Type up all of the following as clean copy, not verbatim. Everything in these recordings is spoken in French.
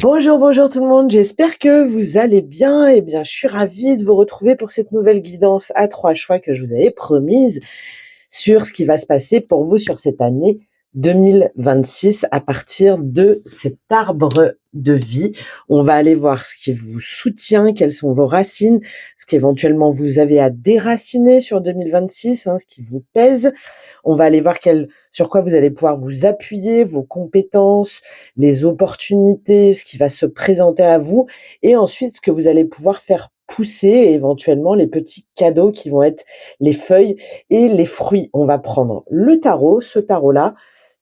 Bonjour, bonjour tout le monde, j'espère que vous allez bien. Eh bien, je suis ravie de vous retrouver pour cette nouvelle guidance à 3 choix que je vous avais promise sur ce qui va se passer pour vous sur cette année 2026 à partir de cet arbre de vie. On va aller voir ce qui vous soutient, quelles sont vos racines, ce qu'éventuellement vous avez à déraciner sur 2026, ce qui vous pèse. On va aller voir sur quoi vous allez pouvoir vous appuyer, vos compétences, les opportunités, ce qui va se présenter à vous, et ensuite ce que vous allez pouvoir faire pousser, et éventuellement les petits cadeaux qui vont être les feuilles et les fruits. On va prendre le tarot, ce tarot-là,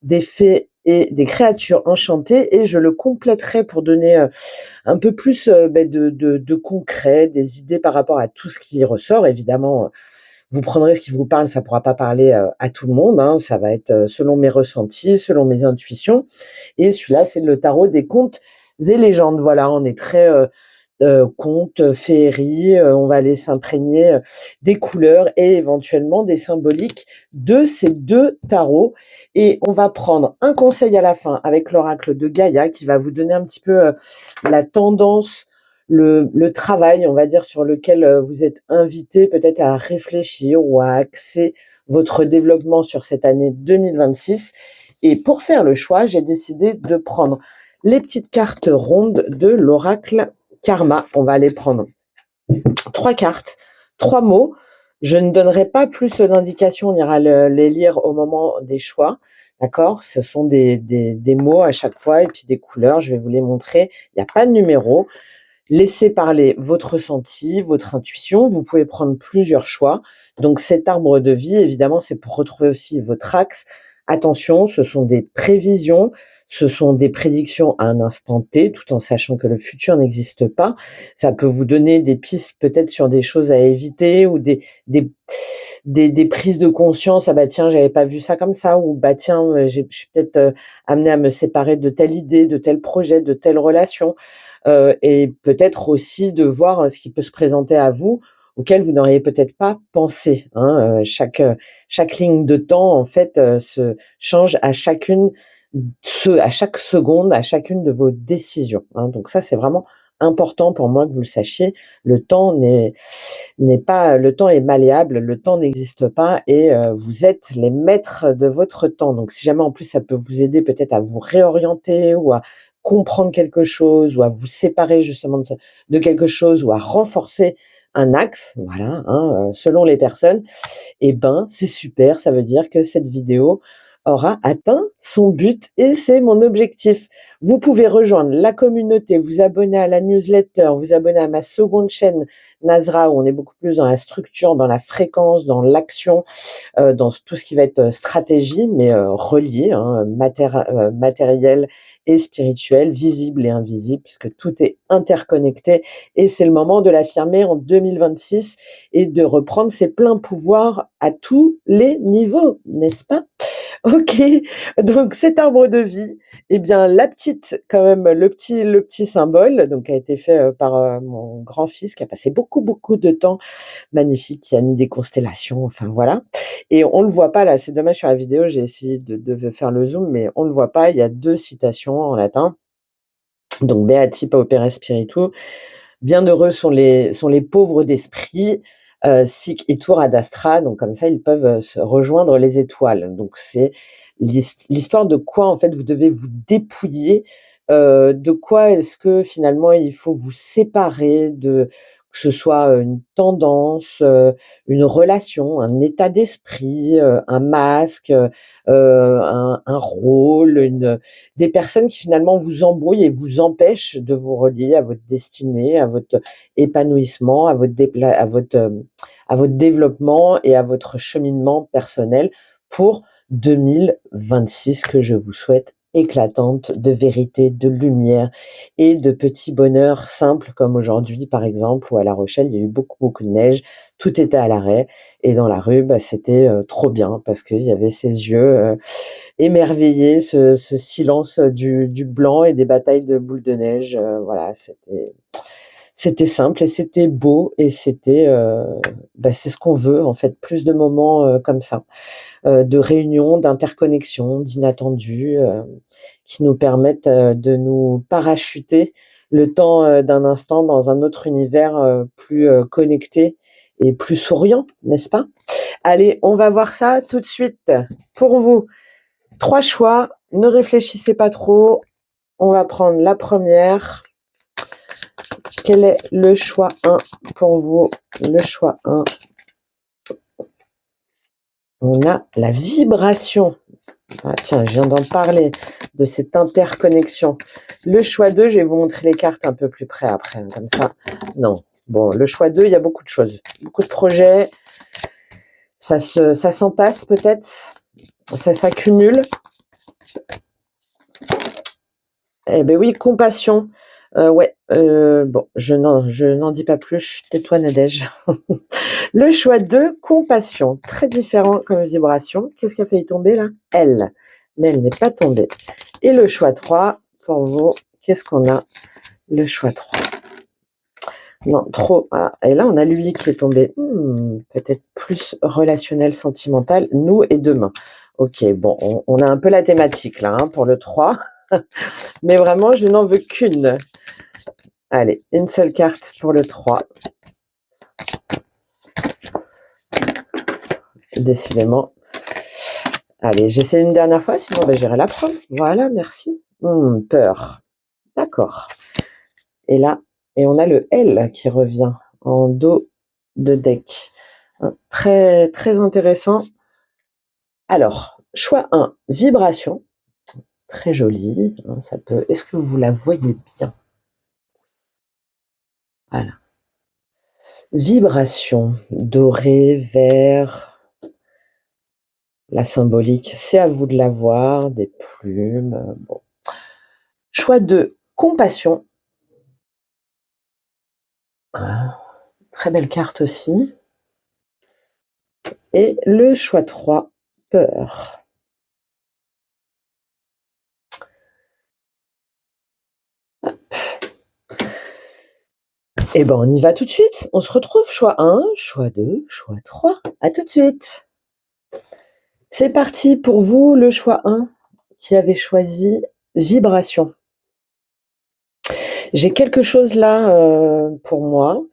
des fées et des créatures enchantées, et je le compléterai pour donner un peu plus de concret, des idées par rapport à tout ce qui ressort. Évidemment, vous prendrez ce qui vous parle, ça pourra pas parler à tout le monde, ça va être selon mes ressentis, selon mes intuitions. Et celui-là, c'est le tarot des contes et légendes. Voilà, on est très contes, féerie, on va aller s'imprégner des couleurs et éventuellement des symboliques de ces deux tarots. Et on va prendre un conseil à la fin avec l'oracle de Gaïa qui va vous donner un petit peu la tendance, le travail, on va dire, sur lequel vous êtes invité peut-être à réfléchir ou à axer votre développement sur cette année 2026. Et pour faire le choix, j'ai décidé de prendre les petites cartes rondes de l'oracle Karma. On va aller prendre 3 cartes, 3 mots. Je ne donnerai pas plus d'indications, on ira les lire au moment des choix. D'accord? Ce sont des mots à chaque fois et puis des couleurs. Je vais vous les montrer. Il n'y a pas de numéro. Laissez parler votre ressenti, votre intuition. Vous pouvez prendre plusieurs choix. Donc cet arbre de vie, évidemment, c'est pour retrouver aussi votre axe. Attention, ce sont des prévisions, ce sont des prédictions à un instant T, tout en sachant que le futur n'existe pas. Ça peut vous donner des pistes peut-être sur des choses à éviter ou des prises de conscience. Ah bah tiens, j'avais pas vu ça comme ça, ou bah tiens, je suis peut-être amené à me séparer de telle idée, de tel projet, de telle relation. Et peut-être aussi de voir ce qui peut se présenter à vous, auquel vous n'auriez peut-être pas pensé. Chaque ligne de temps, en fait, se change à chaque seconde, à chacune de vos décisions. Donc ça, c'est vraiment important pour moi que vous le sachiez. Le temps est malléable, le temps n'existe pas, et vous êtes les maîtres de votre temps. Donc si jamais en plus ça peut vous aider peut-être à vous réorienter ou à comprendre quelque chose ou à vous séparer justement de quelque chose ou à renforcer un axe, voilà, selon les personnes, eh ben c'est super, ça veut dire que cette vidéo aura atteint son but et c'est mon objectif. Vous pouvez rejoindre la communauté, vous abonner à la newsletter, vous abonner à ma seconde chaîne Nazra où on est beaucoup plus dans la structure, dans la fréquence, dans l'action, dans tout ce qui va être stratégie, mais relié, matériel et spirituel, visible et invisible, puisque tout est interconnecté. Et c'est le moment de l'affirmer en 2026 et de reprendre ses pleins pouvoirs à tous les niveaux, n'est-ce pas? Ok, donc cet arbre de vie, eh bien la petite, quand même, le petit symbole, donc a été fait par mon grand-fils qui a passé beaucoup, beaucoup de temps magnifique, qui a mis des constellations, enfin voilà. Et on le voit pas là, c'est dommage sur la vidéo, j'ai essayé de faire le zoom, mais on le voit pas. Il y a 2 citations en latin. Donc Beati pauperes spiritu, bienheureux sont les pauvres d'esprit, sic itur ad astra, donc comme ça ils peuvent se rejoindre les étoiles. Donc c'est l'histoire de quoi en fait vous devez vous dépouiller, de quoi est-ce que finalement il faut vous séparer, de que ce soit une tendance, une relation, un état d'esprit, un masque, un rôle, des personnes qui finalement vous embrouillent et vous empêchent de vous relier à votre destinée, à votre épanouissement, à votre développement et à votre cheminement personnel pour 2026, que je vous souhaite éclatante de vérité, de lumière et de petits bonheurs simples comme aujourd'hui par exemple, où à La Rochelle il y a eu beaucoup beaucoup de neige, tout était à l'arrêt et dans la rue c'était trop bien parce qu'il y avait ces yeux émerveillés, ce silence du blanc et des batailles de boules de neige. Voilà, C'était simple et c'était beau et c'était, c'est ce qu'on veut en fait, plus de moments, comme ça, de réunions, d'interconnexions, d'inattendus, qui nous permettent, de nous parachuter le temps, d'un instant dans un autre univers, plus, connecté et plus souriant, n'est-ce pas? Allez, on va voir ça tout de suite. Pour vous, 3 choix, ne réfléchissez pas trop. On va prendre la première. Quel est le choix 1 pour vous? Le choix 1. On a la vibration. Ah tiens, je viens d'en parler, de cette interconnexion. Le choix 2, je vais vous montrer les cartes un peu plus près après, comme ça. Non. Bon, le choix 2, il y a beaucoup de choses. Beaucoup de projets. Ça s'entasse peut-être. Ça s'accumule. Eh ben oui, compassion. Ouais, bon, je n'en dis pas plus. Tais-toi, Nadège. Le choix 2, compassion. Très différent comme vibration. Qu'est-ce qui a failli tomber là? Elle. Mais elle n'est pas tombée. Et le choix 3, pour vous, qu'est-ce qu'on a? Le choix 3. Non, trop. Voilà. Et là, on a lui qui est tombé. Peut-être plus relationnel, sentimental, nous et demain. Ok, bon, on a un peu la thématique là, hein, pour le 3. Mais vraiment, je n'en veux qu'une. Allez, une seule carte pour le 3. Décidément. Allez, j'essaie une dernière fois, sinon j'irai la prendre. Voilà, merci. Peur. D'accord. Et là, et on a le L qui revient en dos de deck. Très, très intéressant. Alors, choix 1, vibration. Très jolie. Ça peut. Est-ce que vous la voyez bien? Voilà. Vibration. Doré, vert. La symbolique, c'est à vous de la voir. Des plumes. Bon. Choix 2, compassion. Très belle carte aussi. Et le choix 3, peur. Et ben on y va tout de suite. On se retrouve choix 1, choix 2, choix 3. À tout de suite. C'est parti pour vous, le choix 1 qui avait choisi vibration. J'ai quelque chose là pour moi.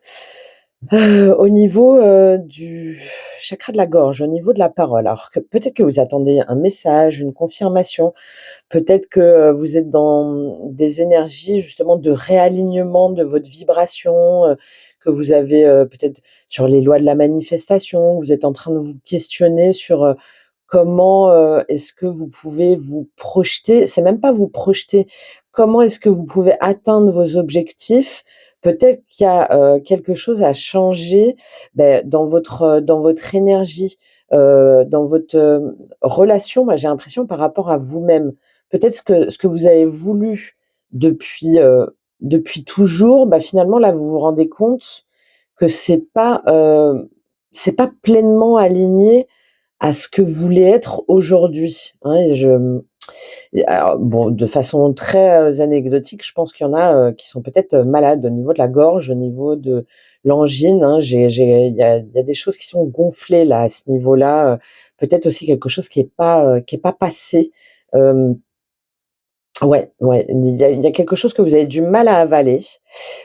Au niveau du chakra de la gorge, au niveau de la parole. Alors que peut-être que vous attendez un message, une confirmation, peut-être que vous êtes dans des énergies justement de réalignement de votre vibration, que vous avez peut-être sur les lois de la manifestation, vous êtes en train de vous questionner sur comment est-ce que vous pouvez vous projeter, c'est même pas vous projeter, comment est-ce que vous pouvez atteindre vos objectifs. Peut-être qu'il y a quelque chose à changer dans votre énergie, dans votre relation. Moi, j'ai l'impression par rapport à vous-même. Peut-être ce que vous avez voulu depuis toujours, finalement là vous vous rendez compte que c'est pas pleinement aligné à ce que vous voulez être aujourd'hui. Hein, alors, bon, de façon très anecdotique, je pense qu'il y en a qui sont peut-être malades au niveau de la gorge, au niveau de l'angine. Hein, il y a des choses qui sont gonflées là à ce niveau-là. Peut-être aussi quelque chose qui est pas passé. Ouais, il y a quelque chose que vous avez du mal à avaler,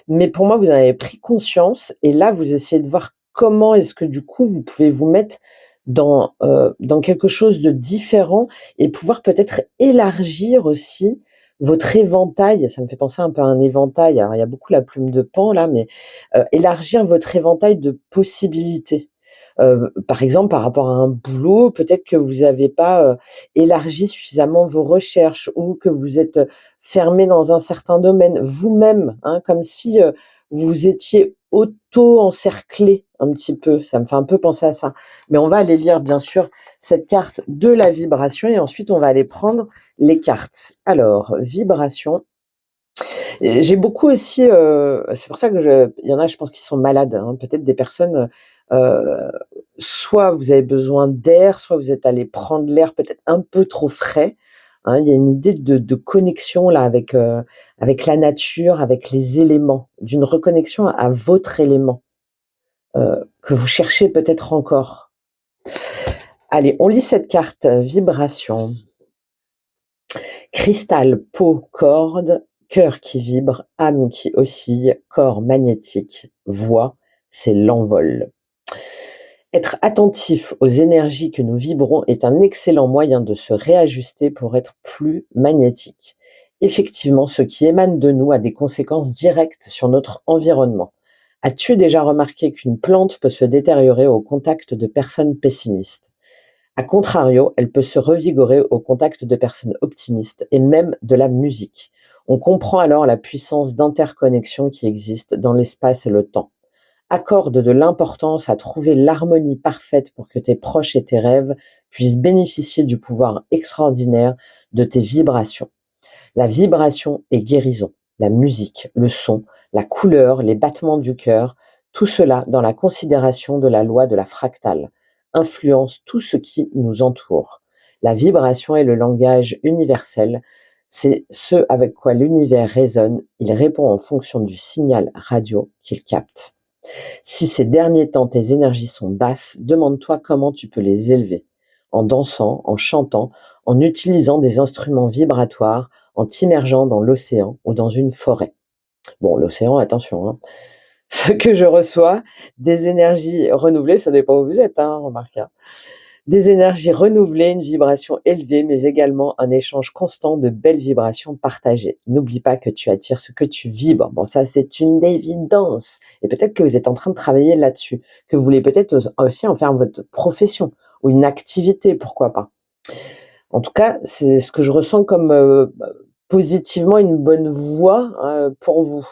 mais pour moi, vous en avez pris conscience et là, vous essayez de voir comment est-ce que du coup, vous pouvez vous mettre dans quelque chose de différent et pouvoir peut-être élargir aussi votre éventail. Ça me fait penser un peu à un éventail. Alors, il y a beaucoup la plume de Pan là, mais élargir votre éventail de possibilités. Par exemple, par rapport à un boulot, peut-être que vous n'avez pas élargi suffisamment vos recherches ou que vous êtes fermé dans un certain domaine vous-même, hein, comme si vous étiez auto-encerclé un petit peu. Ça me fait un peu penser à ça. Mais on va aller lire, bien sûr, cette carte de la vibration et ensuite, on va aller prendre les cartes. Alors, vibration. J'ai beaucoup aussi, c'est pour ça que il y en a, je pense, qui sont malades, hein, peut-être des personnes, soit vous avez besoin d'air, soit vous êtes allé prendre l'air peut-être un peu trop frais, Hein, il y a une idée de connexion là avec la nature, avec les éléments, d'une reconnexion à votre élément que vous cherchez peut-être encore. Allez, on lit cette carte vibration. Cristal, peau, corde, cœur qui vibre, âme qui oscille, corps magnétique, voix, c'est l'envol. Être attentif aux énergies que nous vibrons est un excellent moyen de se réajuster pour être plus magnétique. Effectivement, ce qui émane de nous a des conséquences directes sur notre environnement. As-tu déjà remarqué qu'une plante peut se détériorer au contact de personnes pessimistes? A contrario, elle peut se revigorer au contact de personnes optimistes et même de la musique. On comprend alors la puissance d'interconnexion qui existe dans l'espace et le temps. Accorde de l'importance à trouver l'harmonie parfaite pour que tes proches et tes rêves puissent bénéficier du pouvoir extraordinaire de tes vibrations. La vibration est guérison. La musique, le son, la couleur, les battements du cœur, tout cela dans la considération de la loi de la fractale, influence tout ce qui nous entoure. La vibration est le langage universel, c'est ce avec quoi l'univers résonne, il répond en fonction du signal radio qu'il capte. Si ces derniers temps tes énergies sont basses, demande-toi comment tu peux les élever. En dansant, en chantant, en utilisant des instruments vibratoires, en t'immergeant dans l'océan ou dans une forêt. Bon, l'océan, attention, hein. Ce que je reçois, des énergies renouvelées, ça dépend où vous êtes, hein, remarquez. Des énergies renouvelées, une vibration élevée, mais également un échange constant de belles vibrations partagées. N'oublie pas que tu attires ce que tu vibres. Bon, ça, c'est une évidence. Et peut-être que vous êtes en train de travailler là-dessus, que vous voulez peut-être aussi en faire votre profession ou une activité, pourquoi pas. En tout cas, c'est ce que je ressens comme positivement une bonne voie pour vous.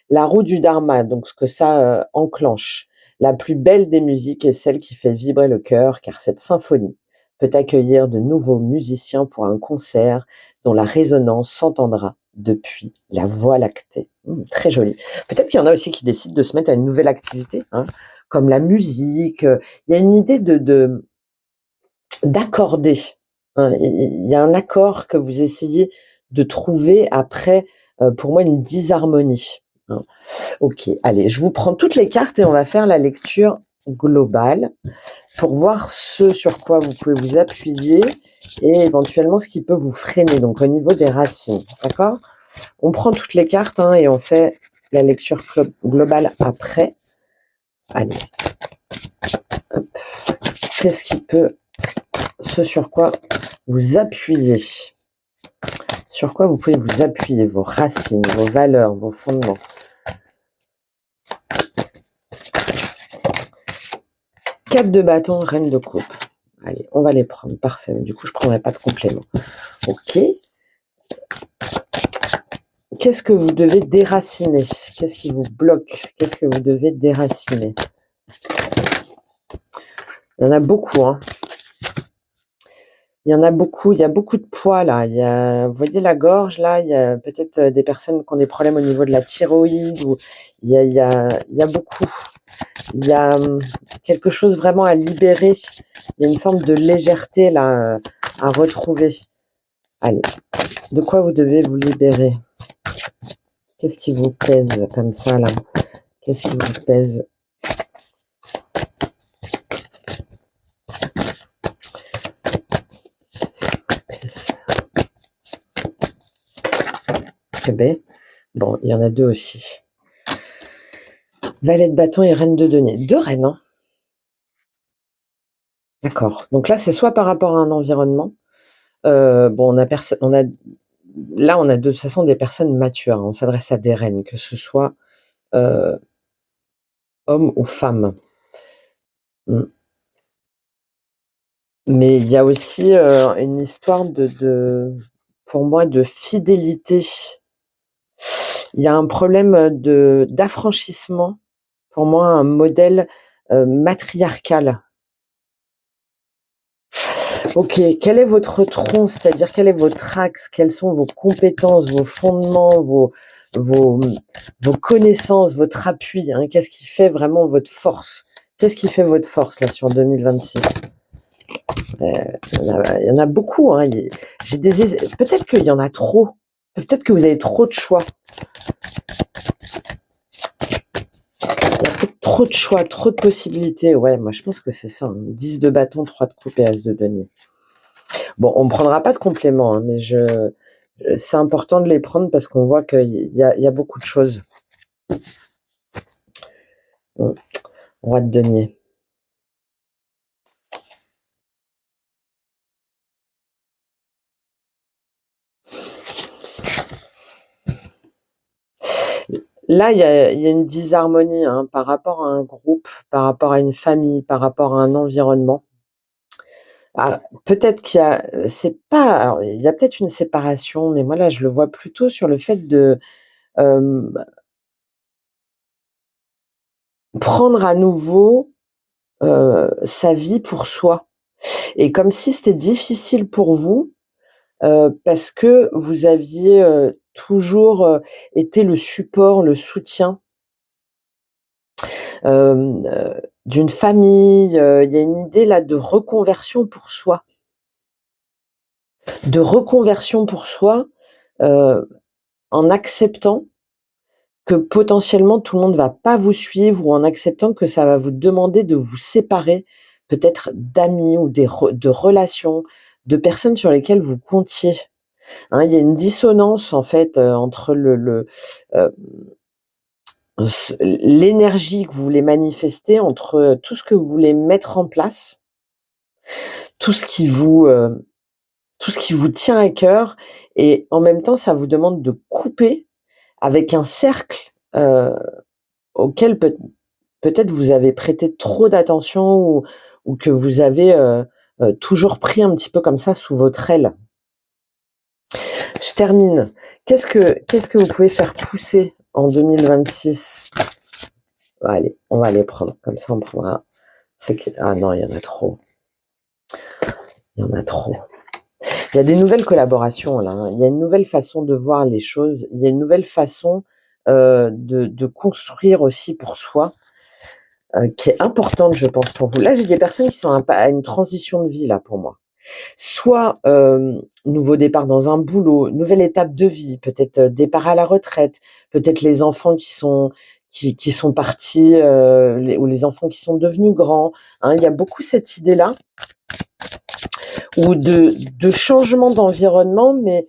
La roue du Dharma, donc ce que ça enclenche. La plus belle des musiques est celle qui fait vibrer le cœur, car cette symphonie peut accueillir de nouveaux musiciens pour un concert dont la résonance s'entendra depuis la Voie lactée. Très joli. Peut-être qu'il y en a aussi qui décident de se mettre à une nouvelle activité, hein, comme la musique. Il y a une idée d'accorder. Hein. Il y a un accord que vous essayez de trouver après, pour moi, une disharmonie. Hein. Ok, allez, je vous prends toutes les cartes et on va faire la lecture globale pour voir ce sur quoi vous pouvez vous appuyer et éventuellement ce qui peut vous freiner, donc au niveau des racines, d'accord? On prend toutes les cartes hein, et on fait la lecture globale après. Allez, hop. Qu'est-ce qui peut, ce sur quoi vous appuyer? Sur quoi vous pouvez vous appuyer, vos racines, vos valeurs, vos fondements. Cap de bâton, reine de coupe. Allez, on va les prendre. Parfait. Du coup, je ne prendrai pas de complément. Ok. Qu'est-ce que vous devez déraciner? Qu'est-ce qui vous bloque? Qu'est-ce que vous devez déraciner? Il y en a beaucoup, hein. Il y en a beaucoup. Il y a beaucoup de poids, là. Il y a, vous voyez la gorge, là? Il y a peut-être des personnes qui ont des problèmes au niveau de la thyroïde. Ou il y a beaucoup. Il y a quelque chose vraiment à libérer. Il y a une forme de légèreté, là, à retrouver. Allez. De quoi vous devez vous libérer? Qu'est-ce qui vous pèse comme ça, là? Qu'est-ce qui vous pèse? Très bien. Bon, il y en a deux aussi. Valet de bâton et reine de denier. Deux reines, hein? D'accord. Donc là, c'est soit par rapport à un environnement. Bon, là, on a de toute façon des personnes matures. Hein. On s'adresse à des reines, que ce soit homme ou femme. Mais il y a aussi une histoire pour moi, de fidélité. Il y a un problème d'affranchissement. Pour moi, un modèle matriarcal. Ok, quel est votre tronc, c'est-à-dire quel est votre axe, quelles sont vos compétences, vos fondements, vos connaissances, votre appui, hein, qu'est-ce qui fait vraiment votre force? Qu'est-ce qui fait votre force là sur 2026? Il y en a beaucoup. Hein. Peut-être qu'il y en a trop. Peut-être que vous avez trop de choix. Il y a peut-être trop de choix, trop de possibilités. Ouais, moi je pense que c'est ça. Hein. 10 de bâton, 3 de coupe et as de denier. Bon, on ne prendra pas de compléments, hein, mais c'est important de les prendre parce qu'on voit qu'il y a beaucoup de choses. Roi de denier. Là, il y a une disharmonie hein, par rapport à un groupe, par rapport à une famille, par rapport à un environnement. Peut-être qu'il y a, c'est pas, alors, il y a peut-être une séparation, mais moi là, je le vois plutôt sur le fait de prendre à nouveau sa vie pour soi. Et comme si c'était difficile pour vous, parce que vous aviez toujours été le support, le soutien d'une famille. Il y a une idée là de reconversion pour soi. De reconversion pour soi en acceptant que potentiellement tout le monde va pas vous suivre ou en acceptant que ça va vous demander de vous séparer peut-être d'amis ou de relations, de personnes sur lesquelles vous comptiez. Hein, il y a une dissonance en fait entre l'énergie que vous voulez manifester, entre tout ce que vous voulez mettre en place, tout ce qui vous tient à cœur, et en même temps ça vous demande de couper avec un cercle auquel peut-être vous avez prêté trop d'attention ou que vous avez toujours pris un petit peu comme ça sous votre aile. Je termine. Qu'est-ce que vous pouvez faire pousser en 2026? Allez, on va les prendre. Comme ça, on prendra. Ah non, il y en a trop. Il y en a trop. Il y a des nouvelles collaborations là. Hein. Il y a une nouvelle façon de voir les choses. Il y a une nouvelle façon de construire aussi pour soi. Qui est importante, je pense, pour vous. Là, j'ai des personnes qui sont à une transition de vie, là, pour moi. Soit nouveau départ dans un boulot, nouvelle étape de vie, peut-être départ à la retraite, peut-être les enfants qui sont partis, ou les enfants qui sont devenus grands. Hein, il y a beaucoup cette idée-là, ou de changement d'environnement, mais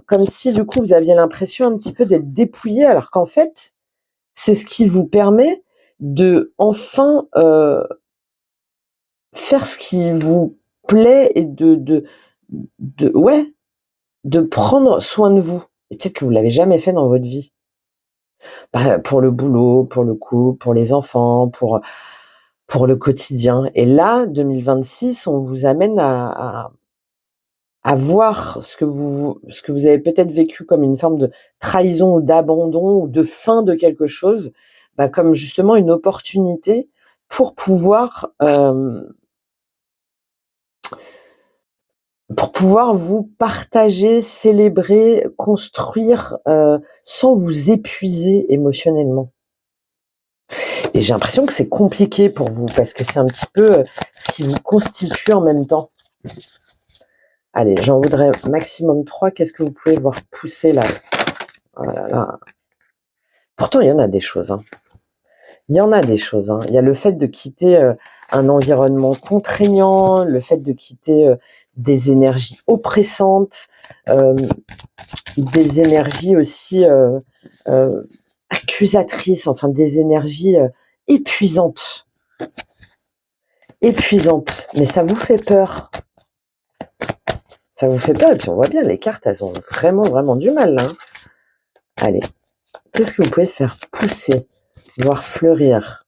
comme si, du coup, vous aviez l'impression un petit peu d'être dépouillé, alors qu'en fait, c'est ce qui vous permet de enfin faire ce qui vous plaît et de prendre soin de vous. Et peut-être que vous l'avez jamais fait dans votre vie. Bah, pour le boulot, pour le couple, pour les enfants, pour le quotidien. Et là, 2026, on vous amène à voir ce que vous avez peut-être vécu comme une forme de trahison ou d'abandon ou de fin de quelque chose, bah, comme justement une opportunité pour pouvoir vous partager, célébrer, construire sans vous épuiser émotionnellement. Et j'ai l'impression que c'est compliqué pour vous parce que c'est un petit peu ce qui vous constitue en même temps. Allez, j'en voudrais maximum 3. Qu'est-ce que vous pouvez voir pousser là? Oh là là. Pourtant, il y en a des choses. Hein. Il y en a des choses. Hein. Il y a le fait de quitter un environnement contraignant, le fait de quitter des énergies oppressantes, des énergies aussi accusatrices, enfin des énergies épuisantes. Épuisantes. Mais ça vous fait peur. Ça vous fait peur. Et puis on voit bien, les cartes, elles ont vraiment, vraiment du mal. Hein. Allez, qu'est-ce que vous pouvez faire pousser, voir fleurir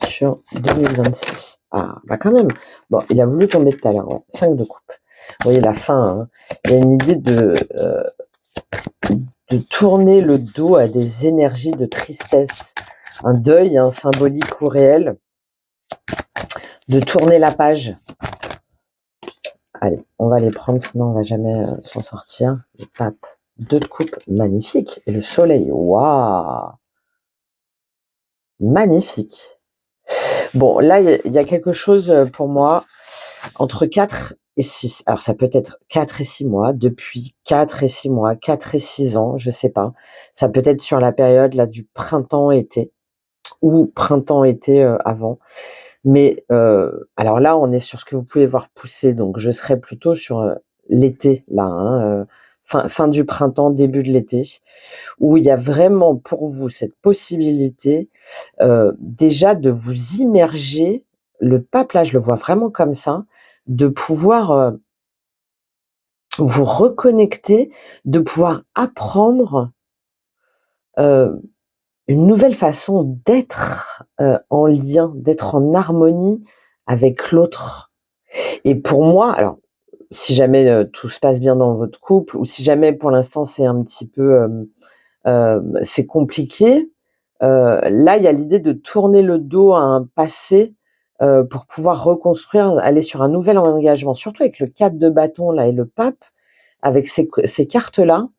sur 2026? Ah, bah quand même. Bon, il a voulu tomber tout à l'heure. Ouais. 5 de coupe. Vous voyez la fin. Hein. Il y a une idée de tourner le dos à des énergies de tristesse, un deuil hein, symbolique ou réel, de tourner la page. Allez, on va les prendre, sinon on va jamais s'en sortir. Le pape, 2 de coupe, magnifique. Et le soleil, waouh, magnifique. Bon, là, il y a quelque chose pour moi entre 4 et 6. Alors, ça peut être 4 et 6 mois, depuis 4 et 6 mois, 4 et 6 ans, je sais pas. Ça peut être sur la période là du printemps-été ou printemps-été avant. Mais alors là, on est sur ce que vous pouvez voir pousser, donc je serais plutôt sur l'été là, hein, fin du printemps, début de l'été, où il y a vraiment pour vous cette possibilité déjà de vous immerger, le pape là, je le vois vraiment comme ça, de pouvoir vous reconnecter, de pouvoir apprendre euh, une nouvelle façon d'être en lien, d'être en harmonie avec l'autre. Et pour moi, alors, si jamais tout se passe bien dans votre couple, ou si jamais pour l'instant c'est un petit peu, c'est compliqué, là il y a l'idée de tourner le dos à un passé pour pouvoir reconstruire, aller sur un nouvel engagement. Surtout avec le 4 de bâton là et le pape, avec ces cartes-là.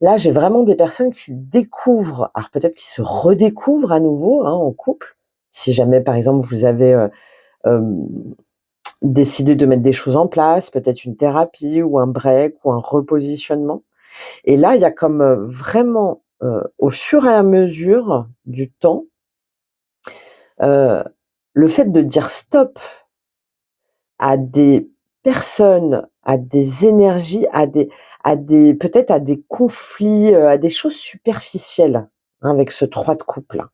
Là, j'ai vraiment des personnes qui découvrent, alors peut-être qui se redécouvrent à nouveau hein, en couple. Si jamais, par exemple, vous avez euh, décidé de mettre des choses en place, peut-être une thérapie ou un break ou un repositionnement. Et là, il y a comme vraiment, au fur et à mesure du temps, euh, le fait de dire stop à des personnes, à des énergies, à des peut-être à des conflits, à des choses superficielles, hein, avec ce 3 de coupe là,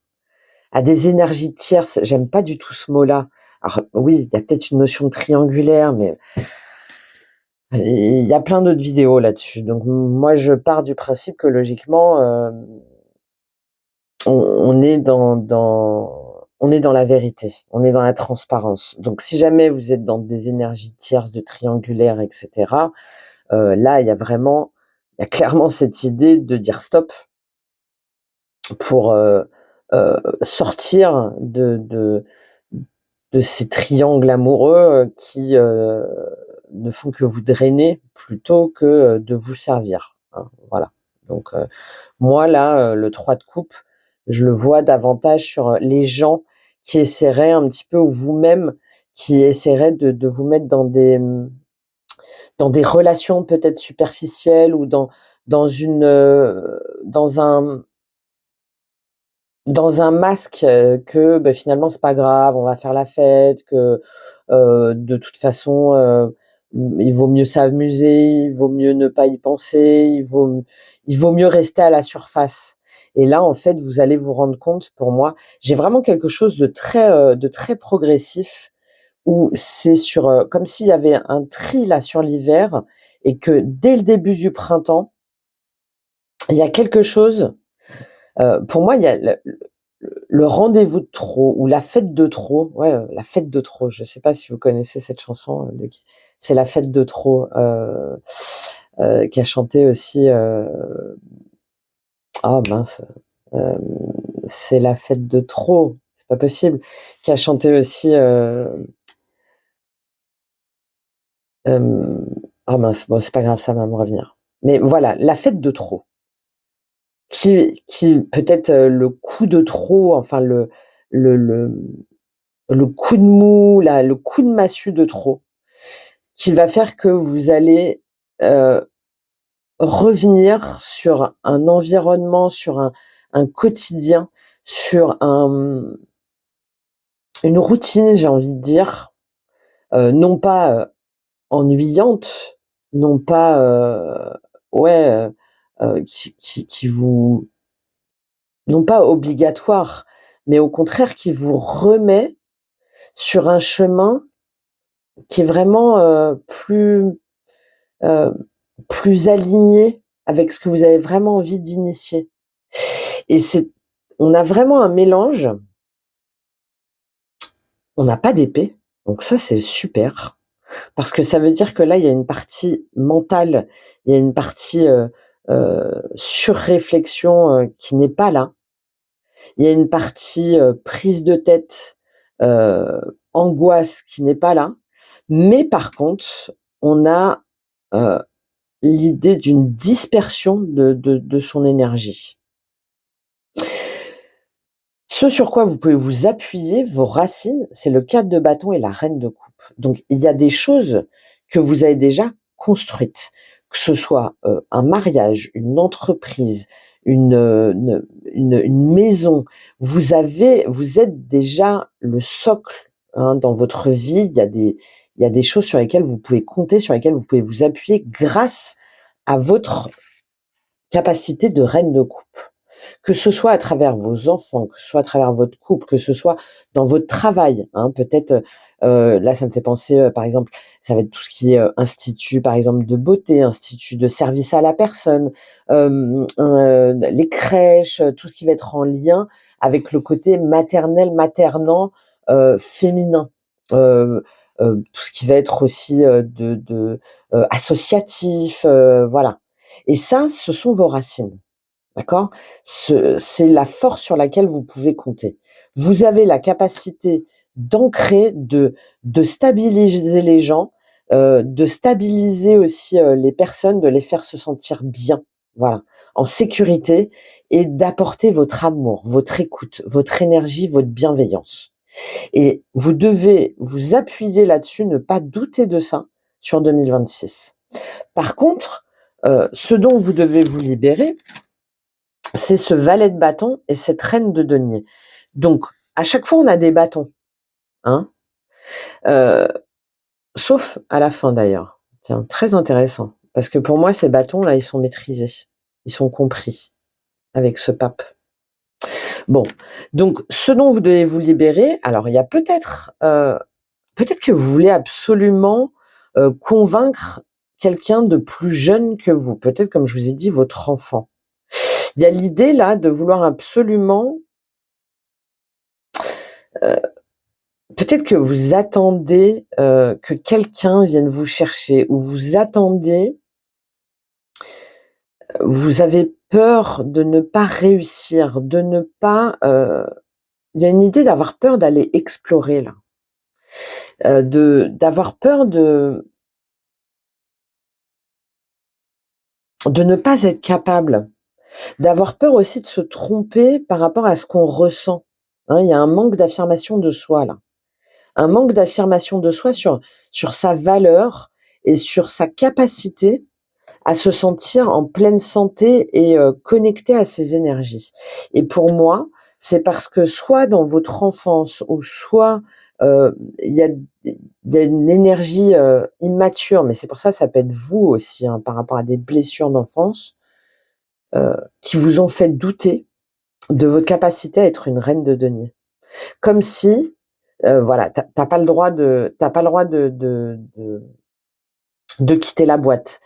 à des énergies tierces. J'aime pas du tout ce mot-là. Alors oui, il y a peut-être une notion de triangulaire, mais il y a plein d'autres vidéos là-dessus. Donc moi, je pars du principe que logiquement, on est on est dans la vérité, on est dans la transparence. Donc si jamais vous êtes dans des énergies tierces, de triangulaire, etc., là, il y a clairement cette idée de dire stop pour sortir de ces triangles amoureux qui ne font que vous drainer plutôt que de vous servir. Hein, voilà. Donc moi là, le 3 de coupe, je le vois davantage sur les gens qui essaieraient un petit peu, ou vous-même, qui essaieraient de vous mettre dans des relations peut-être superficielles ou dans une dans un masque que finalement c'est pas grave, on va faire la fête, que de toute façon il vaut mieux s'amuser, il vaut mieux ne pas y penser, il vaut mieux rester à la surface. Et là en fait vous allez vous rendre compte, pour moi, j'ai vraiment quelque chose de très progressif où c'est sur comme s'il y avait un tri là sur l'hiver et que dès le début du printemps, il y a quelque chose. Pour moi, il y a le rendez-vous de trop ou la fête de trop. Ouais, la fête de trop. Je sais pas si vous connaissez cette chanson de qui. C'est la fête de trop qui a chanté aussi. Ah mince, euh, c'est la fête de trop. C'est pas possible. Qui a chanté aussi. Euh, ah mince, bon c'est pas grave, ça va me revenir. Mais voilà, la fête de trop. Qui peut-être le coup de trop, enfin le le le coup de mou, là, le coup de massue de trop, qui va faire que vous allez revenir sur un environnement, sur un quotidien, sur une routine, j'ai envie de dire, non pas ennuyante, non pas ouais, qui vous, non pas obligatoire, mais au contraire qui vous remet sur un chemin qui est vraiment euh, plus aligné avec ce que vous avez vraiment envie d'initier. Et on a vraiment un mélange. On n'a pas d'épée, donc ça c'est super parce que ça veut dire que là il y a une partie mentale, il y a une partie surréflexion qui n'est pas là. Il y a une partie prise de tête, euh, angoisse qui n'est pas là. Mais par contre, on a euh, l'idée d'une dispersion de son énergie. Ce sur quoi vous pouvez vous appuyer, vos racines, c'est le 4 de bâton et la reine de coupe. Donc il y a des choses que vous avez déjà construites, que ce soit, un mariage, une entreprise, une maison. Vous êtes déjà le socle, hein, dans votre vie. Il y a des choses sur lesquelles vous pouvez compter, sur lesquelles vous pouvez vous appuyer grâce à votre capacité de reine de coupe. Que ce soit à travers vos enfants, que ce soit à travers votre couple, que ce soit dans votre travail, hein, peut-être, là ça me fait penser, par exemple, ça va être tout ce qui est, institut par exemple de beauté, institut de service à la personne, les crèches, tout ce qui va être en lien avec le côté maternel, maternant, féminin. Heu tout ce qui va être aussi, associatif, voilà. Et ça, ce sont vos racines. D'accord? C'est la force sur laquelle vous pouvez compter. Vous avez la capacité d'ancrer, de stabiliser les gens, de stabiliser aussi, les personnes, de les faire se sentir bien, voilà, en sécurité et d'apporter votre amour, votre écoute, votre énergie, votre bienveillance. Et vous devez vous appuyer là-dessus, ne pas douter de ça sur 2026. Par contre, ce dont vous devez vous libérer, c'est ce valet de bâton et cette reine de denier. Donc, à chaque fois, on a des bâtons, hein, euh, sauf à la fin d'ailleurs. Tiens, très intéressant, parce que pour moi, ces bâtons-là, ils sont maîtrisés, ils sont compris avec ce pape. Bon, donc, ce dont vous devez vous libérer, alors il y a peut-être que vous voulez absolument convaincre quelqu'un de plus jeune que vous, peut-être comme je vous ai dit, votre enfant. Il y a l'idée là de vouloir absolument peut-être que vous attendez, que quelqu'un vienne vous chercher ou vous avez peur de ne pas réussir, de ne pas, il y a une idée d'avoir peur d'aller explorer là, d'avoir peur de ne pas être capable, d'avoir peur aussi de se tromper par rapport à ce qu'on ressent, hein. Il y a un manque d'affirmation de soi là. Un manque d'affirmation de soi sur sa valeur et sur sa capacité à se sentir en pleine santé et connecté à ses énergies. Et pour moi, c'est parce que soit dans votre enfance ou soit il y a une énergie immature, mais c'est pour ça ça peut être vous aussi, hein, par rapport à des blessures d'enfance qui vous ont fait douter de votre capacité à être une reine de denier. Comme si, voilà, t'as pas le droit de quitter la boîte,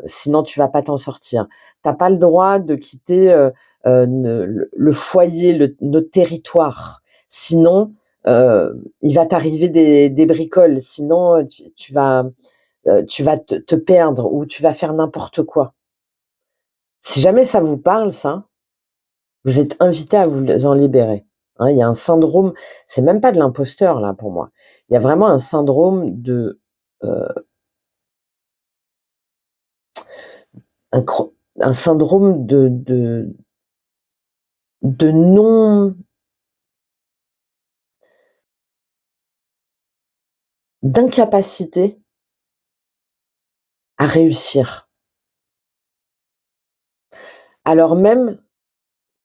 sinon tu vas pas t'en sortir. T'as pas le droit de quitter, le foyer, notre territoire, sinon, il va t'arriver des bricoles, sinon, tu vas te perdre ou tu vas faire n'importe quoi. Si jamais ça vous parle ça, vous êtes invité à vous en libérer, hein. Il y a un syndrome, c'est même pas de l'imposteur là pour moi. Il y a vraiment un syndrome heu, un cro un syndrome de non d'incapacité à réussir. Alors même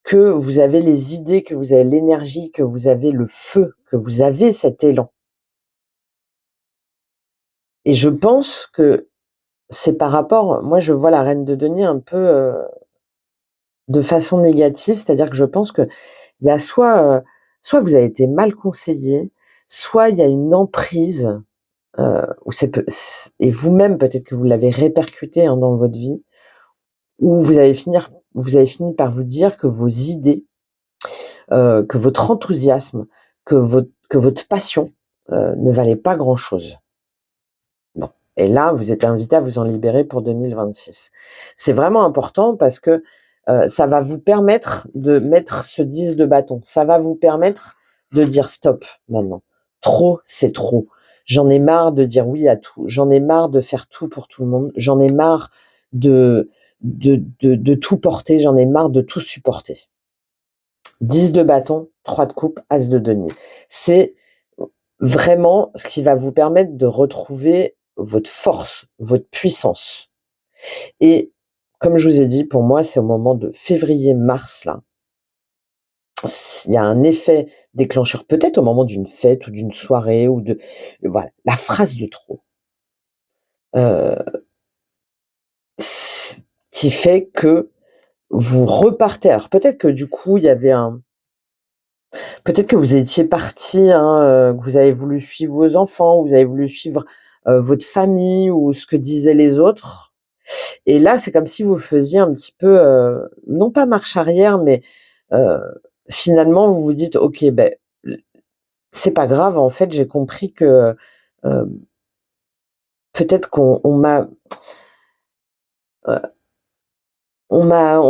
que vous avez les idées, que vous avez l'énergie, que vous avez le feu, que vous avez cet élan. Et je pense que c'est par rapport, moi je vois la reine de denier un peu, de façon négative, c'est-à-dire que je pense qu'il y a soit vous avez été mal conseillé, soit il y a une emprise, ou et vous-même peut-être que vous l'avez répercuté, hein, dans votre vie, où vous avez fini par vous dire que vos idées, que votre enthousiasme, que votre passion, ne valaient pas grand-chose. Bon, et là, vous êtes invité à vous en libérer pour 2026. C'est vraiment important parce que ça va vous permettre de mettre ce 10 de bâton. Ça va vous permettre de dire stop maintenant. Trop, c'est trop. J'en ai marre de dire oui à tout. J'en ai marre de faire tout pour tout le monde. J'en ai marre de tout porter. J'en ai marre de tout supporter. 10 de bâton, 3 de coupe, as de denier. C'est vraiment ce qui va vous permettre de retrouver votre force, votre puissance. Et comme je vous ai dit, pour moi, c'est au moment de février-mars, là. Il y a un effet déclencheur, peut-être au moment d'une fête ou d'une soirée ou de voilà, la phrase de trop. Qui fait que vous repartez. Alors peut-être que du coup, il y avait peut-être que vous étiez partis, que vous avez voulu suivre vos enfants, ou vous avez voulu suivre, votre famille ou ce que disaient les autres. Et là, c'est comme si vous faisiez un petit peu, non pas marche arrière, mais, heu, finalement vous vous dites: «OK, beh, c'est pas grave, en fait, j'ai compris que, heu, peut-être qu'on m'a, on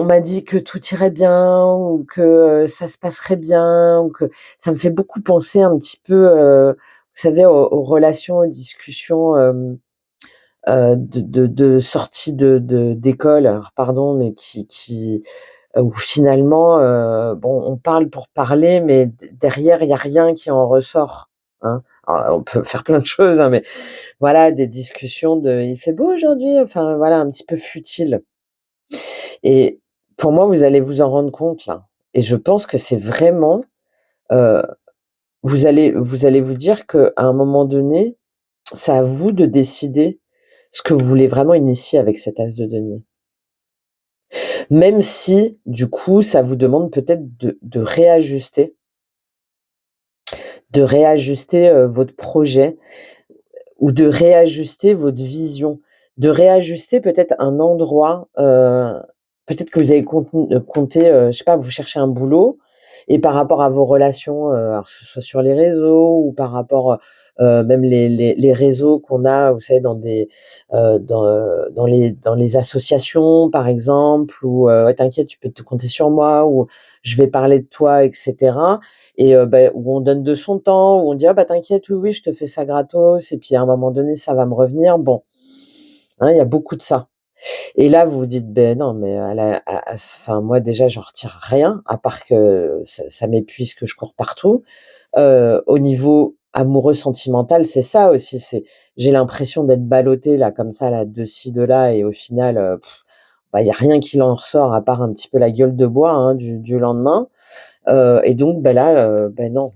m'a dit que tout irait bien ou que, ça se passerait bien ou que» ça me fait beaucoup penser un petit peu, vous savez, aux relations, aux discussions, de sortie d'école. Alors pardon, mais où finalement, bon, on parle pour parler, mais derrière, il y a rien qui en ressort, hein. Alors on peut faire plein de choses, hein, mais voilà, des discussions de: «Il fait beau aujourd'hui?» enfin voilà, un petit peu futile. Et pour moi, vous allez vous en rendre compte là. Et je pense que c'est vraiment, heu, vous allez vous dire qu'à un moment donné, c'est à vous de décider ce que vous voulez vraiment initier avec cet as de denier. Même si, du coup, ça vous demande peut-être de réajuster, votre projet ou de réajuster votre vision, de réajuster peut-être un endroit, peut-être que vous avez compté, je sais pas, vous cherchez un boulot et par rapport à vos relations, alors que ce soit sur les réseaux ou par rapport, même les réseaux qu'on a, vous savez, dans les associations, par exemple, ou «Ouais, t'inquiète, tu peux te compter sur moi» ou «Je vais parler de toi» et cetera. Et où on donne de son temps, où on dit: «Ah bah t'inquiète, oui, oui, je te fais ça gratos et puis à un moment donné, ça va me revenir». Bon, hein, il y a beaucoup de ça. Et là, vous vous dites: «Beh non, mais enfin moi déjà j'en retire rien, à part que ça m'épuise, que je cours partout». Au niveau amoureux sentimental, c'est ça aussi, j'ai l'impression d'être ballottée là, comme ça, là, de ci, de là et au final, bah, il y a rien qui en ressort à part un petit peu la gueule de bois, hein, du lendemain. Et donc, ben là, non,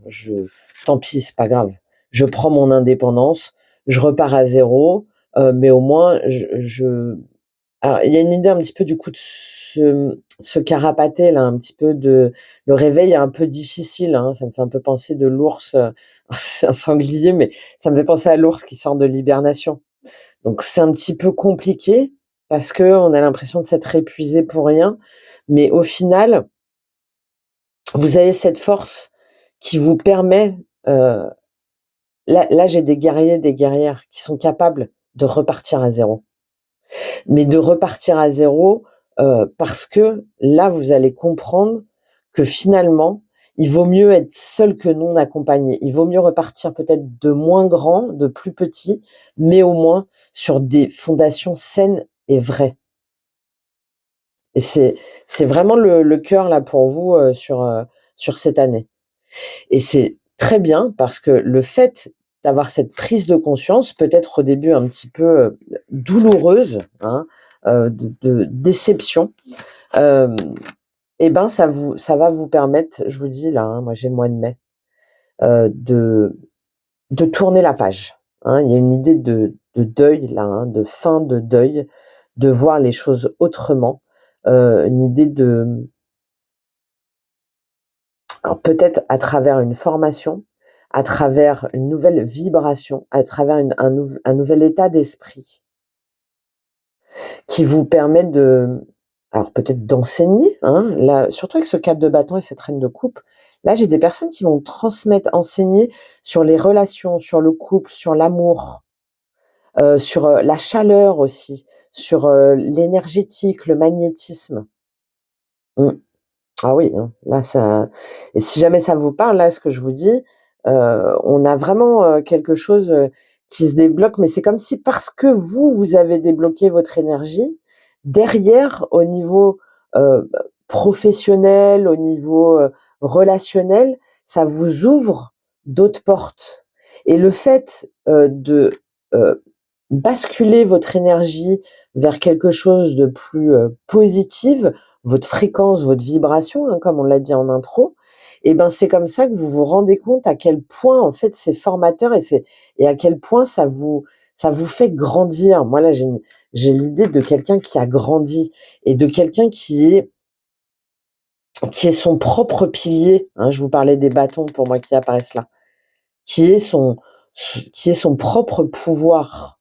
tant pis, c'est pas grave. Je prends mon indépendance, je repars à zéro, mais au moins alors il y a une idée un petit peu du coup de se carapater là, un petit peu de le réveil est un peu difficile, hein, ça me fait un peu penser de l'ours, c'est un sanglier, mais ça me fait penser à l'ours qui sort de l'hibernation. Donc c'est un petit peu compliqué parce qu'on a l'impression de s'être épuisé pour rien, mais au final vous avez cette force qui vous permet, là j'ai des guerriers, des guerrières qui sont capables de repartir à zéro. Mais de repartir à zéro, parce que là, vous allez comprendre que finalement, il vaut mieux être seul que non accompagné. Il vaut mieux repartir peut-être de moins grand, de plus petit, mais au moins sur des fondations saines et vraies. Et c'est vraiment le cœur là pour vous, sur cette année. Et c'est très bien parce que le fait d'avoir cette prise de conscience, peut-être au début un petit peu, douloureuse, hein, de déception, hem et ben, ça va vous permettre, je vous dis là, hein, moi j'ai le mois de mai, de tourner la page, hein. Il y a une idée de deuil là, hein, de fin de deuil, de voir les choses autrement, une idée alors peut-être à travers une formation, à travers une nouvelle vibration, à travers un nouvel état d'esprit qui vous permet alors peut-être d'enseigner, hein, là, surtout avec ce 4 de bâton et cette reine de coupe. Là, j'ai des personnes qui vont transmettre, enseigner sur les relations, sur le couple, sur l'amour, sur, la chaleur aussi, sur, l'énergétique, le magnétisme. Mmh. Ah oui, hein, là ça et si jamais ça vous parle, là, ce que je vous dis, on a vraiment, quelque chose, qui se débloque, mais c'est comme si parce que vous avez débloqué votre énergie, derrière au niveau, professionnel, au niveau, relationnel, ça vous ouvre d'autres portes. Et le fait de basculer votre énergie vers quelque chose de plus positive, votre fréquence, votre vibration, hein, comme on l'a dit en intro, et ben c'est comme ça que vous vous rendez compte à quel point en fait c'est formateur et à quel point ça vous fait grandir. Moi là j'ai l'idée de quelqu'un qui a grandi et de quelqu'un qui est son propre pilier, hein, je vous parlais des bâtons pour moi qui apparaissent là, qui est son propre pouvoir.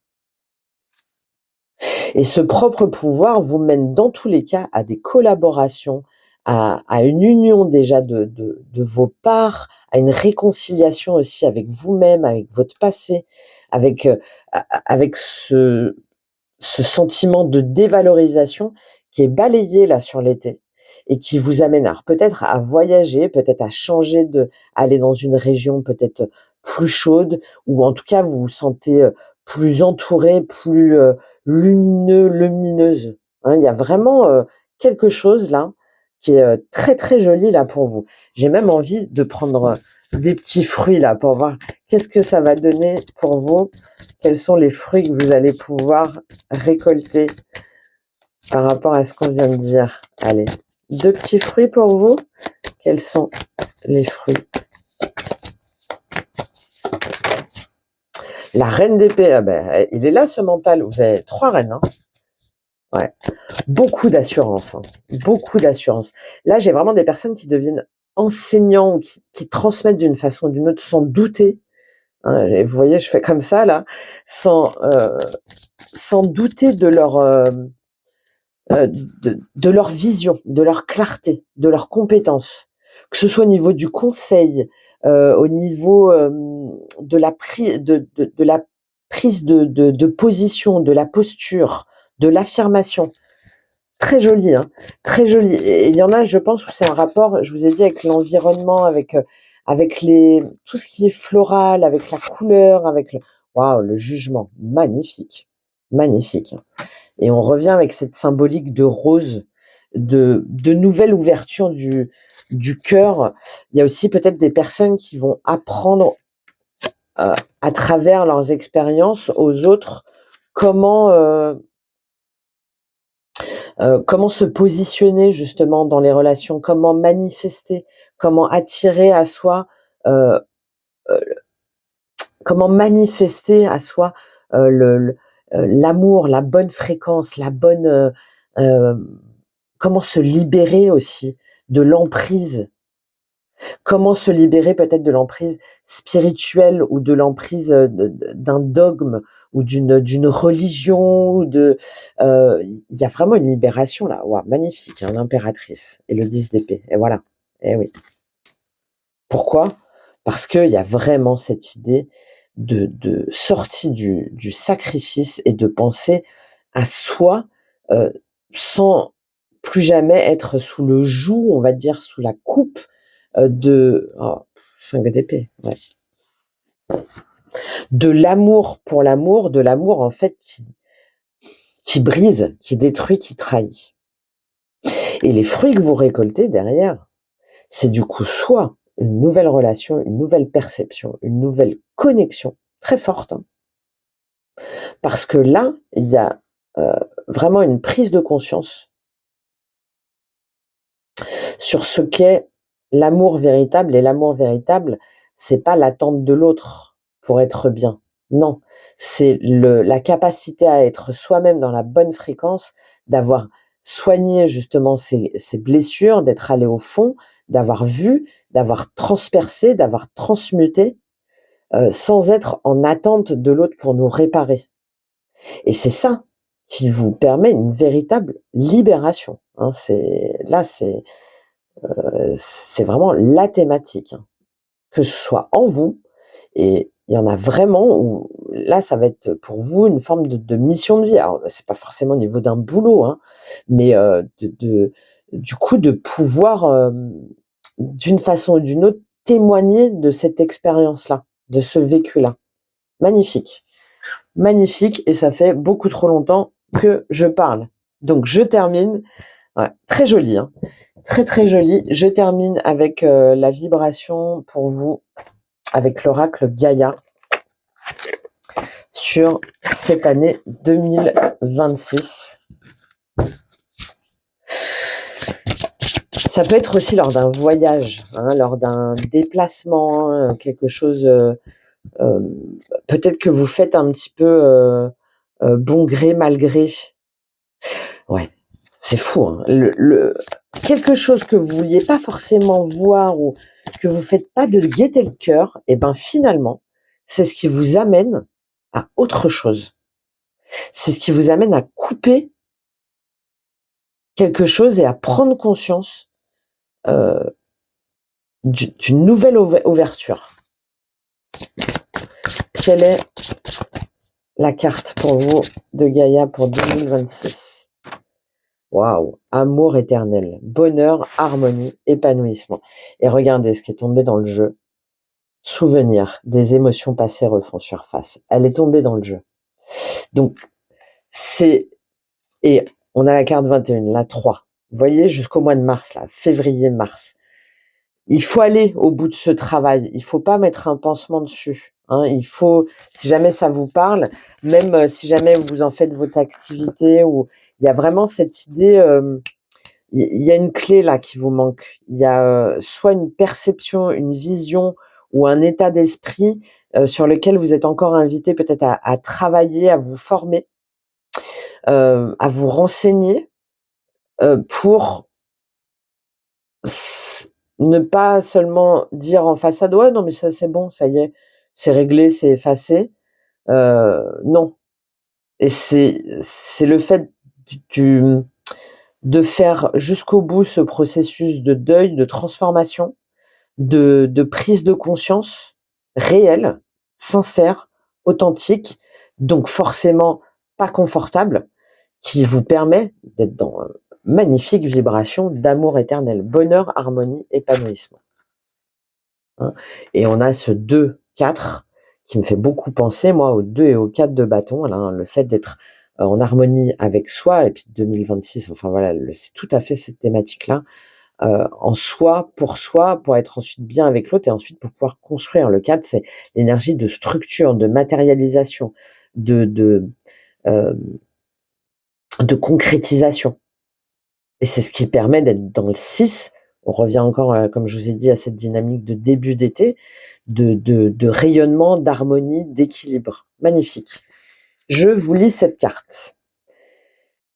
Et ce propre pouvoir vous mène dans tous les cas à des collaborations, à une union déjà de vos parts, à une réconciliation aussi avec vous-même, avec votre passé, avec ce sentiment de dévalorisation qui est balayé là sur l'été et qui vous amène peut-être à voyager, peut-être à changer aller dans une région peut-être plus chaude, ou en tout cas vous vous sentez plus entouré, plus lumineuse. Hein, il y a vraiment quelque chose là qui est très très joli là pour vous. J'ai même envie de prendre des petits fruits là pour voir qu'est-ce que ça va donner pour vous. Quels sont les fruits que vous allez pouvoir récolter par rapport à ce qu'on vient de dire. Allez, 2 petits fruits pour vous. Quels sont les fruits? La reine d'épée, ah ben, il est là ce mental. Vous avez 3 reines. Hein. Ouais. Beaucoup d'assurance. Hein. Beaucoup d'assurance. Là, j'ai vraiment des personnes qui deviennent enseignants ou qui transmettent d'une façon ou d'une autre sans douter. Hein, vous voyez, je fais comme ça là, sans douter de leur vision, de leur clarté, de leurs compétences, que ce soit au niveau du conseil, au niveau de la prise de position, de la posture, de l'affirmation. Très joli, hein, très joli. Et il y en a, je pense, où c'est un rapport, je vous ai dit, avec l'environnement, avec tout ce qui est floral, avec la couleur, waouh, le jugement, magnifique, magnifique. Et on revient avec cette symbolique de rose, de nouvelle ouverture du cœur. Il y a aussi peut-être des personnes qui vont apprendre à travers leurs expériences aux autres comment se positionner justement dans les relations, comment manifester, comment attirer à soi, euh, euh, comment manifester à soi l'amour, la bonne fréquence, la bonne comment se libérer aussi de l'emprise, comment se libérer peut-être de l'emprise spirituelle ou de l'emprise d'un dogme ou d'une religion ou il y a vraiment une libération là. Wow, magnifique, hein, l'impératrice et le 10 d'épée. Et voilà. Eh oui. Pourquoi? Parce qu'il y a vraiment cette idée de sortie du sacrifice et de penser à soi sans plus jamais être sous le joug, on va dire, sous la coupe de 5 d'épée, ouais. De l'amour pour l'amour, de l'amour en fait qui brise, qui détruit, qui trahit. Et les fruits que vous récoltez derrière, c'est du coup soit une nouvelle relation, une nouvelle perception, une nouvelle connexion très forte. Hein. Parce que là, il y a vraiment une prise de conscience sur ce qu'est l'amour véritable. Et l'amour véritable, c'est pas l'attente de l'autre pour être bien. Non, c'est la capacité à être soi-même dans la bonne fréquence, d'avoir soigné justement ses blessures, d'être allé au fond, d'avoir vu, d'avoir transpercé, d'avoir transmuté, sans être en attente de l'autre pour nous réparer. Et c'est ça qui vous permet une véritable libération. Hein, c'est vraiment la thématique, hein. Que ce soit en vous, et il y en a vraiment où là ça va être pour vous une forme de mission de vie. Alors c'est pas forcément au niveau d'un boulot, hein, mais du coup de pouvoir d'une façon ou d'une autre témoigner de cette expérience-là, de ce vécu-là. Magnifique. Magnifique, et ça fait beaucoup trop longtemps que je parle. Donc je termine. Ouais, très joli, hein. Très, très joli. Je termine avec la vibration pour vous, avec l'oracle Gaïa sur cette année 2026. Ça peut être aussi lors d'un voyage, hein, lors d'un déplacement, quelque chose. Peut-être que vous faites un petit peu bon gré, mal gré. Ouais, c'est fou. Hein. Quelque chose que vous vouliez pas forcément voir ou que vous faites pas de gaieté le cœur, et ben finalement, c'est ce qui vous amène à autre chose. C'est ce qui vous amène à couper quelque chose et à prendre conscience euh, d'une nouvelle ouverture. Quelle est la carte pour vous de Gaïa pour 2026? Waouh, amour éternel, bonheur, harmonie, épanouissement. Et regardez ce qui est tombé dans le jeu. Souvenir des émotions passées refont surface. Elle est tombée dans le jeu. Donc, et on a la carte 21, la 3. Vous voyez, jusqu'au mois de mars, là, février-mars. Il faut aller au bout de ce travail. Il faut pas mettre un pansement dessus. Hein. Il faut, si jamais ça vous parle, même si jamais vous en faites votre activité, ou il y a vraiment cette idée, il y a une clé là qui vous manque. Il y a soit une perception, une vision ou un état d'esprit sur lequel vous êtes encore invité peut-être à travailler, à vous former, à vous renseigner pour ne pas seulement dire en façade, ouais, non, mais ça c'est bon, ça y est, c'est réglé, c'est effacé. Non. Et c'est le fait de faire jusqu'au bout ce processus de deuil, de transformation, de prise de conscience réelle, sincère, authentique, donc forcément pas confortable, qui vous permet d'être dans une magnifique vibration d'amour éternel, bonheur, harmonie, épanouissement. Hein. Et on a ce 2-4 qui me fait beaucoup penser, moi, au 2 et au 4 de bâton, hein, le fait d'être en harmonie avec soi, et puis 2026, enfin voilà, c'est tout à fait cette thématique-là, en soi, pour être ensuite bien avec l'autre et ensuite pour pouvoir construire. Le 4, c'est l'énergie de structure, de matérialisation, de, euh, de concrétisation. Et c'est ce qui permet d'être dans le 6. On revient encore, comme je vous ai dit, à cette dynamique de début d'été, de rayonnement, d'harmonie, d'équilibre. Magnifique. Je vous lis cette carte.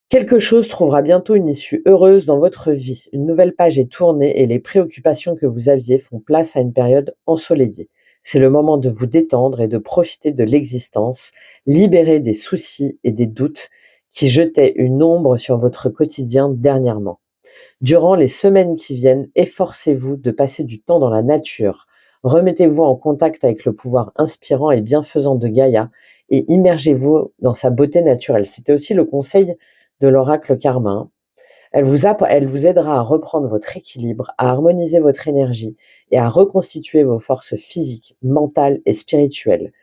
Quelque chose trouvera bientôt une issue heureuse dans votre vie. Une nouvelle page est tournée et les préoccupations que vous aviez font place à une période ensoleillée. C'est le moment de vous détendre et de profiter de l'existence, libérer des soucis et des doutes qui jetaient une ombre sur votre quotidien dernièrement. Durant les semaines qui viennent, efforcez-vous de passer du temps dans la nature. Remettez-vous en contact avec le pouvoir inspirant et bienfaisant de Gaïa et immergez-vous dans sa beauté naturelle. C'était aussi le conseil de l'oracle Karma. Elle vous aidera à reprendre votre équilibre, à harmoniser votre énergie et à reconstituer vos forces physiques, mentales et spirituelles.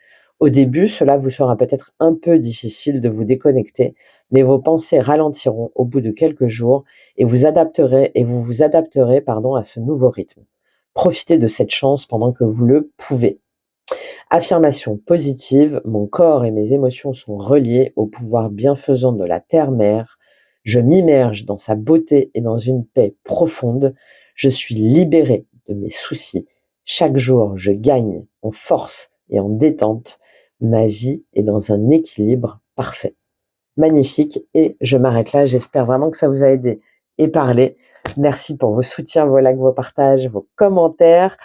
Au début, cela vous sera peut-être un peu difficile de vous déconnecter, mais vos pensées ralentiront au bout de quelques jours et vous vous adapterez à ce nouveau rythme. Profitez de cette chance pendant que vous le pouvez. Affirmation positive, mon corps et mes émotions sont reliés au pouvoir bienfaisant de la terre-mère. Je m'immerge dans sa beauté et dans une paix profonde. Je suis libéré de mes soucis. Chaque jour, je gagne en force et en détente. Ma vie est dans un équilibre parfait. Magnifique. Et je m'arrête là. J'espère vraiment que ça vous a aidé et parlé. Merci pour vos soutiens, vos likes, vos partages, vos commentaires.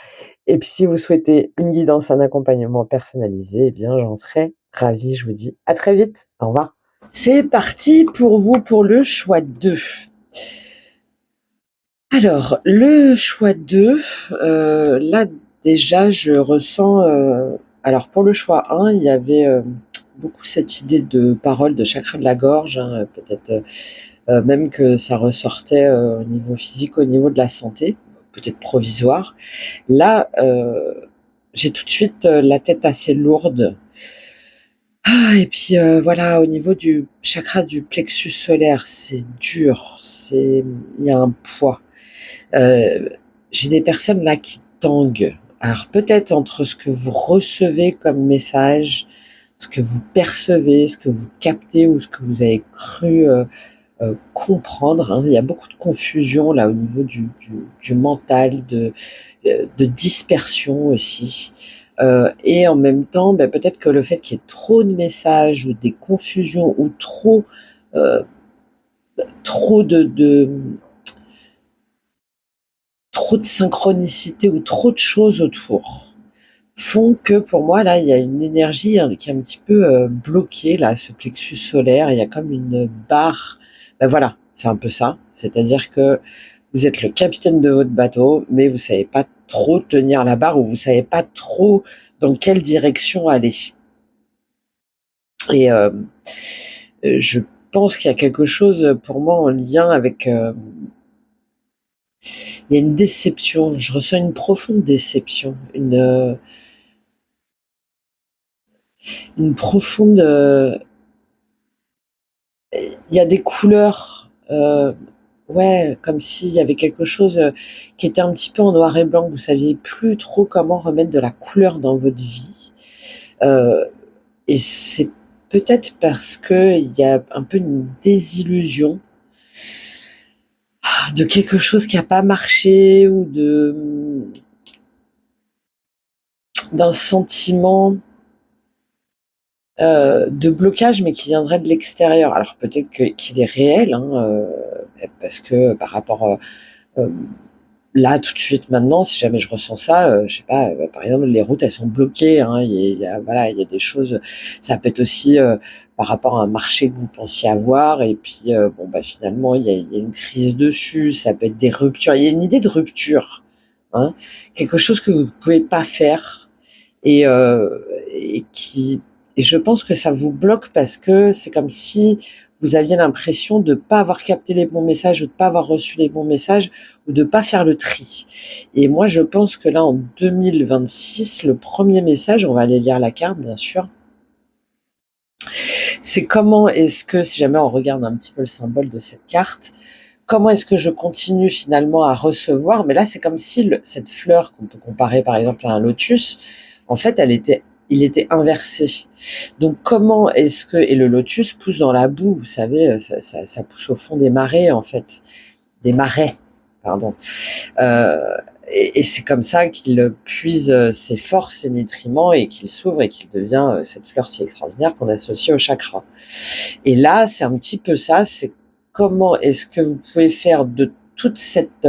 Et puis, si vous souhaitez une guidance, un accompagnement personnalisé, eh bien, j'en serai ravie. Je vous dis à très vite. Au revoir. C'est parti pour vous pour le choix 2. Alors, le choix 2, là, déjà, je ressens... alors, pour le choix 1, il y avait beaucoup cette idée de parole de chakra de la gorge, hein, peut-être même que ça ressortait au niveau physique, au niveau de la santé, peut-être provisoire. Là, j'ai tout de suite la tête assez lourde. Et puis voilà, au niveau du chakra du plexus solaire, c'est dur, il y a un poids. Euh, j'ai des personnes là qui tanguent. Alors peut-être entre ce que vous recevez comme message, ce que vous percevez, ce que vous captez ou ce que vous avez cru comprendre, hein. Il y a beaucoup de confusion là au niveau du mental, de dispersion aussi. Et en même temps, peut-être que le fait qu'il y ait trop de messages ou des confusions ou euh, trop trop de synchronicité ou trop de choses autour font que pour moi là il y a une énergie hein, qui est un petit peu bloquée là, ce plexus solaire. Il y a comme une barre. Voilà, c'est un peu ça. C'est-à-dire que vous êtes le capitaine de votre bateau, mais vous savez pas trop tenir la barre ou vous savez pas trop dans quelle direction aller. Et je pense qu'il y a quelque chose pour moi en lien avec. Il y a une déception. Je ressens une profonde déception, une profonde. Il y a des couleurs. Ouais, comme s'il y avait quelque chose qui était un petit peu en noir et blanc. Vous saviez plus trop comment remettre de la couleur dans votre vie. Euh, et c'est peut-être parce que il y a un peu une désillusion de quelque chose qui n'a pas marché ou d'un sentiment de blocage, mais qui viendrait de l'extérieur. Alors peut-être qu'il est réel, hein, parce que par rapport euh, là tout de suite maintenant, si jamais je ressens ça, je sais pas, par exemple les routes elles sont bloquées, hein, voilà, il y a des choses. Ça peut être aussi par rapport à un marché que vous pensiez avoir, et puis finalement il y a une crise dessus. Ça peut être des ruptures. Il y a une idée de rupture, hein, quelque chose que vous pouvez pas faire et, euh, et qui et je pense que ça vous bloque parce que c'est comme si vous aviez l'impression de ne pas avoir capté les bons messages ou de ne pas avoir reçu les bons messages ou de ne pas faire le tri. Et moi, je pense que là, en 2026, le premier message, on va aller lire la carte, bien sûr, c'est comment est-ce que, si jamais on regarde un petit peu le symbole de cette carte, comment est-ce que je continue finalement à recevoir. Mais là, c'est comme si cette fleur, qu'on peut comparer par exemple à un lotus, en fait, il était inversé. Donc comment est-ce que, et le lotus pousse dans la boue, vous savez, ça pousse au fond des marais en fait, des marais, pardon. Euh, et c'est comme ça qu'il puise ses forces, ses nutriments et qu'il s'ouvre et qu'il devient cette fleur si extraordinaire qu'on associe au chakra. Et là, c'est un petit peu ça, c'est comment est-ce que vous pouvez faire de toute cette,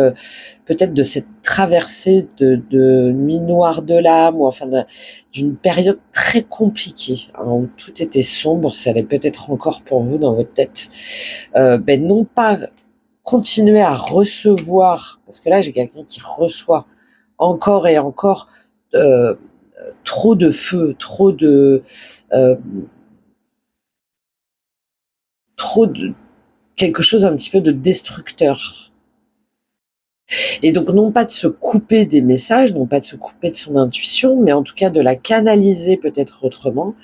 peut-être de cette traversée de nuit noire de l'âme, ou enfin d'une période très compliquée, hein, où tout était sombre, ça l'est peut-être encore pour vous dans votre tête, non pas continuer à recevoir, parce que là j'ai quelqu'un qui reçoit encore et encore euh, trop de feu, euh, trop de quelque chose un petit peu de destructeur. Et donc non pas de se couper des messages, non pas de se couper de son intuition, mais en tout cas de la canaliser peut-être autrement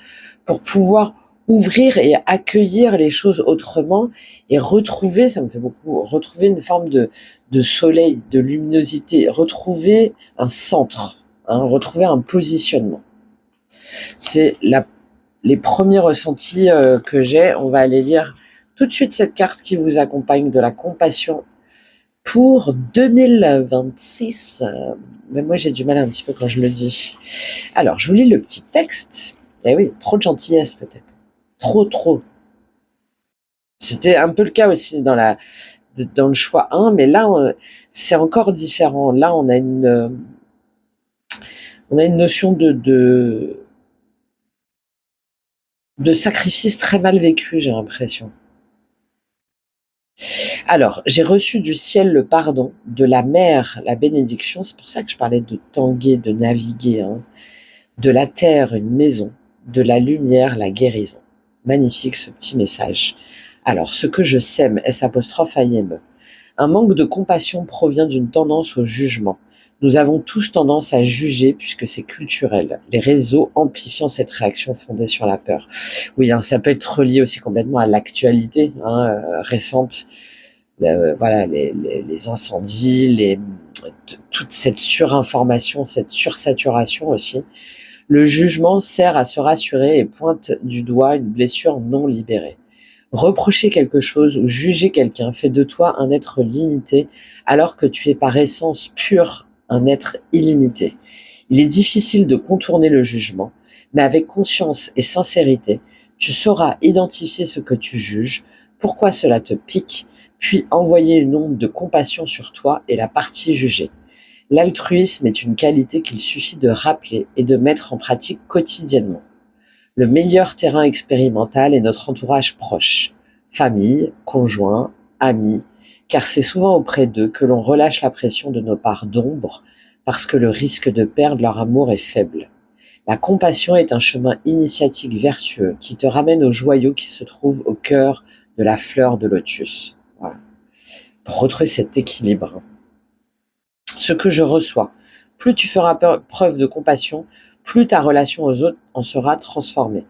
pour pouvoir ouvrir et accueillir les choses autrement et retrouver, ça me fait beaucoup, retrouver une forme de soleil, de luminosité, retrouver un centre, hein, retrouver un positionnement. C'est les premiers ressentis que j'ai. On va aller lire tout de suite cette carte qui vous accompagne de la compassion pour 2026. Mais moi, j'ai du mal un petit peu quand je le dis. Alors, je vous lis le petit texte. Eh oui, trop de gentillesse peut-être. Trop. C'était un peu le cas aussi dans le choix 1, mais là, c'est encore différent. Là, on a une notion de sacrifice très mal vécu, j'ai l'impression. Alors, j'ai reçu du ciel le pardon, de la mer la bénédiction. C'est pour ça que je parlais de tanguer, de naviguer, hein. De la terre une maison, de la lumière la guérison. Magnifique ce petit message. Alors, ce que je sème, S apostrophe AIM, Un manque de compassion provient d'une tendance au jugement. Nous avons tous tendance à juger puisque c'est culturel. Les réseaux amplifiant cette réaction fondée sur la peur. Oui, hein, ça peut être relié aussi complètement à l'actualité récente. Voilà, les incendies, toute cette surinformation, cette sursaturation aussi. Le jugement sert à se rassurer et pointe du doigt une blessure non libérée. Reprocher quelque chose ou juger quelqu'un fait de toi un être limité alors que tu es par essence pur un être illimité. Il est difficile de contourner le jugement, mais avec conscience et sincérité, tu sauras identifier ce que tu juges, pourquoi cela te pique, puis envoyer une onde de compassion sur toi et la partie jugée. L'altruisme est une qualité qu'il suffit de rappeler et de mettre en pratique quotidiennement. Le meilleur terrain expérimental est notre entourage proche, famille, conjoint, amis, car c'est souvent auprès d'eux que l'on relâche la pression de nos parts d'ombre parce que le risque de perdre leur amour est faible. La compassion est un chemin initiatique vertueux qui te ramène au joyau qui se trouve au cœur de la fleur de lotus. Voilà. Pour retrouver cet équilibre. Ce que je reçois, plus tu feras preuve de compassion, plus ta relation aux autres en sera transformée.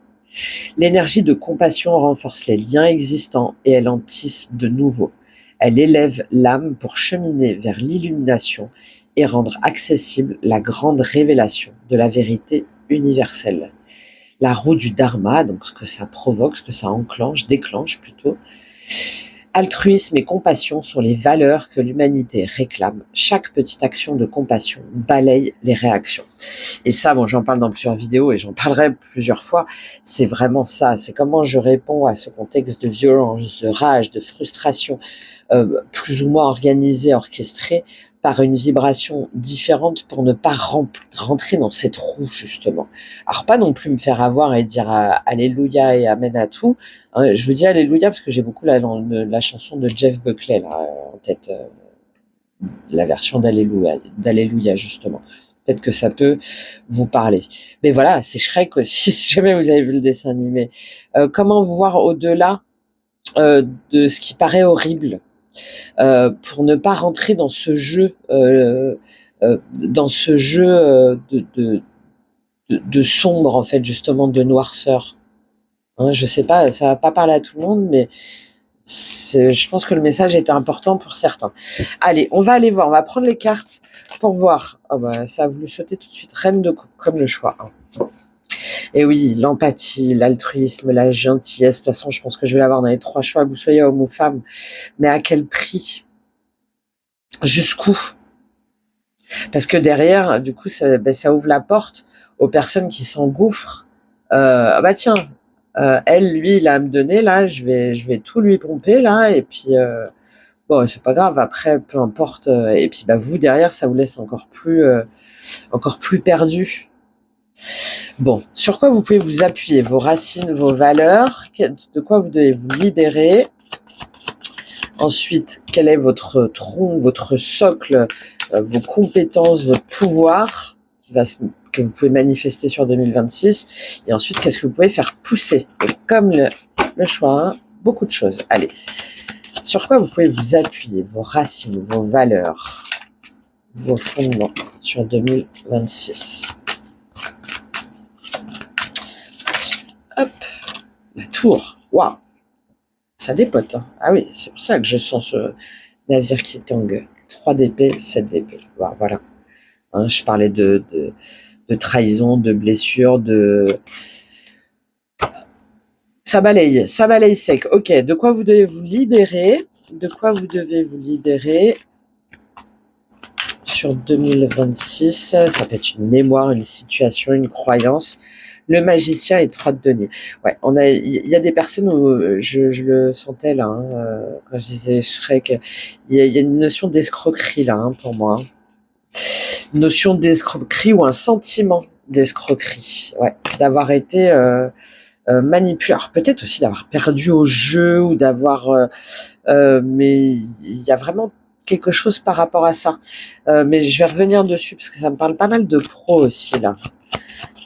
L'énergie de compassion renforce les liens existants et elle en tisse de nouveaux. Elle élève l'âme pour cheminer vers l'illumination et rendre accessible la grande révélation de la vérité universelle. La roue du dharma, donc ce que ça provoque, ce que ça déclenche plutôt. Altruisme et compassion sont les valeurs que l'humanité réclame. Chaque petite action de compassion balaye les réactions. Et ça, bon, j'en parle dans plusieurs vidéos et j'en parlerai plusieurs fois. C'est vraiment ça. C'est comment je réponds à ce contexte de violence, de rage, de frustration, plus ou moins organisé, orchestré, par une vibration différente pour ne pas rentrer dans cette roue, justement. Alors, pas non plus me faire avoir et dire Alléluia et Amen à tout. Hein, je vous dis Alléluia parce que j'ai beaucoup la chanson de Jeff Buckley là, en tête, la version d'Alléluia, justement. Peut-être que ça peut vous parler. Mais voilà, c'est Shrek aussi, si jamais vous avez vu le dessin animé. Comment voir au-delà de ce qui paraît horrible pour ne pas rentrer dans ce jeu, de sombre, en fait, justement, de noirceur. Hein, je sais pas, ça va pas parler à tout le monde, mais je pense que le message était important pour certains. Allez, on va aller voir, on va prendre les cartes pour voir. Oh bah, ça a voulu sauter tout de suite. Reine de coupe, comme le choix. Hein. Et oui, l'empathie, l'altruisme, la gentillesse. De toute façon, je pense que je vais l'avoir dans les 3 choix, que vous soyez homme ou femme. Mais à quel prix? Jusqu'où? Parce que derrière, du coup, ça ouvre la porte aux personnes qui s'engouffrent. Ah bah tiens, elle, lui, il a à me donner, là, je vais tout lui pomper, là, et puis, bon, c'est pas grave, après, peu importe. Et puis, bah, vous, derrière, ça vous laisse encore plus perdu. Bon, sur quoi vous pouvez vous appuyer? Vos racines, vos valeurs, de quoi vous devez vous libérer. Ensuite, quel est votre tronc, votre socle, vos compétences, votre pouvoir que vous pouvez manifester sur 2026. Et ensuite, qu'est-ce que vous pouvez faire pousser? Et comme le choix, hein, beaucoup de choses. Allez, sur quoi vous pouvez vous appuyer? Vos racines, vos valeurs, vos fondements sur 2026. Hop, la tour. Waouh, ça dépote. Hein. Ah oui, c'est pour ça que je sens ce navire qui tangue. 3 d'épée, 7 d'épée. Voilà. Hein, je parlais de trahison, de blessure, ça balaye sec. Ok, de quoi vous devez vous libérer? De quoi vous devez vous libérer sur 2026? Ça peut être une mémoire, une situation, une croyance. Le magicien et 3 de denier. Ouais, il y a des personnes où je le sentais là, hein, quand je disais Shrek, il y a une notion d'escroquerie là, hein, pour moi. Une notion d'escroquerie ou un sentiment d'escroquerie, ouais, d'avoir été manipulé. Alors peut-être aussi d'avoir perdu au jeu ou mais il y a vraiment quelque chose par rapport à ça. Mais je vais revenir dessus parce que ça me parle pas mal de pro aussi là.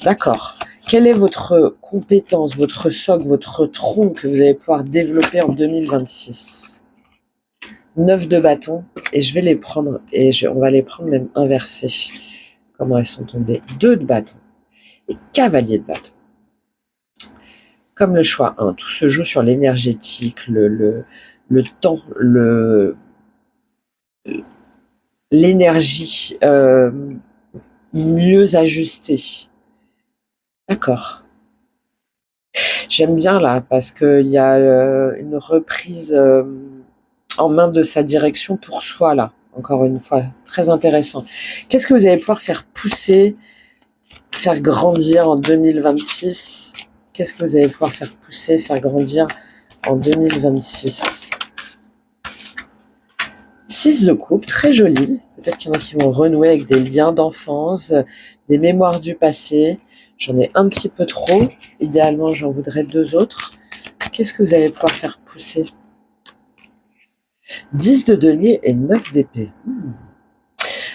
D'accord. Quelle est votre compétence, votre socle, votre tronc que vous allez pouvoir développer en 2026? 9 de bâton, et je vais les prendre, on va les prendre même inversées. Comment elles sont tombées? 2 de bâton et cavalier de bâton. Comme le choix 1, tout se joue sur l'énergétique, le temps, l'énergie mieux ajustée. D'accord. J'aime bien là parce qu'il y a une reprise en main de sa direction pour soi là. Encore une fois, très intéressant. Qu'est-ce que vous allez pouvoir faire pousser, faire grandir en 2026? Qu'est-ce que vous allez pouvoir faire pousser, faire grandir en 2026? 6 de coupe, très joli. Peut-être qu'il y en a qui vont renouer avec des liens d'enfance, des mémoires du passé. J'en ai un petit peu trop. Idéalement, j'en voudrais 2 autres. Qu'est-ce que vous allez pouvoir faire pousser? 10 de denier et 9 d'épée.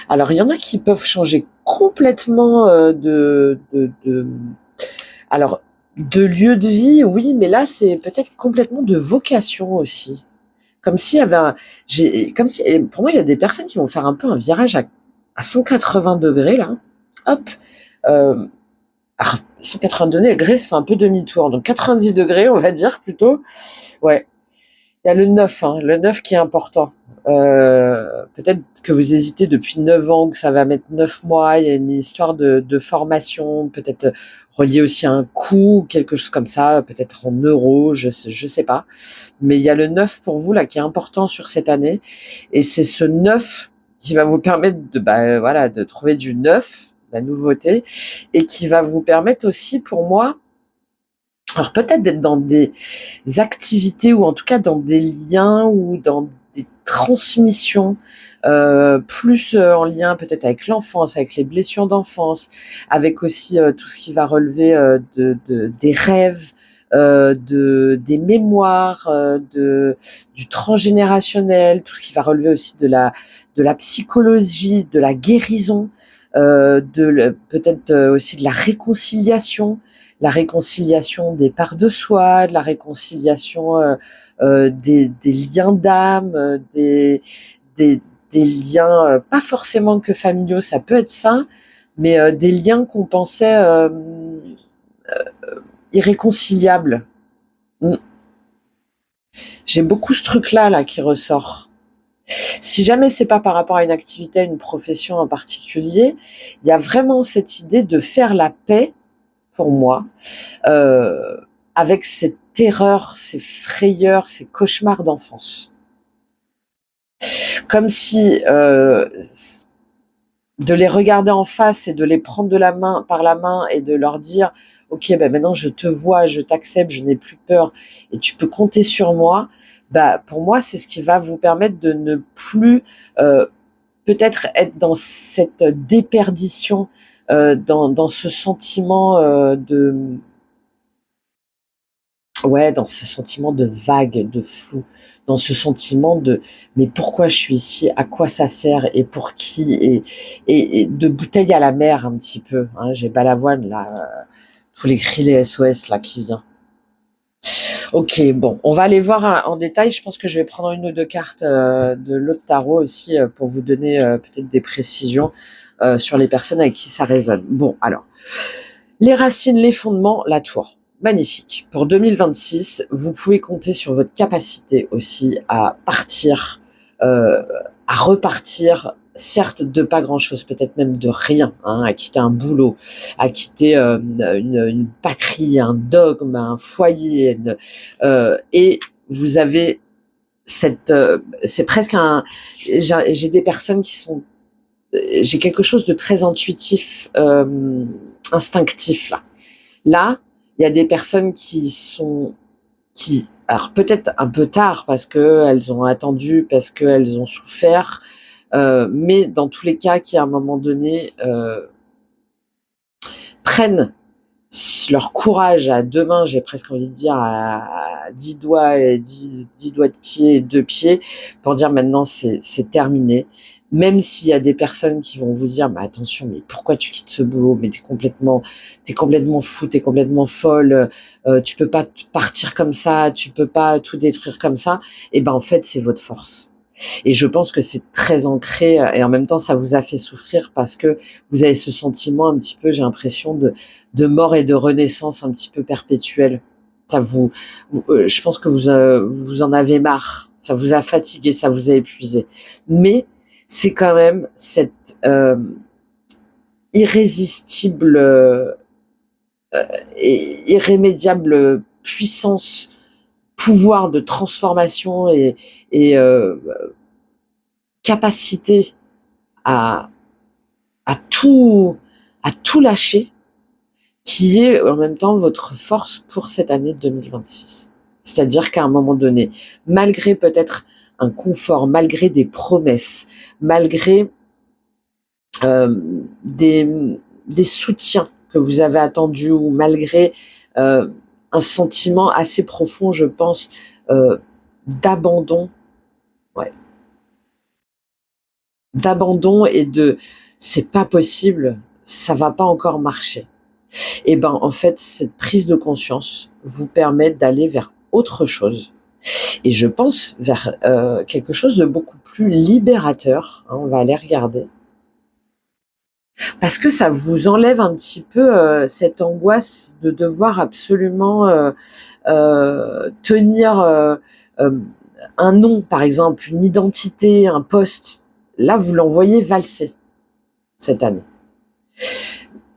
Alors, il y en a qui peuvent changer complètement alors, de lieu de vie, oui, mais là, c'est peut-être complètement de vocation aussi. Comme s'il y avait et pour moi, il y a des personnes qui vont faire un peu un virage à 180 degrés, là. Hop. Alors, 180 degrés, ça fait un peu demi-tour. Donc, 90 degrés, on va dire plutôt. Ouais. Il y a le 9, hein, le 9 qui est important. Peut-être que vous hésitez depuis 9 ans, que ça va mettre 9 mois, il y a une histoire de formation, peut-être reliée aussi à un coût, quelque chose comme ça, peut-être en euros, je sais pas. Mais il y a le 9 pour vous là qui est important sur cette année, et c'est ce 9 qui va vous permettre de trouver du neuf, la nouveauté, et qui va vous permettre aussi pour moi, alors peut-être d'être dans des activités ou en tout cas dans des liens ou dans des transmissions plus en lien peut-être avec l'enfance, avec les blessures d'enfance, avec aussi tout ce qui va relever des rêves, des mémoires, du transgénérationnel, tout ce qui va relever aussi de la psychologie, de la guérison, peut-être aussi de la réconciliation des parts de soi, de la réconciliation des liens d'âme, des liens pas forcément que familiaux, ça peut être ça, mais des liens qu'on pensait irréconciliables. Mm. J'ai beaucoup ce truc-là là qui ressort. Si jamais c'est pas par rapport à une activité, à une profession en particulier, il y a vraiment cette idée de faire la paix pour moi, avec ces terreurs, ces frayeurs, ces cauchemars d'enfance. Comme si de les regarder en face et de les prendre par la main et de leur dire ok, maintenant je te vois, je t'accepte, je n'ai plus peur et tu peux compter sur moi. Pour moi, c'est ce qui va vous permettre de ne plus peut-être être dans cette déperdition, dans ce sentiment dans ce sentiment de vague, de flou, dans ce sentiment de mais pourquoi je suis ici, à quoi ça sert et pour qui, et de bouteille à la mer un petit peu. Hein, j'ai Balavoine là, tous les cris, les SOS là qui vient. Ok, bon, on va aller voir en détail. Je pense que je vais prendre une ou 2 cartes de l'autre tarot aussi pour vous donner peut-être des précisions sur les personnes avec qui ça résonne. Bon, alors, les racines, les fondements, la tour. Magnifique. Pour 2026, vous pouvez compter sur votre capacité aussi à partir, à repartir, certes de pas grand-chose, peut-être même de rien, hein, à quitter un boulot, à quitter une patrie, un dogme, un foyer, et vous avez c'est presque j'ai des personnes qui sont, j'ai quelque chose de très intuitif, instinctif là. Là, il y a des personnes alors peut-être un peu tard parce que elles ont attendu, parce qu'elles ont souffert, mais dans tous les cas qui à un moment donné prennent leur courage à 2 mains, j'ai presque envie de dire à 10 doigts et 10 doigts de pied et 2 pieds pour dire maintenant c'est terminé. Même s'il y a des personnes qui vont vous dire mais attention, mais pourquoi tu quittes ce boulot, mais t'es complètement fou, t'es complètement folle, tu peux pas partir comme ça, tu peux pas tout détruire comme ça. Et en fait c'est votre force. Et je pense que c'est très ancré et en même temps, ça vous a fait souffrir parce que vous avez ce sentiment un petit peu, j'ai l'impression, de mort et de renaissance un petit peu perpétuelle. Ça je pense que vous en avez marre. Ça vous a fatigué, ça vous a épuisé. Mais c'est quand même cette irrésistible et irrémédiable puissance, pouvoir de transformation et capacité à, à tout, à tout lâcher, qui est en même temps votre force pour cette année 2026. C'est-à-dire qu'à un moment donné, malgré peut-être un confort, malgré des promesses, malgré euh, des, des soutiens que vous avez attendus, ou malgré euh, un sentiment assez profond, je pense, d'abandon, ouais, d'abandon et de c'est pas possible, ça va pas encore marcher. Et ben en fait, cette prise de conscience vous permet d'aller vers autre chose. Et je pense vers quelque chose de beaucoup plus libérateur. Hein, on va aller regarder. Parce que ça vous enlève un petit peu cette angoisse de devoir absolument tenir euh, un nom, par exemple, une identité, un poste. Là, vous l'envoyez valser cette année.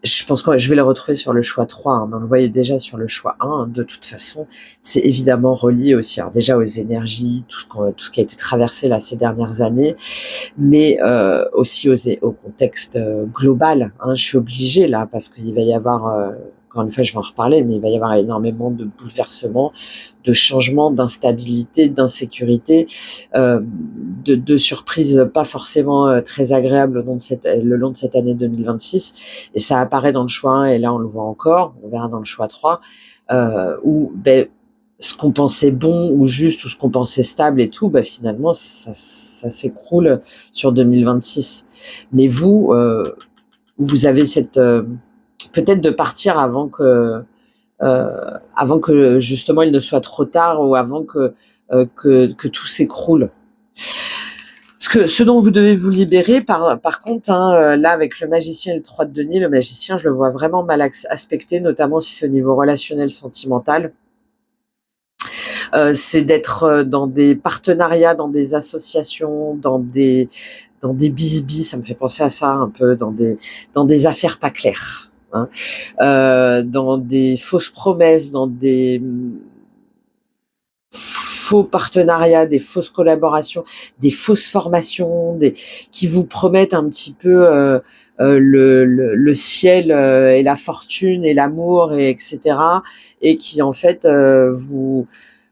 Je pense que je vais le retrouver sur le choix 3, hein, mais on le voyait déjà sur le choix 1. De toute façon, c'est évidemment relié aussi, alors déjà aux énergies, tout ce qui a été traversé là ces dernières années, mais aussi au contexte global. Hein. Je suis obligée là, parce qu'il va y avoir, encore une fois je vais en reparler, mais il va y avoir énormément de bouleversements, de changements, d'instabilité, d'insécurité, de surprises pas forcément très agréables le long de cette année 2026. Et ça apparaît dans le choix 1, et là on le voit encore, on verra dans le choix 3, où ce qu'on pensait bon ou juste, ou ce qu'on pensait stable et tout, finalement ça s'écroule sur 2026. Mais vous avez cette peut-être de partir avant que justement il ne soit trop tard, ou avant que tout s'écroule. Ce dont vous devez vous libérer, par contre, hein, là avec le magicien et le 3 de denier, le magicien, je le vois vraiment mal aspecté, notamment si c'est au niveau relationnel, sentimental. C'est d'être dans des partenariats, dans des associations, dans des bisbis, ça me fait penser à ça un peu, dans des affaires pas claires, hein, dans des fausses promesses, dans des faux partenariats, des fausses collaborations, des fausses formations, qui vous promettent un petit peu le ciel et la fortune et l'amour, et etc. Et qui en fait où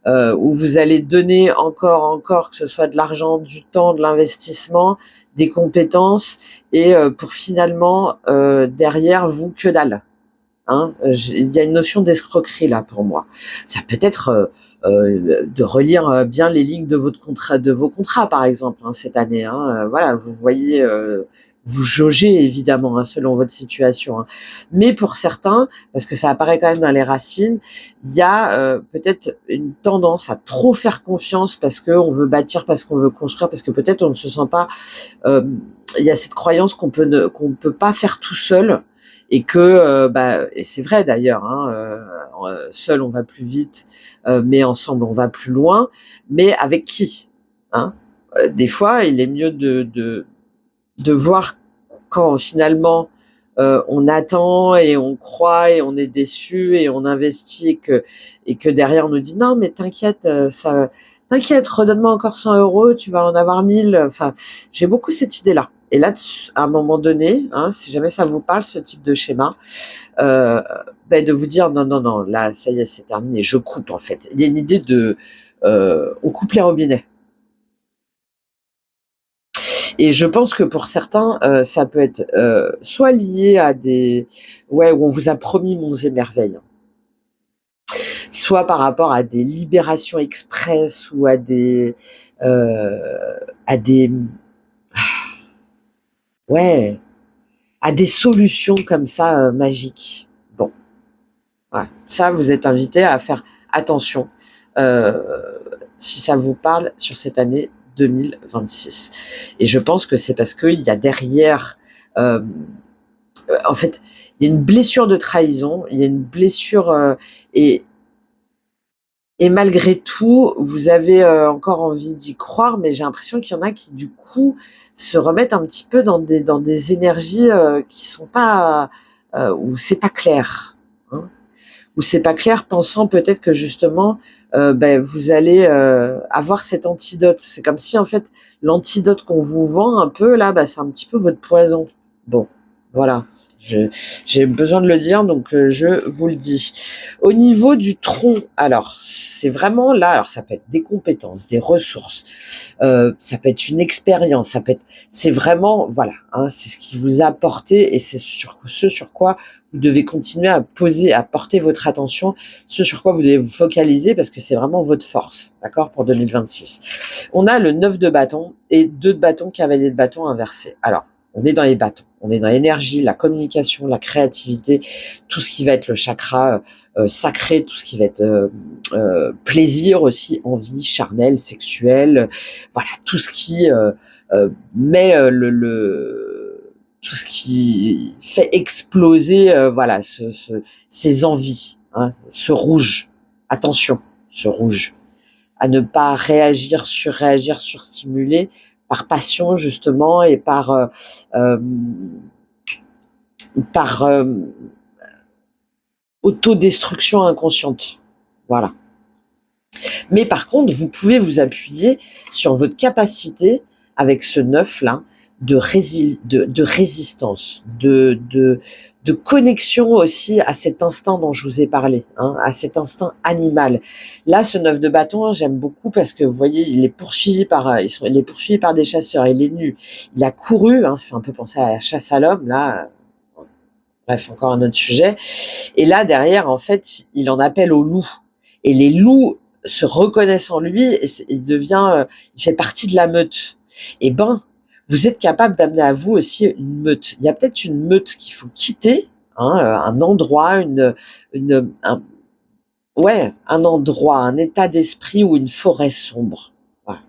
vous allez donner encore, que ce soit de l'argent, du temps, de l'investissement, des compétences, et pour finalement derrière vous que dalle. Hein, il y a une notion d'escroquerie là pour moi. Ça peut être de relire bien les lignes de vos contrats par exemple, hein, cette année. Hein, voilà, vous voyez, vous jaugez évidemment, hein, selon votre situation. Hein. Mais pour certains, parce que ça apparaît quand même dans les racines, il y a peut-être une tendance à trop faire confiance parce qu'on veut bâtir, parce qu'on veut construire, parce que peut-être on ne se sent pas. Euh, il y a cette croyance qu'on peut pas faire tout seul, et que et c'est vrai d'ailleurs, hein, seul on va plus vite, mais ensemble on va plus loin. Mais avec qui, hein? Des fois il est mieux de voir quand finalement on attend et on croit et on est déçu et on investit, et que derrière on nous dit non mais t'inquiète, t'inquiète, redonne-moi encore 100 €, tu vas en avoir 1000. Enfin, j'ai beaucoup cette idée-là. Et là, à un moment donné, hein, si jamais ça vous parle, ce type de schéma, euh, de vous dire non, non, non, là, ça y est, c'est terminé, je coupe en fait. Il y a une idée on coupe les robinets. Et je pense que pour certains, ça peut être soit lié à ouais, où on vous a promis monts et merveilles, soit par rapport à des libérations express, ou à des, ouais, à des solutions comme ça magiques. Bon, ouais. Ça, vous êtes invité à faire attention, euh, si ça vous parle, sur cette année 2026. Et je pense que c'est parce qu'il y a derrière, en fait, il y a une blessure de trahison, il y a une blessure, et malgré tout, vous avez encore envie d'y croire, mais j'ai l'impression qu'il y en a qui, du coup, se remettent un petit peu dans des énergies qui sont pas, où c'est pas clair, hein, où c'est pas clair, pensant peut-être que justement, vous allez avoir cet antidote. C'est comme si en fait l'antidote qu'on vous vend un peu là, c'est un petit peu votre poison. Bon, voilà. J'ai besoin de le dire, donc je vous le dis. Au niveau du tronc, alors c'est vraiment là, alors ça peut être des compétences, des ressources, ça peut être une expérience, c'est vraiment, voilà, hein, c'est ce qui vous a apporté et c'est ce sur quoi vous devez continuer à porter votre attention, ce sur quoi vous devez vous focaliser parce que c'est vraiment votre force, d'accord, pour 2026. On a le 9 de bâton et 2 de bâton, cavalier de bâton inversé. Alors, on est dans les bâtons, on est dans l'énergie, la communication, la créativité, tout ce qui va être le chakra sacré, tout ce qui va être plaisir aussi, envie, charnel, sexuel, voilà, tout ce qui met tout ce qui fait exploser voilà ces envies, hein, ce rouge. Attention, ce rouge, à ne pas surréagir, surstimuler par passion justement et euh, par autodestruction inconsciente. Voilà. Mais par contre, vous pouvez vous appuyer sur votre capacité avec ce 9 là de résistance, de connexion aussi à cet instinct dont je vous ai parlé, hein, à cet instinct animal. Là, ce 9 de bâton, hein, j'aime beaucoup parce que vous voyez, il est poursuivi par des chasseurs, il est nu, il a couru, hein, ça fait un peu penser à la chasse à l'homme, là. Bref, encore un autre sujet. Et là, derrière, en fait, il en appelle aux loups. Et les loups se reconnaissent en lui et il fait partie de la meute. Et vous êtes capable d'amener à vous aussi une meute. Il y a peut-être une meute qu'il faut quitter, hein, un endroit, un endroit, un état d'esprit ou une forêt sombre. Voilà.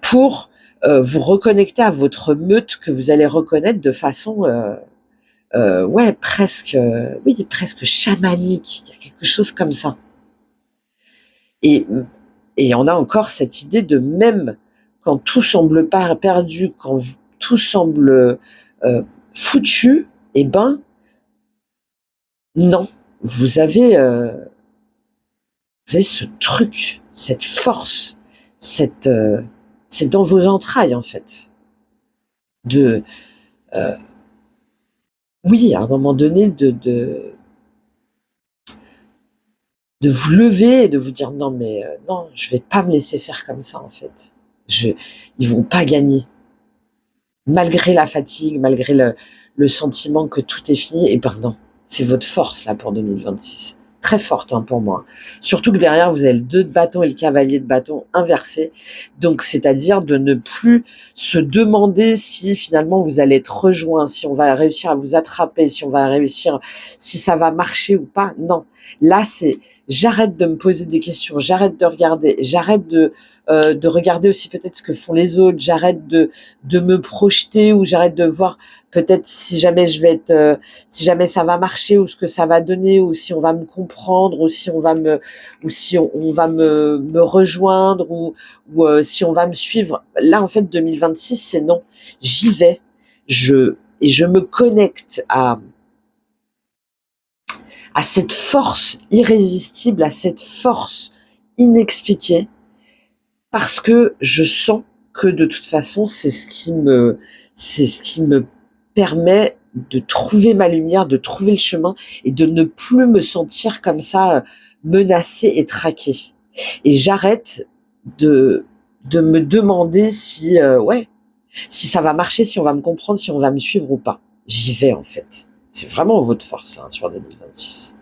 Pour vous reconnecter à votre meute que vous allez reconnaître de façon presque chamanique. Il y a quelque chose comme ça. Et on a encore cette idée de même quand tout semble pas perdu, quand tout semble foutu, non, vous avez ce truc, cette force, c'est dans vos entrailles en fait. Oui, à un moment donné, de vous lever et de vous dire non mais non, je vais pas me laisser faire comme ça en fait. Ils vont pas gagner. Malgré la fatigue, malgré le sentiment que tout est fini, et non, c'est votre force là pour 2026. Très forte hein, pour moi. Surtout que derrière, vous avez le 2 de bâton et le cavalier de bâton inversé. Donc, c'est-à-dire de ne plus se demander si finalement vous allez être rejoint, si on va réussir à vous attraper, si ça va marcher ou pas. Non. Là, j'arrête de me poser des questions, j'arrête de regarder, j'arrête de regarder aussi peut-être ce que font les autres, j'arrête de me projeter ou j'arrête de voir peut-être si jamais si jamais ça va marcher ou ce que ça va donner ou si on va me comprendre ou si on va me rejoindre ou si on va me suivre. Là en fait 2026 c'est non, j'y vais, et je me connecte à cette force irrésistible, à cette force inexpliquée parce que je sens que de toute façon c'est ce qui me permet de trouver ma lumière, de trouver le chemin et de ne plus me sentir comme ça menacée et traquée. Et j'arrête de me demander si si ça va marcher, si on va me comprendre, si on va me suivre ou pas. J'y vais en fait. C'est vraiment votre force là sur 2026.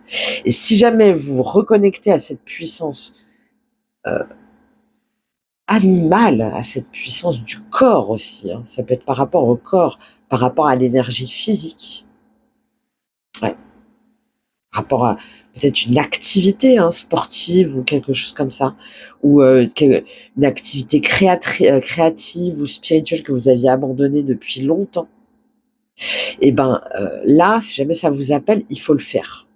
Et si jamais vous vous reconnectez à cette puissance animale, à cette puissance du corps aussi, hein. Ça peut être par rapport au corps, par rapport à l'énergie physique. Ouais. rapport à peut-être une activité sportive ou quelque chose comme ça, ou une activité créative ou spirituelle que vous aviez abandonnée depuis longtemps, et ben là, si jamais ça vous appelle, il faut le faire.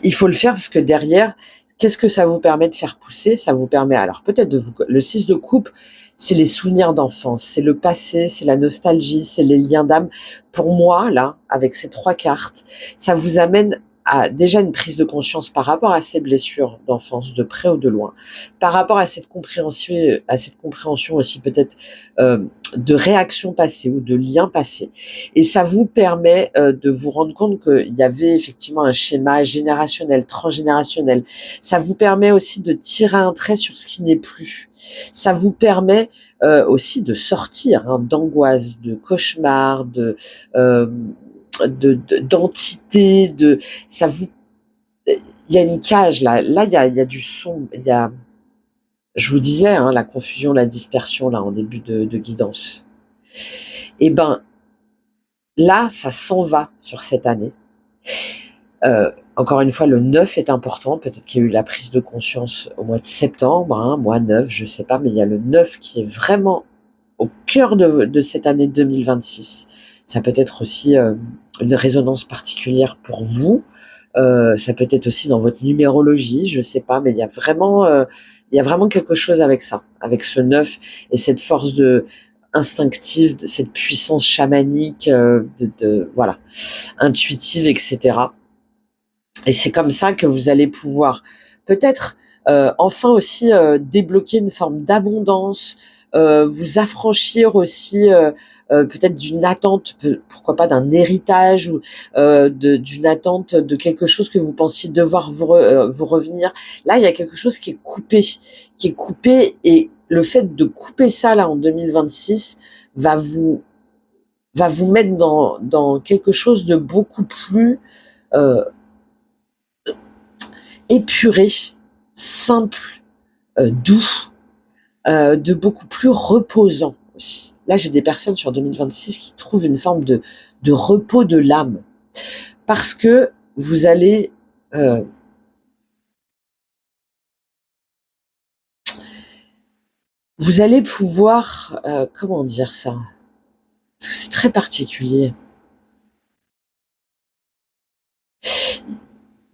Il faut le faire parce que derrière, qu'est-ce que ça vous permet de faire pousser? Ça vous permet alors peut-être le 6 de coupe, c'est les souvenirs d'enfance, c'est le passé, c'est la nostalgie, c'est les liens d'âme. Pour moi, là, avec ces 3 cartes, ça vous amène à déjà une prise de conscience par rapport à ces blessures d'enfance, de près ou de loin, par rapport à cette compréhension aussi peut-être de réactions passées ou de liens passés. Et ça vous permet de vous rendre compte qu'il y avait effectivement un schéma générationnel, transgénérationnel. Ça vous permet aussi de tirer un trait sur ce qui n'est plus. Ça vous permet aussi de sortir d'angoisse, de cauchemar, d'entité, ça vous. Il y a une cage là. Là, il y a du son. Je vous disais, la confusion, la dispersion là en début de guidance. Et ben là, ça s'en va sur cette année. Encore une fois, le 9 est important. Peut-être qu'il y a eu la prise de conscience au mois de septembre, mois 9, je ne sais pas, mais il y a le 9 qui est vraiment au cœur de cette année 2026. Ça peut être aussi une résonance particulière pour vous. Ça peut être aussi dans votre numérologie, je ne sais pas, mais il y a vraiment quelque chose avec ça, avec ce 9 et cette force instinctive, de cette puissance chamanique, voilà, intuitive, etc. Et c'est comme ça que vous allez pouvoir peut-être enfin aussi débloquer une forme d'abondance, vous affranchir aussi peut-être d'une attente, pourquoi pas d'un héritage ou d'une attente de quelque chose que vous pensiez devoir vous revenir. Là, il y a quelque chose qui est coupé, et le fait de couper ça là en 2026 va vous mettre dans quelque chose de beaucoup plus euh, épuré, simple, doux, de beaucoup plus reposant aussi. Là, j'ai des personnes sur 2026 qui trouvent une forme de repos de l'âme, parce que vous allez pouvoir, comment dire ça? Parce que c'est très particulier.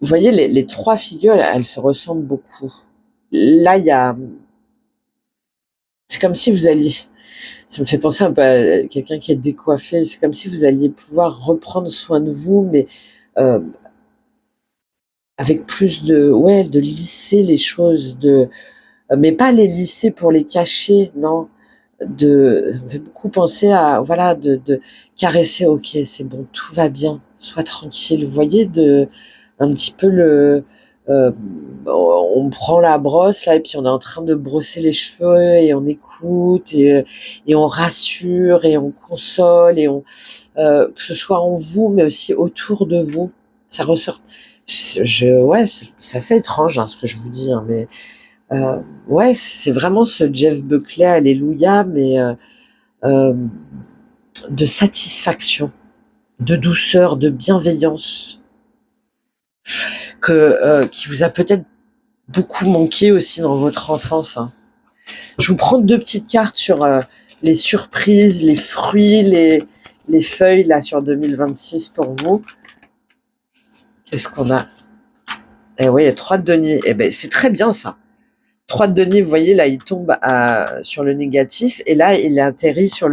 Vous voyez, les 3 figures, elles se ressemblent beaucoup. Là, c'est comme si vous alliez, ça me fait penser un peu à quelqu'un qui est décoiffé, c'est comme si vous alliez pouvoir reprendre soin de vous, mais euh, avec plus de lisser les choses, mais pas les lisser pour les cacher, non, ça me fait beaucoup penser à, voilà, de caresser, ok, c'est bon, tout va bien, sois tranquille, vous voyez, un petit peu euh, on prend la brosse là et puis on est en train de brosser les cheveux et on écoute et on rassure et on console que ce soit en vous mais aussi autour de vous, ça ressort. Ouais, c'est assez étrange ce que je vous dis, mais ouais, c'est vraiment ce Jeff Buckley, alléluia, mais euh, de satisfaction, de douceur, de bienveillance, qui vous a peut-être beaucoup manqué aussi dans votre enfance. Je vous prends 2 petites cartes sur les surprises, les fruits, les feuilles là sur 2026 pour vous. Qu'est-ce qu'on a? Eh oui, il y a 3 de denier. Eh ben, c'est très bien ça. 3 de denier, vous voyez, là, il tombe sur le négatif, et là, il atterrit sur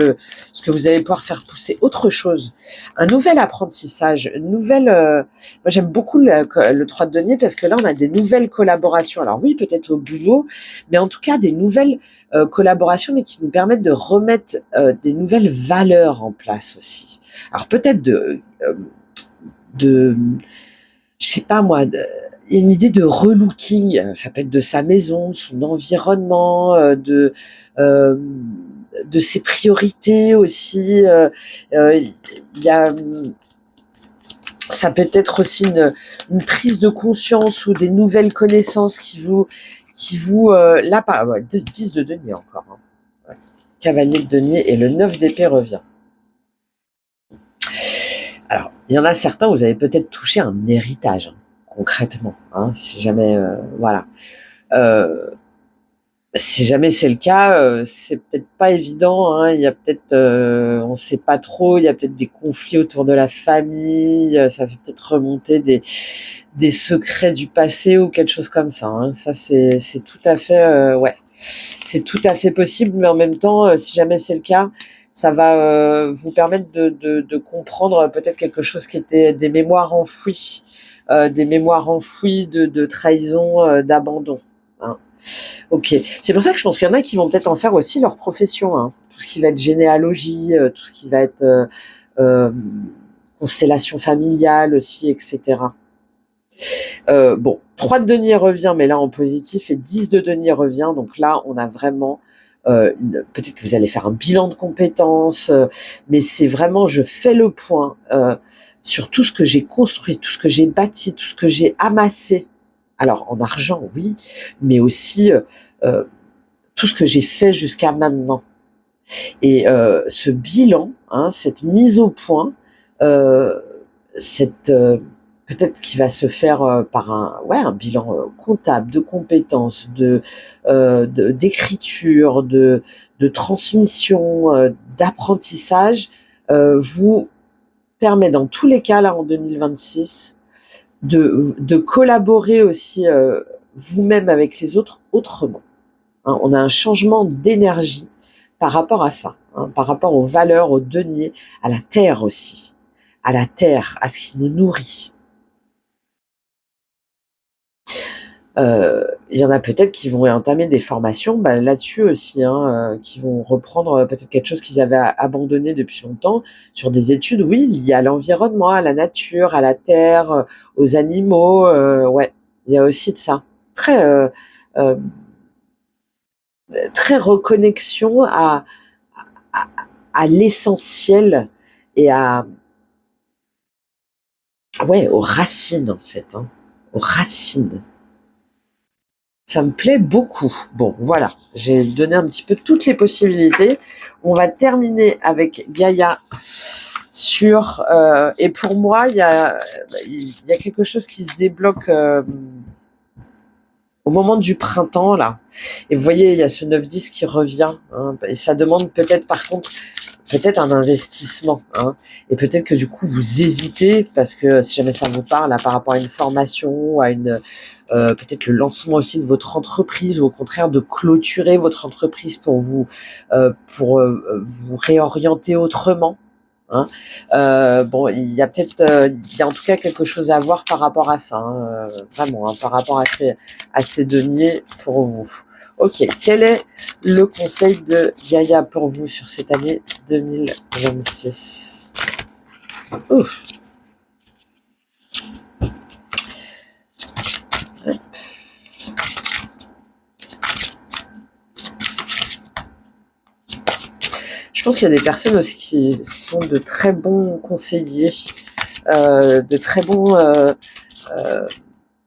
ce que vous allez pouvoir faire pousser autre chose. Un nouvel apprentissage, une nouvelle. Moi, j'aime beaucoup le 3 de denier parce que là, on a des nouvelles collaborations. Alors oui, peut-être au boulot, mais en tout cas, des nouvelles collaborations, mais qui nous permettent de remettre des nouvelles valeurs en place aussi. Alors peut-être de je sais pas moi, il y a une idée de relooking, ça peut être de sa maison, de son environnement, euh, de ses priorités aussi. Il y a, ça peut être aussi une prise de conscience ou des nouvelles connaissances là, 10 de denier encore. Ouais. Cavalier de denier et le 9 d'épée revient. Alors, il y en a certains, vous avez peut-être touché un héritage, hein, concrètement, hein, si jamais, voilà. Euh, Si jamais c'est le cas, c'est peut-être pas évident, hein. Il y a peut-être, on sait pas trop, il y a peut-être des conflits autour de la famille, ça fait peut-être remonter des secrets du passé ou quelque chose comme ça, hein. Ça, c'est tout à fait, ouais, c'est tout à fait possible, mais en même temps, si jamais c'est le cas, ça va vous permettre de comprendre peut-être quelque chose qui était des mémoires enfouies de trahison, d'abandon, hein. Ok, c'est pour ça que je pense qu'il y en a qui vont peut-être en faire aussi leur profession, hein. Tout ce qui va être généalogie, tout ce qui va être euh, constellation familiale aussi, etc. Bon, 3 de denier revient, mais là en positif, et 10 de denier revient, donc là on a vraiment peut-être que vous allez faire un bilan de compétences, mais c'est vraiment, je fais le point sur tout ce que j'ai construit, tout ce que j'ai bâti, tout ce que j'ai amassé. Alors en argent, oui, mais aussi euh, tout ce que j'ai fait jusqu'à maintenant. Et ce bilan, hein, cette mise au point, euh, cette peut-être qui va se faire par un bilan comptable de compétences, d'écriture, de transmission, d'apprentissage, vous permet dans tous les cas là en 2026 de collaborer aussi vous-même avec les autres autrement, hein. On a un changement d'énergie par rapport à ça, hein, par rapport aux valeurs, aux deniers, à la terre aussi, à la terre, à ce qui nous nourrit. Il y en a peut-être qui vont entamer des formations là-dessus aussi, hein, qui vont reprendre peut-être quelque chose qu'ils avaient abandonné depuis longtemps sur des études, oui, liées à l'environnement, à la nature, à la terre, aux animaux. Ouais, il y a aussi de ça. Très, euh, très reconnexion à, à l'essentiel et ouais, aux racines en fait, hein, aux racines. Ça me plaît beaucoup. Bon, voilà, j'ai donné un petit peu toutes les possibilités. On va terminer avec Gaïa sur et pour moi il y a quelque chose qui se débloque au moment du printemps là. Et vous voyez, il y a ce 9-10 qui revient, hein, et ça demande peut-être par contre peut-être un investissement, hein, et peut-être que du coup vous hésitez parce que si jamais ça vous parle là, par rapport à une formation, à une peut-être le lancement aussi de votre entreprise ou au contraire de clôturer votre entreprise pour vous réorienter autrement, hein. Bon, il y a peut-être, il y a en tout cas quelque chose à voir par rapport à ça, hein, vraiment, hein, par rapport à ces deniers pour vous. Ok, quel est le conseil de Gaïa pour vous sur cette année 2026? Ouf. Je pense qu'il y a des personnes aussi qui sont de très bons conseillers, de très bons euh,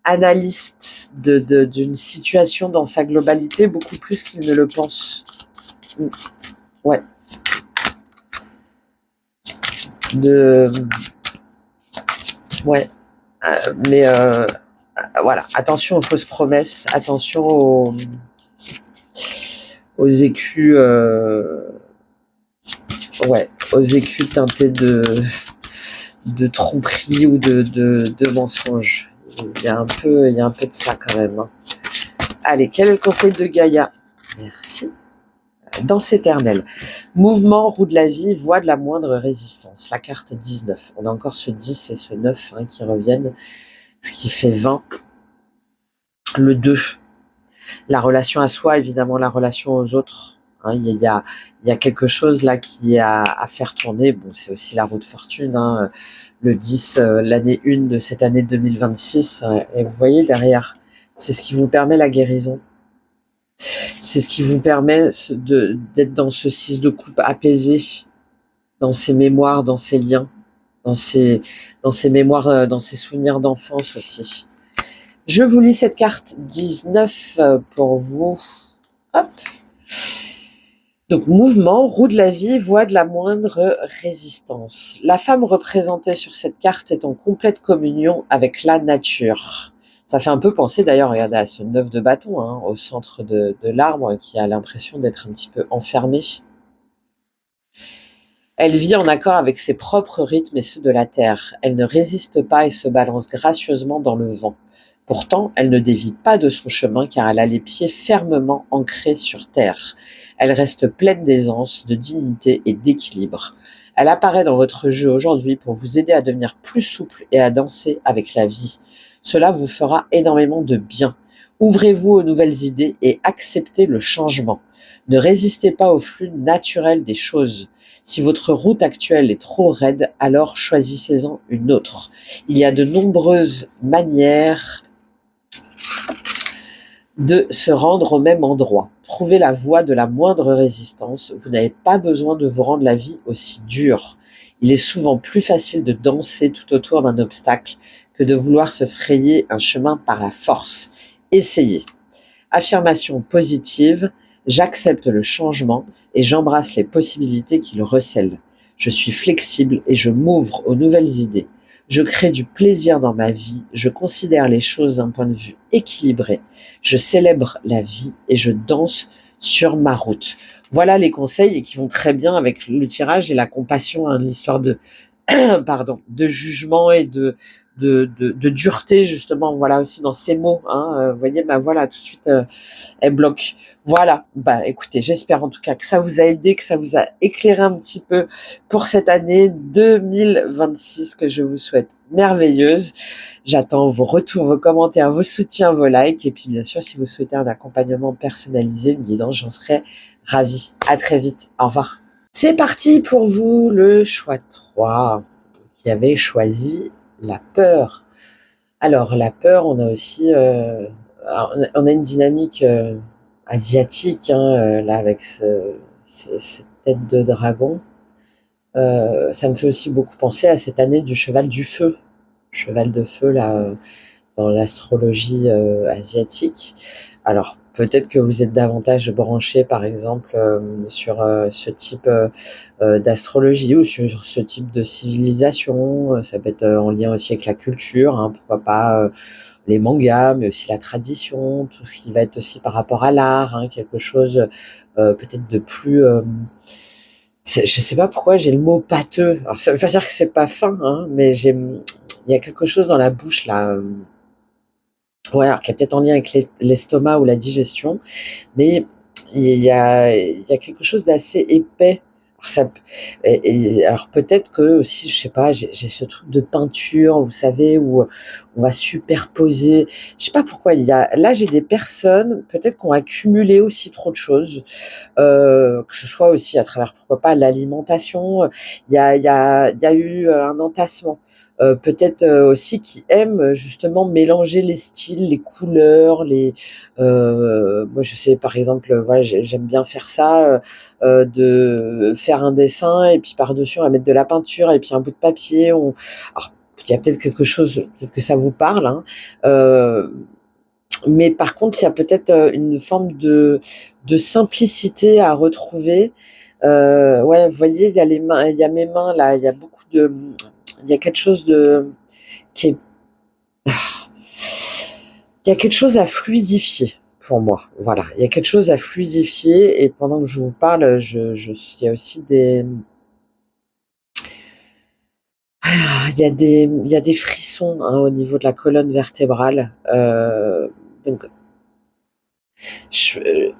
analystes d'une situation dans sa globalité, beaucoup plus qu'ils ne le pensent. Ouais. De, ouais. Mais voilà, attention aux fausses promesses, attention aux écus, ouais, aux écus teintés de tromperie ou de mensonges. Il y a un peu de ça quand même, hein. Allez, quel est le conseil de Gaïa? Merci. Danse éternelle. Mouvement, roue de la vie, voie de la moindre résistance. La carte 19. On a encore ce 10 et ce 9, hein, qui reviennent, ce qui fait 20. Le 2. La relation à soi, évidemment, la relation aux autres, hein. Il y a quelque chose là qui est à faire tourner. Bon, c'est aussi la roue de fortune, hein, le 10, l'année 1 de cette année 2026. Et vous voyez derrière, c'est ce qui vous permet la guérison. C'est ce qui vous permet d'être dans ce 6 de coupe apaisé, dans ses mémoires, dans ses liens, dans ses mémoires, dans ses souvenirs d'enfance aussi. Je vous lis cette carte 19 pour vous. Hop. Donc mouvement, roue de la vie, voie de la moindre résistance. La femme représentée sur cette carte est en complète communion avec la nature. Ça fait un peu penser d'ailleurs, regardez, à ce 9 de bâton, hein, au centre de l'arbre, qui a l'impression d'être un petit peu enfermé. Elle vit en accord avec ses propres rythmes et ceux de la terre. Elle ne résiste pas et se balance gracieusement dans le vent. Pourtant, elle ne dévie pas de son chemin car elle a les pieds fermement ancrés sur terre. Elle reste pleine d'aisance, de dignité et d'équilibre. Elle apparaît dans votre jeu aujourd'hui pour vous aider à devenir plus souple et à danser avec la vie. Cela vous fera énormément de bien. Ouvrez-vous aux nouvelles idées et acceptez le changement. Ne résistez pas au flux naturel des choses. Si votre route actuelle est trop raide, alors choisissez-en une autre. Il y a de nombreuses manières de se rendre au même endroit. Trouvez la voie de la moindre résistance. Vous n'avez pas besoin de vous rendre la vie aussi dure. Il est souvent plus facile de danser tout autour d'un obstacle que de vouloir se frayer un chemin par la force. Essayez. Affirmation positive. J'accepte le changement et j'embrasse les possibilités qu'il recèle. Je suis flexible et je m'ouvre aux nouvelles idées. Je crée du plaisir dans ma vie, je considère les choses d'un point de vue équilibré, je célèbre la vie et je danse sur ma route. Voilà les conseils qui vont très bien avec le tirage et la compassion, hein, l'histoire de pardon, de jugement et de dureté justement, voilà aussi dans ces mots. Hein, vous voyez, ma voix là tout de suite, elle bloque. Voilà, bah écoutez, j'espère en tout cas que ça vous a aidé, que ça vous a éclairé un petit peu pour cette année 2026 que je vous souhaite merveilleuse. J'attends vos retours, vos commentaires, vos soutiens, vos likes et puis bien sûr si vous souhaitez un accompagnement personnalisé, une guidance, j'en serai ravie. À très vite, au revoir. C'est parti pour vous, le choix 3, qui avait choisi la peur. Alors la peur, on a aussi on a une dynamique asiatique, hein, là avec cette tête de dragon. Ça me fait aussi beaucoup penser à cette année du cheval du feu. Cheval de feu là, dans l'astrologie asiatique. Alors peut-être que vous êtes davantage branché par exemple sur ce type d'astrologie ou sur ce type de civilisation. Ça peut être en lien aussi avec la culture, hein, pourquoi pas les mangas, mais aussi la tradition, tout ce qui va être aussi par rapport à l'art, hein, quelque chose peut-être de plus... je sais pas pourquoi j'ai le mot pâteux. Alors ça veut pas dire que c'est pas fin, hein, mais il y a quelque chose dans la bouche là, ouais, alors qui est peut-être en lien avec l'estomac ou la digestion, mais il y a quelque chose d'assez épais. Alors, alors peut-être que aussi, je sais pas, j'ai ce truc de peinture, vous savez, où on va superposer. Je sais pas pourquoi là j'ai des personnes peut-être qui ont accumulé aussi trop de choses, que ce soit aussi à travers pourquoi pas l'alimentation. Il y a eu un entassement. Peut-être aussi qui aiment justement mélanger les styles, les couleurs, moi je sais par exemple, voilà, j'aime bien faire ça, de faire un dessin et puis par-dessus on va mettre de la peinture et puis un bout de papier. Alors il y a peut-être quelque chose, peut-être que ça vous parle, hein, mais par contre il y a peut-être une forme de simplicité à retrouver. Ouais, vous voyez, il y a les mains, il y a mes mains là, il y a quelque chose qui est, il y a quelque chose à fluidifier pour moi. Voilà, il y a quelque chose à fluidifier et pendant que je vous parle, il y a aussi il y a des frissons, hein, au niveau de la colonne vertébrale. Donc, je,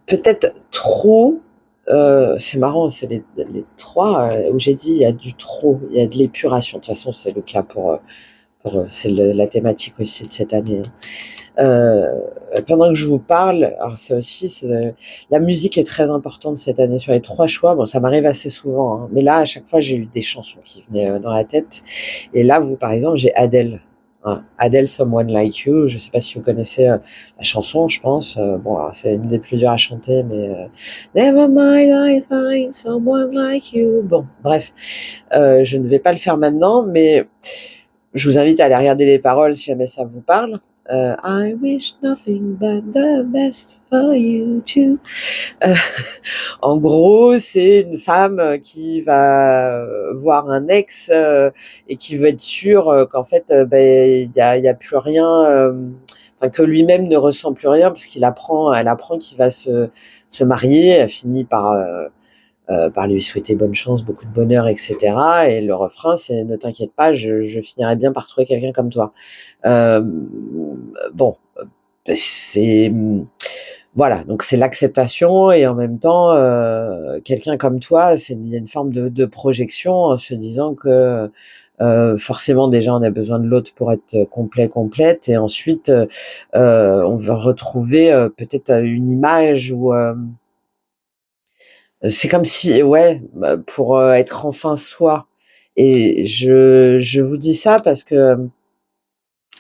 peut-être trop. C'est marrant, c'est les trois où j'ai dit il y a du trop, il y a de l'épuration. De toute façon, c'est le cas c'est la thématique aussi de cette année. Pendant que je vous parle, alors ça aussi, la musique est très importante cette année sur les trois choix. Bon, ça m'arrive assez souvent, hein, mais là, à chaque fois, j'ai eu des chansons qui venaient dans la tête. Et là, vous, par exemple, j'ai Adele. Hein, Adele, Someone Like You. Je sais pas si vous connaissez la chanson, je pense. Bon, alors, c'est une des plus dures à chanter, mais Never mind, I find someone like you. Bon, bref, je ne vais pas le faire maintenant, mais je vous invite à aller regarder les paroles si jamais ça vous parle. I wish nothing but the best for you too. Euh, En gros, c'est une femme qui va voir un ex et qui veut être sûre qu'en fait, il y a plus rien, enfin, que lui-même ne ressent plus rien, parce elle apprend qu'il va se marier. Elle finit par lui souhaiter bonne chance, beaucoup de bonheur, etc. Et le refrain, c'est ne t'inquiète pas, je finirai bien par trouver quelqu'un comme toi. Euh, bon, c'est voilà, donc c'est l'acceptation, et en même temps, quelqu'un comme toi, il y a une forme de projection, en se disant que forcément déjà on a besoin de l'autre pour être complet, complète, et ensuite on va retrouver peut-être une image où c'est comme si, ouais, pour être enfin soi. Et je vous dis ça parce que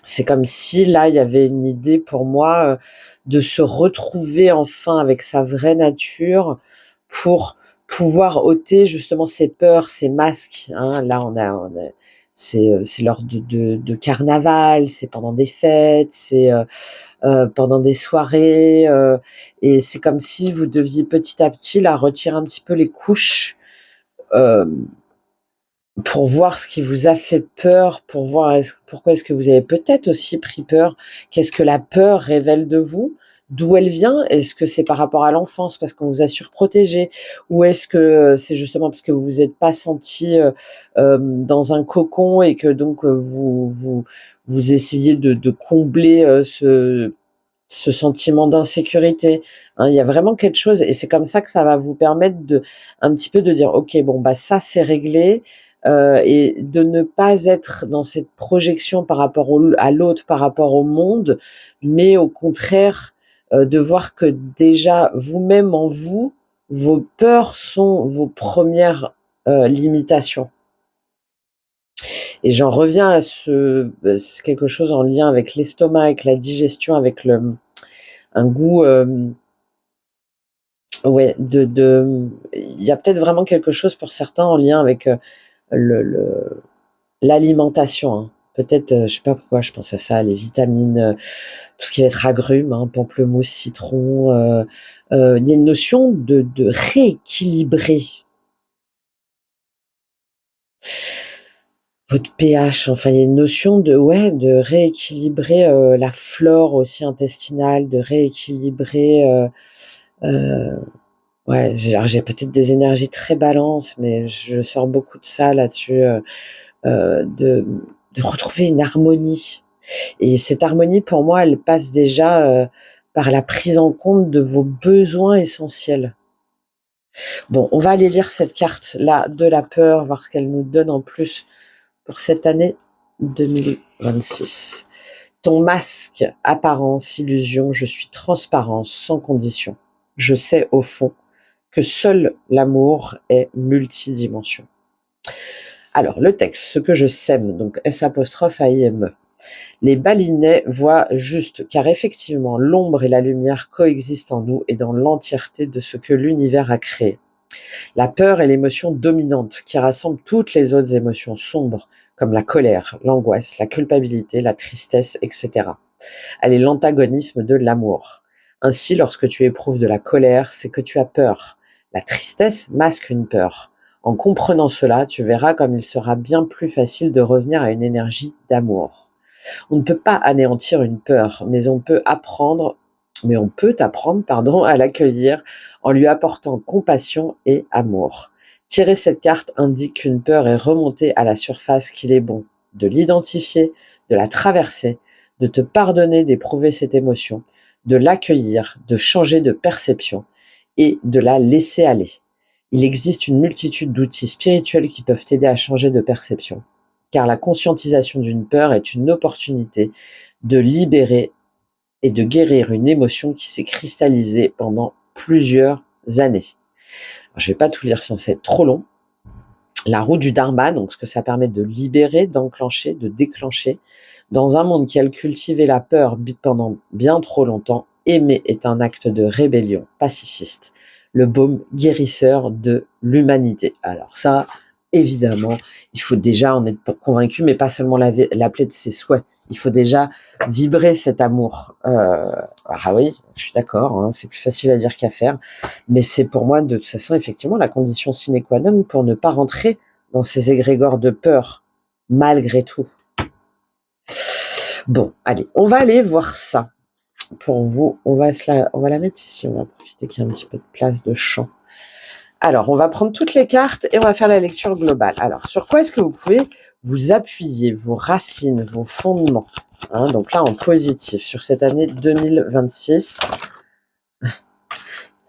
c'est comme si là, il y avait une idée pour moi de se retrouver enfin avec sa vraie nature, pour pouvoir ôter justement ses peurs, ses masques. Hein. Là, c'est lors de carnaval, c'est pendant des fêtes, c'est pendant des soirées, et c'est comme si vous deviez petit à petit là retirer un petit peu les couches, euh, pour voir ce qui vous a fait peur, pour voir pourquoi est-ce que vous avez peut-être aussi pris peur. Qu'est-ce que la peur révèle de vous? D'où elle vient? Est-ce que c'est par rapport à l'enfance parce qu'on vous a surprotégé, ou est-ce que c'est justement parce que vous vous êtes pas senti dans un cocon, et que donc vous essayez de combler ce sentiment d'insécurité. Hein, il y a vraiment quelque chose, et c'est comme ça que ça va vous permettre un petit peu de dire, ok, bon bah ça c'est réglé, et de ne pas être dans cette projection par rapport à l'autre, par rapport au monde, mais au contraire de voir que déjà vous-même en vous, vos peurs sont vos premières limitations. Et j'en reviens à c'est quelque chose en lien avec l'estomac, avec la digestion, avec un goût, ouais, il y a peut-être vraiment quelque chose pour certains en lien avec l'alimentation. Hein. Peut-être, je sais pas pourquoi je pense à ça, les vitamines, tout ce qui va être agrumes, hein, pamplemousse, citron. Il y a une notion de rééquilibrer votre pH. Enfin, il y a une notion de rééquilibrer la flore aussi intestinale, de rééquilibrer. Euh, Ouais, j'ai peut-être des énergies très balance, mais je sors beaucoup de ça là-dessus, euh, de, de retrouver une harmonie. Et cette harmonie, pour moi, elle passe déjà par la prise en compte de vos besoins essentiels. Bon, on va aller lire cette carte-là de la peur, voir ce qu'elle nous donne en plus pour cette année 2026. Ton masque, apparence, illusion, je suis transparence, sans condition. Je sais au fond que seul l'amour est multidimension. Alors, le texte, ce que je sème, donc S''AIME. Les balinais voient juste, car effectivement, l'ombre et la lumière coexistent en nous et dans l'entièreté de ce que l'univers a créé. La peur est l'émotion dominante qui rassemble toutes les autres émotions sombres, comme la colère, l'angoisse, la culpabilité, la tristesse, etc. Elle est l'antagonisme de l'amour. Ainsi, lorsque tu éprouves de la colère, c'est que tu as peur. La tristesse masque une peur. En comprenant cela, tu verras comme il sera bien plus facile de revenir à une énergie d'amour. On ne peut pas anéantir une peur, mais on peut apprendre, à l'accueillir en lui apportant compassion et amour. Tirer cette carte indique qu'une peur est remontée à la surface, qu'il est bon de l'identifier, de la traverser, de te pardonner d'éprouver cette émotion, de l'accueillir, de changer de perception et de la laisser aller. Il existe une multitude d'outils spirituels qui peuvent t'aider à changer de perception, car la conscientisation d'une peur est une opportunité de libérer et de guérir une émotion qui s'est cristallisée pendant plusieurs années. Alors, je ne vais pas tout lire sans c'est trop long. La roue du Dharma, donc ce que ça permet de libérer, d'enclencher, de déclencher. Dans un monde qui a cultivé la peur pendant bien trop longtemps, aimer est un acte de rébellion pacifiste, le baume guérisseur de l'humanité. Alors ça, évidemment, il faut déjà en être convaincu, mais pas seulement l'appeler de ses souhaits. Il faut déjà vibrer cet amour. Ah oui, je suis d'accord, hein, c'est plus facile à dire qu'à faire, mais c'est pour moi de toute façon effectivement la condition sine qua non pour ne pas rentrer dans ces égrégores de peur, malgré tout. Bon, allez, on va aller voir ça. Pour vous, on va la mettre ici, on va profiter qu'il y ait un petit peu de place de champ. Alors, on va prendre toutes les cartes et on va faire la lecture globale. Alors, sur quoi est-ce que vous pouvez vous appuyer, vos racines, vos fondements, hein, donc là, en positif, sur cette année 2026.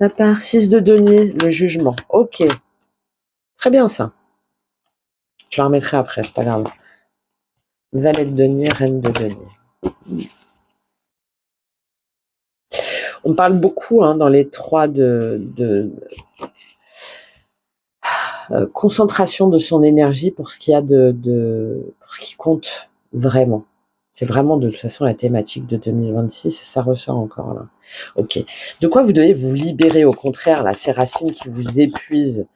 Ça part 6 de denier, le jugement. Ok, très bien ça. Je la remettrai après, c'est pas grave. Valet de denier, reine de denier. On parle beaucoup dans les trois de concentration de son énergie pour ce qu'il y a pour ce qui compte vraiment. C'est vraiment de toute façon la thématique de 2026 et ça ressort encore là. Ok. De quoi vous devez vous libérer au contraire là, ces racines qui vous épuisent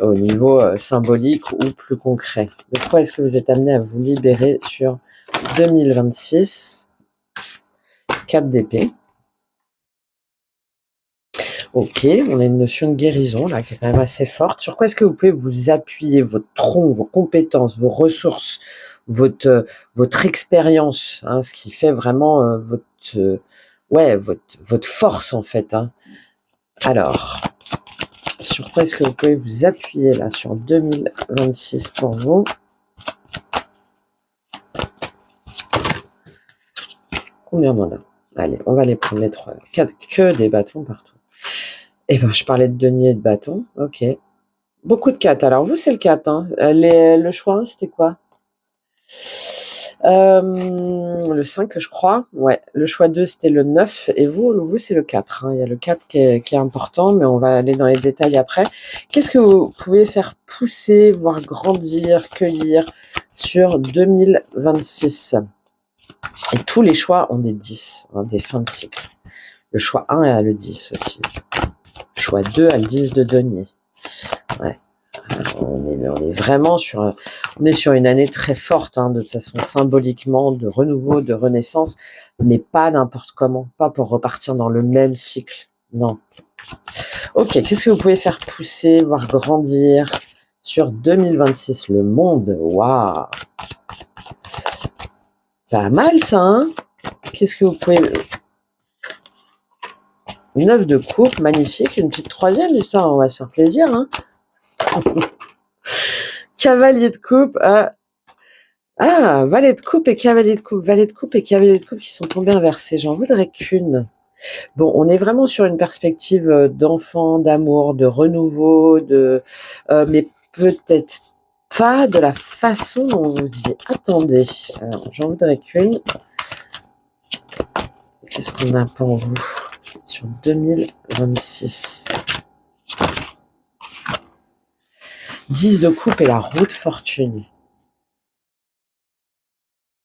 au niveau symbolique ou plus concret. De quoi est-ce que vous êtes amené à vous libérer sur 2026? 4 d'épée. Ok, on a une notion de guérison là qui est quand même assez forte. Sur quoi est-ce que vous pouvez vous appuyer, votre tronc, vos compétences, vos ressources, votre expérience, hein, ce qui fait vraiment votre force en fait. Hein. Alors, sur quoi est-ce que vous pouvez vous appuyer là sur 2026 pour vous? Combien on a? Allez, on va les prendre les trois. Que des bâtons partout. Eh ben, je parlais de denier et de bâton. Ok. Beaucoup de 4. Alors, vous, c'est le 4. Hein. Le choix 1, c'était quoi? Le 5, je crois. Ouais. Le choix 2, c'était le 9. Et vous c'est le 4. Hein. Il y a le 4 qui est important, mais on va aller dans les détails après. Qu'est-ce que vous pouvez faire pousser, voir grandir, cueillir sur 2026? Et tous les choix ont des 10, des fins de cycle. Le choix 1 a le 10 aussi. Le choix 2 a le 10 de denier. Ouais. On est vraiment sur une année très forte, de toute façon, symboliquement, de renouveau, de renaissance, mais pas n'importe comment, pas pour repartir dans le même cycle. Non. Ok, qu'est-ce que vous pouvez faire pousser, voir grandir sur 2026? Le monde, waouh! Pas mal ça, hein? Qu'est-ce que vous pouvez... 9 de coupe, magnifique. Une petite troisième histoire, on va se faire plaisir. Hein. Cavalier de coupe. Valet de coupe et cavalier de coupe. Valet de coupe et cavalier de coupe qui sont tombés inversés. J'en voudrais qu'une. Bon, on est vraiment sur une perspective d'enfant, d'amour, de renouveau, mais peut-être pas de la façon dont vous y attendez. Alors, j'en voudrais qu'une. Qu'est-ce qu'on a pour vous sur 2026? 10 de coupe et la roue de fortune.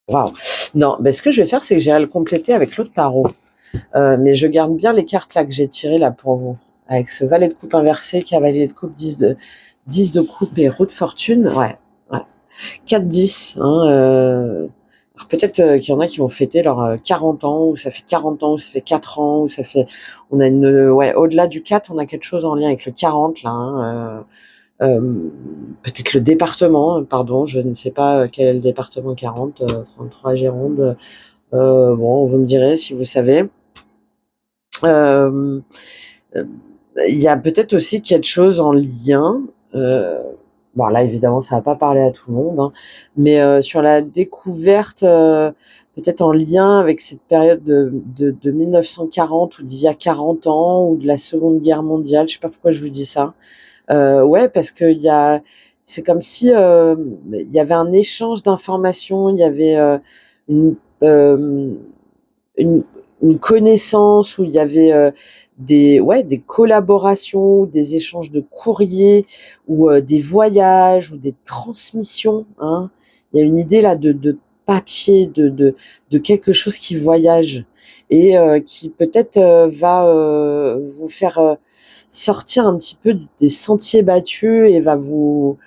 Waouh. Non, ce que je vais faire, c'est que j'ai à le compléter avec l'autre tarot. Mais je garde bien les cartes là que j'ai tirées là pour vous. Avec ce valet de coupe inversé, cavalier de coupe, 10 de coupe et roue de fortune. Ouais. 4-10. Alors peut-être qu'il y en a qui vont fêter leurs 40 ans, ou ça fait 40 ans, ou ça fait 4 ans, ou ça fait... On a au-delà du 4, on a quelque chose en lien avec le 40 là. Peut-être le département, pardon, je ne sais pas quel est le département 40, 33 Gironde. Bon, vous me direz si vous savez. Il y a peut-être aussi quelque chose en lien. Bon, là, évidemment, ça va pas parler à tout le monde, hein, mais sur la découverte, peut-être en lien avec cette période de 1940 ou d'il y a 40 ans ou de la Seconde Guerre mondiale. Je sais pas pourquoi je vous dis ça. Ouais, parce que c'est comme si il y avait un échange d'informations, il y avait une, euh, une, une connaissance où il y avait des collaborations, des échanges de courriers ou des voyages ou des transmissions. Hein. Il y a une idée là de papier, de quelque chose qui voyage et qui peut-être va vous faire sortir un petit peu des sentiers battus et va vous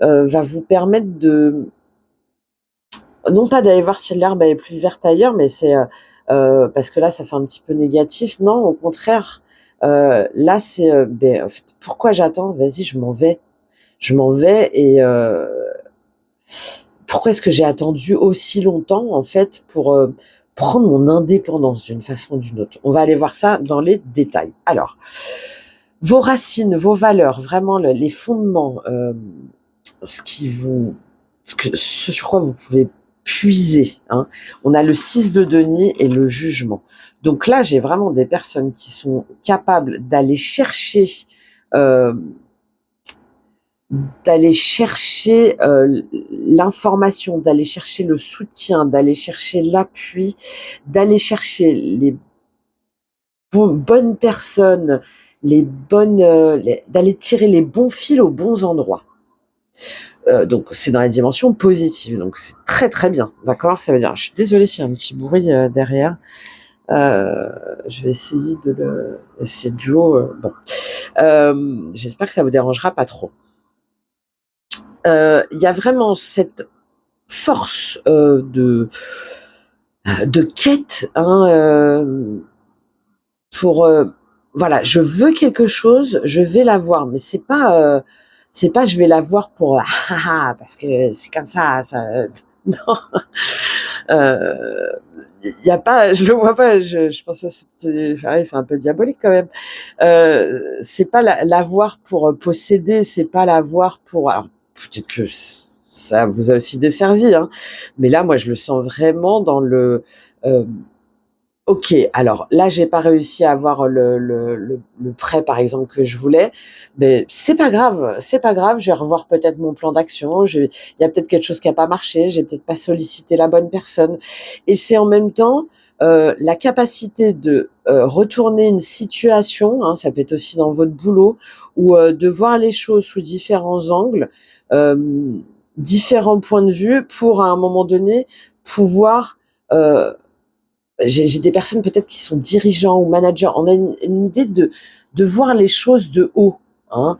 va vous permettre de non pas d'aller voir si l'herbe est plus verte ailleurs, mais c'est parce que là, ça fait un petit peu négatif. Non, au contraire, là, c'est en fait, pourquoi j'attends? Vas-y, je m'en vais et pourquoi est-ce que j'ai attendu aussi longtemps en fait pour prendre mon indépendance d'une façon ou d'une autre? On va aller voir ça dans les détails. Alors, vos racines, vos valeurs, vraiment les fondements, ce qui vous, ce sur quoi vous pouvez puiser. Hein. On a le 6 de denier et le jugement. Donc là, j'ai vraiment des personnes qui sont capables euh, d'aller chercher l'information, d'aller chercher le soutien, d'aller chercher l'appui, d'aller chercher les bonnes personnes, d'aller tirer les bons fils aux bons endroits. Donc c'est dans la dimension positive, donc c'est très très bien, d'accord? Ça veut dire, je suis désolée s'il y a un petit bruit derrière. Je vais essayer de le... C'est Joe. Bon, j'espère que ça vous dérangera pas trop. Il y a vraiment cette force de quête pour voilà, je veux quelque chose, je vais l'avoir, mais c'est pas je vais l'avoir pour parce que c'est comme ça non. Il y a pas, je le vois pas, je pense que c'est un peu diabolique quand même. C'est pas l'avoir pour posséder, c'est pas l'avoir pour, alors peut-être que ça vous a aussi desservi, hein, mais là moi je le sens vraiment dans le ok, alors là, j'ai pas réussi à avoir le prêt, par exemple, que je voulais, mais c'est pas grave, c'est pas grave. Je vais revoir peut-être mon plan d'action. Il y a peut-être quelque chose qui a pas marché. J'ai peut-être pas sollicité la bonne personne. Et c'est en même temps la capacité de retourner une situation. Hein, ça peut être aussi dans votre boulot, ou de voir les choses sous différents angles, euh, différents points de vue, pour à un moment donné pouvoir j'ai des personnes peut-être qui sont dirigeants ou managers. On a une idée de voir les choses de haut. Hein.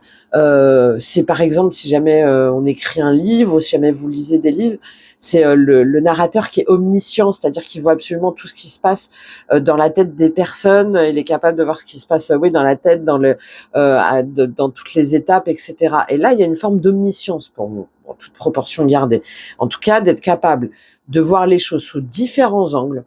C'est par exemple si jamais on écrit un livre, ou si jamais vous lisez des livres, c'est le narrateur qui est omniscient, c'est-à-dire qu'il voit absolument tout ce qui se passe dans la tête des personnes. Il est capable de voir ce qui se passe, oui, dans la tête, dans toutes les étapes, etc. Et là, il y a une forme d'omniscience pour vous, en toute proportion gardée. En tout cas, d'être capable de voir les choses sous différents angles,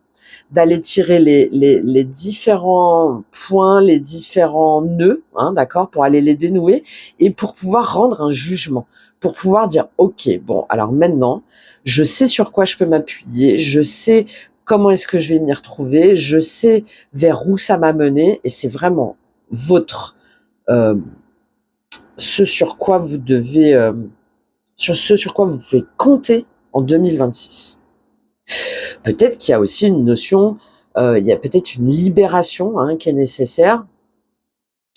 d'aller tirer les différents points, les différents nœuds, hein, d'accord, pour aller les dénouer et pour pouvoir rendre un jugement, pour pouvoir dire, ok, bon, alors maintenant, je sais sur quoi je peux m'appuyer, je sais comment est-ce que je vais m'y retrouver, je sais vers où ça m'a mené, et c'est vraiment votre, ce sur quoi vous devez, sur ce sur quoi vous pouvez compter en 2026. Peut-être qu'il y a aussi une notion, il y a peut-être une libération qui est nécessaire,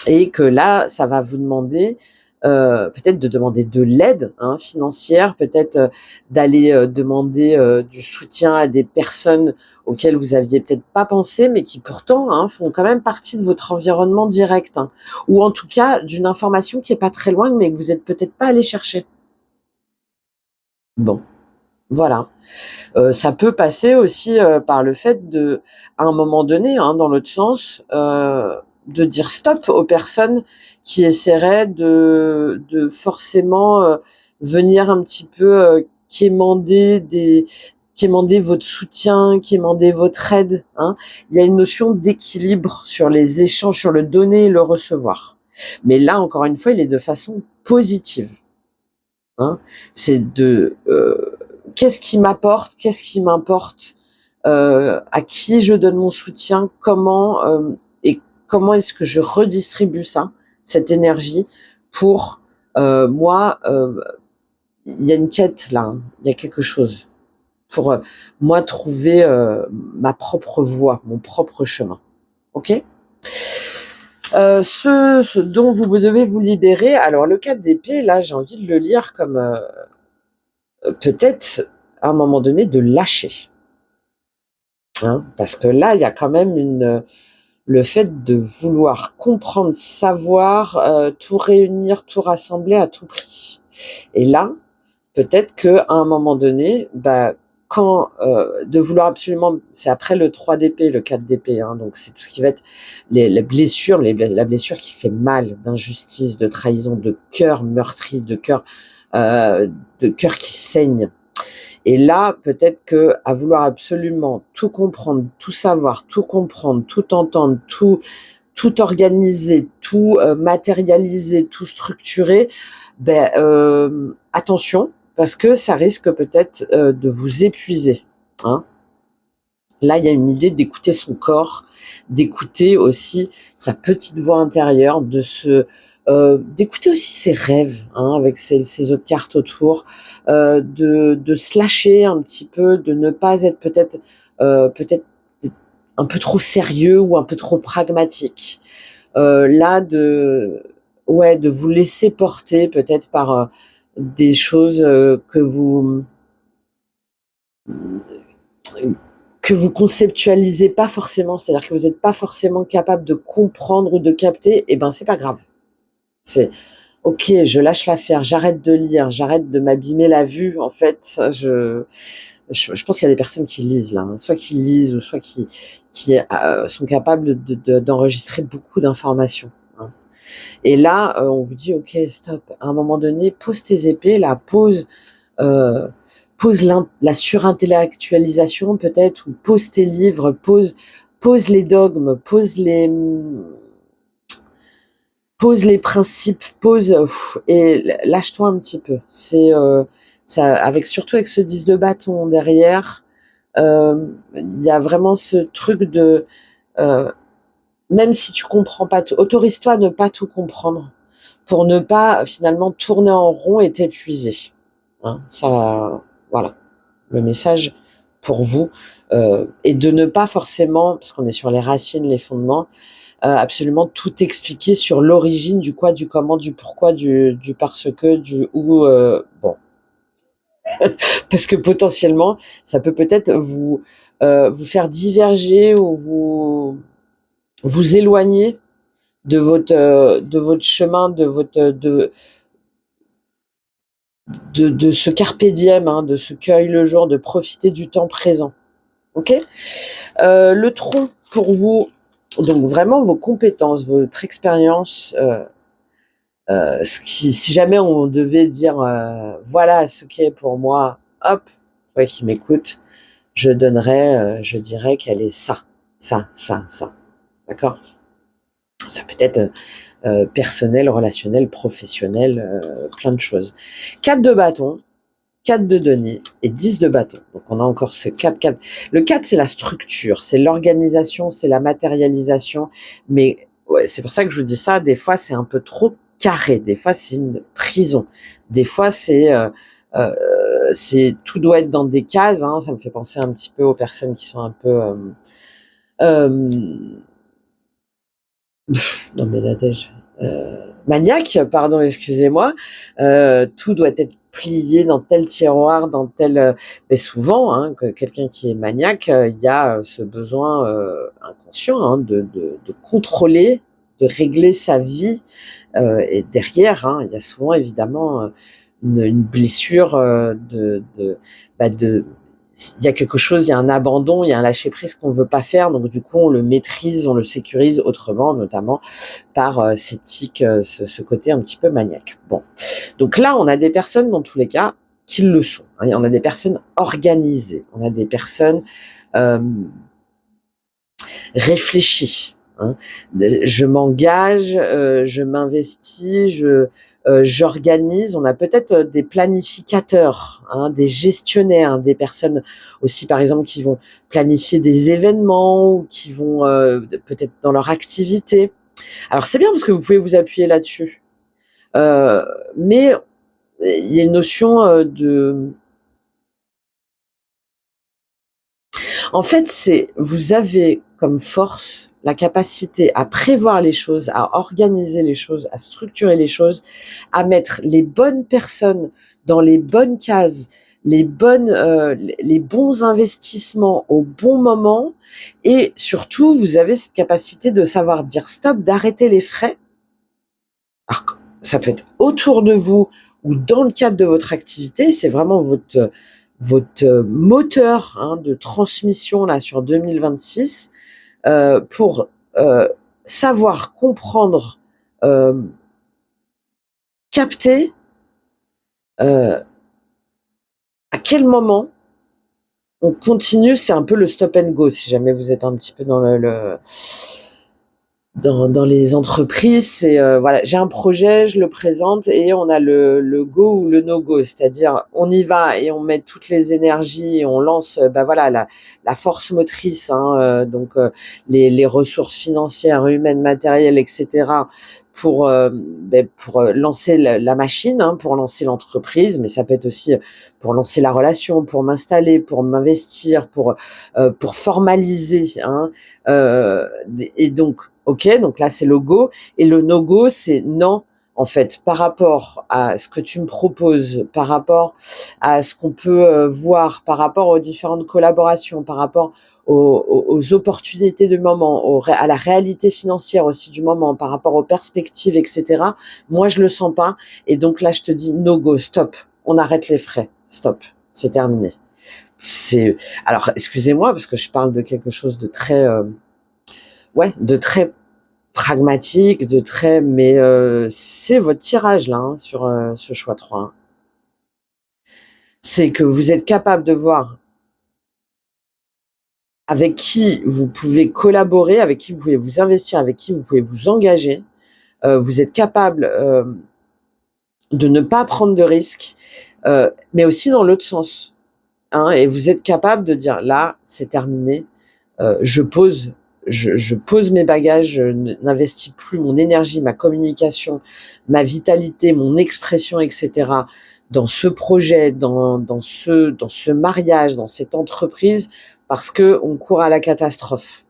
et que là, ça va vous demander peut-être de demander de l'aide financière, peut-être d'aller demander du soutien à des personnes auxquelles vous aviez peut-être pas pensé, mais qui pourtant font quand même partie de votre environnement direct, ou en tout cas d'une information qui est pas très loin, mais que vous êtes peut-être pas allé chercher. Bon, voilà. Ça peut passer aussi par le fait de, à un moment donné, dans l'autre sens, de dire stop aux personnes qui essaieraient de forcément venir un petit peu quémander votre soutien, quémander votre aide. Il y a une notion d'équilibre sur les échanges, sur le donner et le recevoir. Mais là, encore une fois, il est de façon positive. C'est de qu'est-ce qui m'apporte, qu'est-ce qui m'importe, à qui je donne mon soutien, et comment est-ce que je redistribue ça, cette énergie, pour moi. Il y a une quête là, il y a quelque chose pour moi trouver ma propre voie, mon propre chemin. Ok. Ce dont vous devez vous libérer. Alors le 4 d'épée, là, j'ai envie de le lire comme peut-être à un moment donné de lâcher. Parce que là, il y a quand même le fait de vouloir comprendre, savoir, tout réunir, tout rassembler à tout prix. Et là, peut-être qu'à un moment donné, quand de vouloir absolument, c'est après le 3 d'épée, le 4 d'épée, hein, donc c'est tout ce qui va être les blessures, la blessure qui fait mal, d'injustice, de trahison, de cœur meurtri, euh, de cœur qui saigne. Et là, peut-être que à vouloir absolument tout comprendre, tout savoir, tout comprendre, tout entendre, tout organiser, tout matérialiser, tout structurer, attention, parce que ça risque peut-être de vous épuiser. Hein. Là, il y a une idée d'écouter son corps, d'écouter aussi sa petite voix intérieure, d'écouter aussi ses rêves, hein, avec ses autres cartes autour, de se lâcher un petit peu, de ne pas être peut-être un peu trop sérieux ou un peu trop pragmatique. Là, de vous laisser porter peut-être par des choses que vous conceptualisez pas forcément, c'est-à-dire que vous n'êtes pas forcément capable de comprendre ou de capter, et ben c'est pas grave. C'est ok, je lâche l'affaire, j'arrête de lire, j'arrête de m'abîmer la vue. En fait, je pense qu'il y a des personnes qui lisent là, hein, soit qui lisent ou soit qui sont capables d'enregistrer beaucoup d'informations. Hein. Et là, on vous dit ok, stop. À un moment donné, pose tes épées, là, euh, pose la surintellectualisation peut-être, ou pose tes livres, pose les dogmes, pose les principes, et lâche-toi un petit peu. C'est ça, surtout avec ce 10 de bâton derrière, il y a vraiment ce truc de même si tu comprends pas tout, autorise-toi à ne pas tout comprendre pour ne pas finalement tourner en rond et t'épuiser. Hein, ça, voilà, le message pour vous, et de ne pas forcément, parce qu'on est sur les racines, les fondements, absolument tout expliquer sur l'origine du quoi, du comment, du pourquoi, du parce que, du où, bon, parce que potentiellement, ça peut peut-être vous faire diverger ou vous éloigner de votre chemin, de ce carpe diem, hein, de ce cueille le jour, de profiter du temps présent. Ok. Le tronc pour vous, donc vraiment vos compétences, votre expérience. Si jamais on devait dire voilà ce qui est pour moi, hop, toi qui m'écoute, je dirais qu'elle est ça, ça. D'accord. Ça peut être personnel, relationnel, professionnel, plein de choses. 4 de bâton, 4 de denier et 10 de bâton. Donc on a encore ce 4. Le 4, c'est la structure, c'est l'organisation, c'est la matérialisation. Mais ouais, c'est pour ça que je vous dis ça, des fois c'est un peu trop carré, des fois c'est une prison, des fois tout doit être dans des cases. Hein, ça me fait penser un petit peu aux personnes qui sont un peu... non mais la dèche, maniaque, pardon, excusez-moi, tout doit être plié dans tel tiroir, dans tel... mais souvent, hein, quelqu'un qui est maniaque, il y a ce besoin inconscient, hein, de contrôler, de régler sa vie, et derrière, hein, il y a souvent évidemment une blessure il y a quelque chose, il y a un abandon, il y a un lâcher prise qu'on ne veut pas faire, donc du coup on le maîtrise, on le sécurise autrement, notamment par ces tics, ce côté un petit peu maniaque. Bon, donc là on a des personnes dans tous les cas qui le sont. Hein. On a des personnes organisées, on a des personnes réfléchies. Hein. Je m'engage, je m'investis, j'organise. On a peut-être des planificateurs, hein, des gestionnaires, des personnes aussi, par exemple, qui vont planifier des événements ou qui vont peut-être dans leur activité. Alors c'est bien parce que vous pouvez vous appuyer là-dessus, euh, mais il y a une notion En fait, vous avez comme force la capacité à prévoir les choses, à organiser les choses, à structurer les choses, à mettre les bonnes personnes dans les bonnes cases, les bons investissements au bon moment, et surtout, vous avez cette capacité de savoir dire stop, d'arrêter les frais. Alors, ça peut être autour de vous ou dans le cadre de votre activité, c'est vraiment votre moteur de transmission là sur 2026 pour savoir comprendre, capter à quel moment on continue. C'est un peu le stop and go si jamais vous êtes un petit peu dans dans les entreprises. C'est voilà, j'ai un projet, je le présente et on a le go ou le no go, c'est-à-dire on y va et on met toutes les énergies et on lance voilà la force motrice, donc les ressources financières, humaines, matérielles, etc. pour lancer la machine, pour lancer l'entreprise, mais ça peut être aussi pour lancer la relation, pour m'installer, pour m'investir, pour formaliser, et donc ok, donc là c'est le go, et le no go c'est non. En fait, par rapport à ce que tu me proposes, par rapport à ce qu'on peut voir, par rapport aux différentes collaborations, par rapport aux opportunités du moment, à la réalité financière aussi du moment, par rapport aux perspectives, etc. Moi, je le sens pas. Et donc là, je te dis no go, stop. On arrête les frais. Stop. C'est terminé. Alors, excusez-moi, parce que je parle de quelque chose de très, de très pragmatique, mais c'est votre tirage là, sur ce choix 3. C'est que vous êtes capable de voir avec qui vous pouvez collaborer, avec qui vous pouvez vous investir, avec qui vous pouvez vous engager. Vous êtes capable de ne pas prendre de risques, mais aussi dans l'autre sens. Et vous êtes capable de dire, là, c'est terminé, je pose mes bagages, je n'investis plus mon énergie, ma communication, ma vitalité, mon expression, etc. dans ce projet, dans ce mariage, dans cette entreprise, parce que on court à la catastrophe.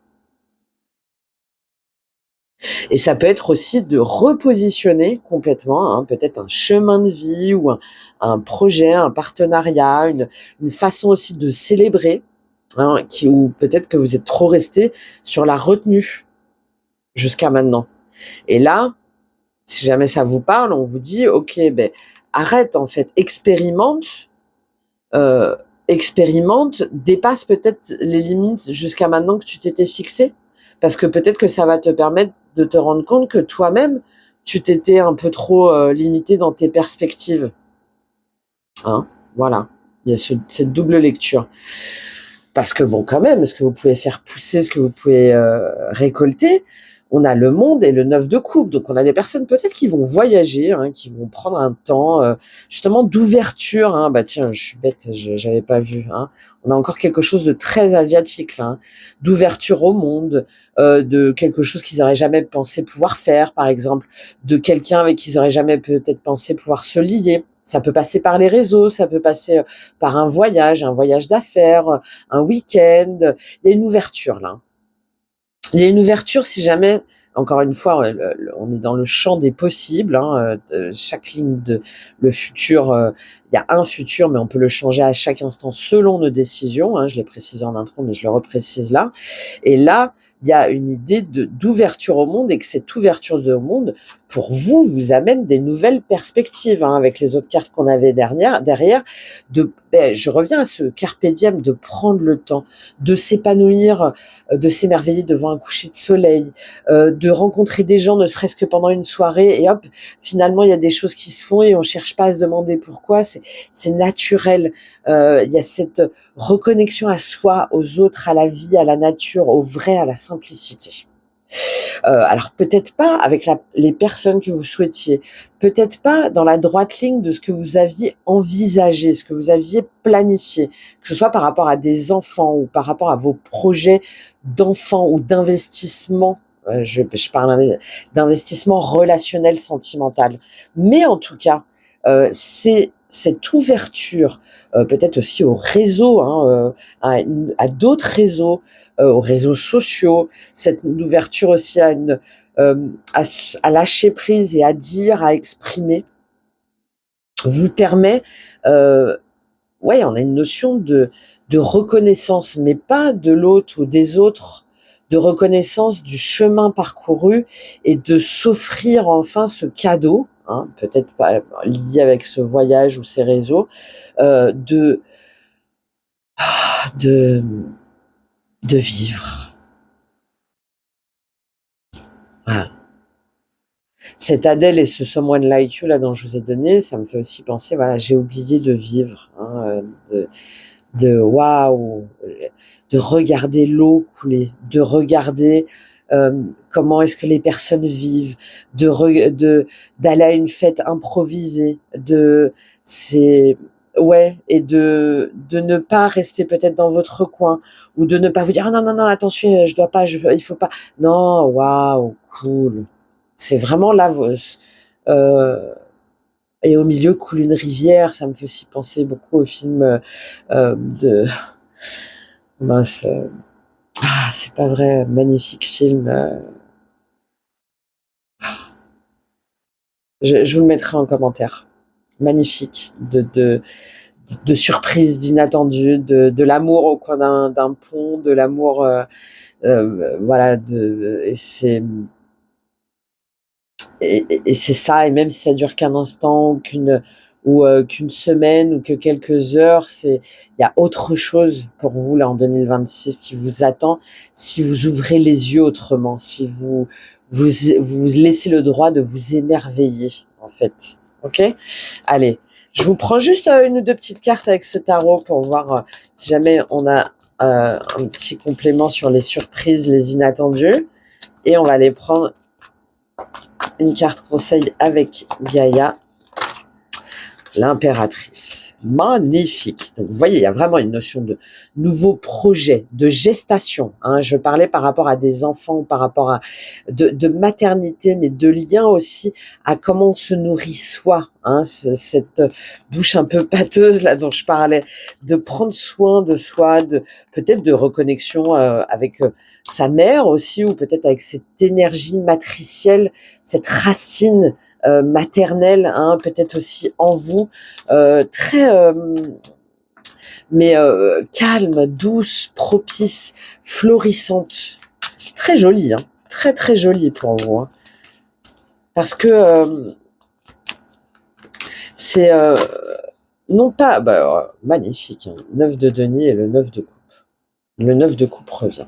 Et ça peut être aussi de repositionner complètement, peut-être un chemin de vie ou un projet, un partenariat, une façon aussi de célébrer, ou peut-être que vous êtes trop resté sur la retenue jusqu'à maintenant. Et là, si jamais ça vous parle, on vous dit, ok, arrête en fait, expérimente, dépasse peut-être les limites jusqu'à maintenant que tu t'étais fixé, parce que peut-être que ça va te permettre de te rendre compte que toi-même, tu t'étais un peu trop limité dans tes perspectives. Voilà, il y a cette double lecture. Parce que bon, quand même, ce que vous pouvez faire pousser, ce que vous pouvez récolter, on a le monde et le 9 de coupe. Donc, on a des personnes peut-être qui vont voyager, qui vont prendre un temps justement d'ouverture. Tiens, je suis bête, j'avais pas vu. On a encore quelque chose de très asiatique, là, d'ouverture au monde, de quelque chose qu'ils n'auraient jamais pensé pouvoir faire, par exemple, de quelqu'un avec qui ils n'auraient jamais peut-être pensé pouvoir se lier. Ça peut passer par les réseaux, ça peut passer par un voyage d'affaires, un week-end. Il y a une ouverture là. Il y a une ouverture si jamais, encore une fois, on est dans le champ des possibles. Chaque ligne de le futur, il y a un futur, mais on peut le changer à chaque instant selon nos décisions. Je l'ai précisé en intro, mais je le reprécise là. Et là, il y a une idée d'ouverture au monde, et que cette ouverture au monde, pour vous, vous amène des nouvelles perspectives, avec les autres cartes qu'on avait derrière. Je reviens à ce carpe diem, de prendre le temps, de s'épanouir, de s'émerveiller devant un coucher de soleil, de rencontrer des gens, ne serait-ce que pendant une soirée, et hop, finalement, il y a des choses qui se font et on cherche pas à se demander pourquoi. C'est naturel. Il y a cette reconnexion à soi, aux autres, à la vie, à la nature, au vrai, à la simplicité. Alors peut-être pas avec les personnes que vous souhaitiez, peut-être pas dans la droite ligne de ce que vous aviez envisagé, ce que vous aviez planifié, que ce soit par rapport à des enfants ou par rapport à vos projets d'enfants ou d'investissement. Je parle d'investissement relationnel, sentimental. Mais en tout cas, c'est cette ouverture, peut-être aussi au réseau, à d'autres réseaux, aux réseaux sociaux, cette ouverture aussi à lâcher prise et à dire, à exprimer, vous permet, on a une notion de reconnaissance, mais pas de l'autre ou des autres, de reconnaissance du chemin parcouru et de s'offrir enfin ce cadeau, hein, peut-être pas lié avec ce voyage ou ces réseaux, de de de vivre. Voilà. Cette Adele et ce Someone Like You là dont je vous ai donné, ça me fait aussi penser, voilà, j'ai oublié de vivre, hein, de waouh, de regarder l'eau couler, de regarder comment est-ce que les personnes vivent, d'aller à une fête improvisée, c'est ouais, et de ne pas rester peut-être dans votre coin, ou de ne pas vous dire ah non non non attention je dois pas, il faut pas, non, waouh, cool, c'est vraiment là euh, et au milieu coule une rivière, ça me fait aussi penser beaucoup au film de mince, c'est pas vrai, magnifique film. Je vous le mettrai en commentaire. Magnifique, de surprise, d'inattendu, de l'amour au coin d'un pont, de l'amour, voilà, et c'est ça. Et même si ça dure qu'un instant qu'une semaine ou que quelques heures, il y a autre chose pour vous là en 2026 qui vous attend si vous ouvrez les yeux autrement, si vous laissez le droit de vous émerveiller en fait. Ok? Allez, je vous prends juste une ou deux petites cartes avec ce tarot pour voir si jamais on a un petit complément sur les surprises, les inattendus, et on va les prendre une carte conseil avec Gaïa, l'impératrice. Magnifique. Donc, vous voyez, il y a vraiment une notion de nouveau projet, de gestation. Hein. Je parlais par rapport à des enfants, par rapport à de maternité, mais de lien aussi à comment on se nourrit soi. Hein. Cette bouche un peu pâteuse là dont je parlais, de prendre soin de soi, peut-être de reconnexion avec sa mère aussi, ou peut-être avec cette énergie matricielle, cette racine maternelle, hein, peut-être aussi en vous, très mais calme, douce, propice, florissante, très jolie, hein, très très jolie pour vous, hein, parce que c'est non pas magnifique, hein, 9 de denier et le 9 de coupe. Le 9 de coupe revient.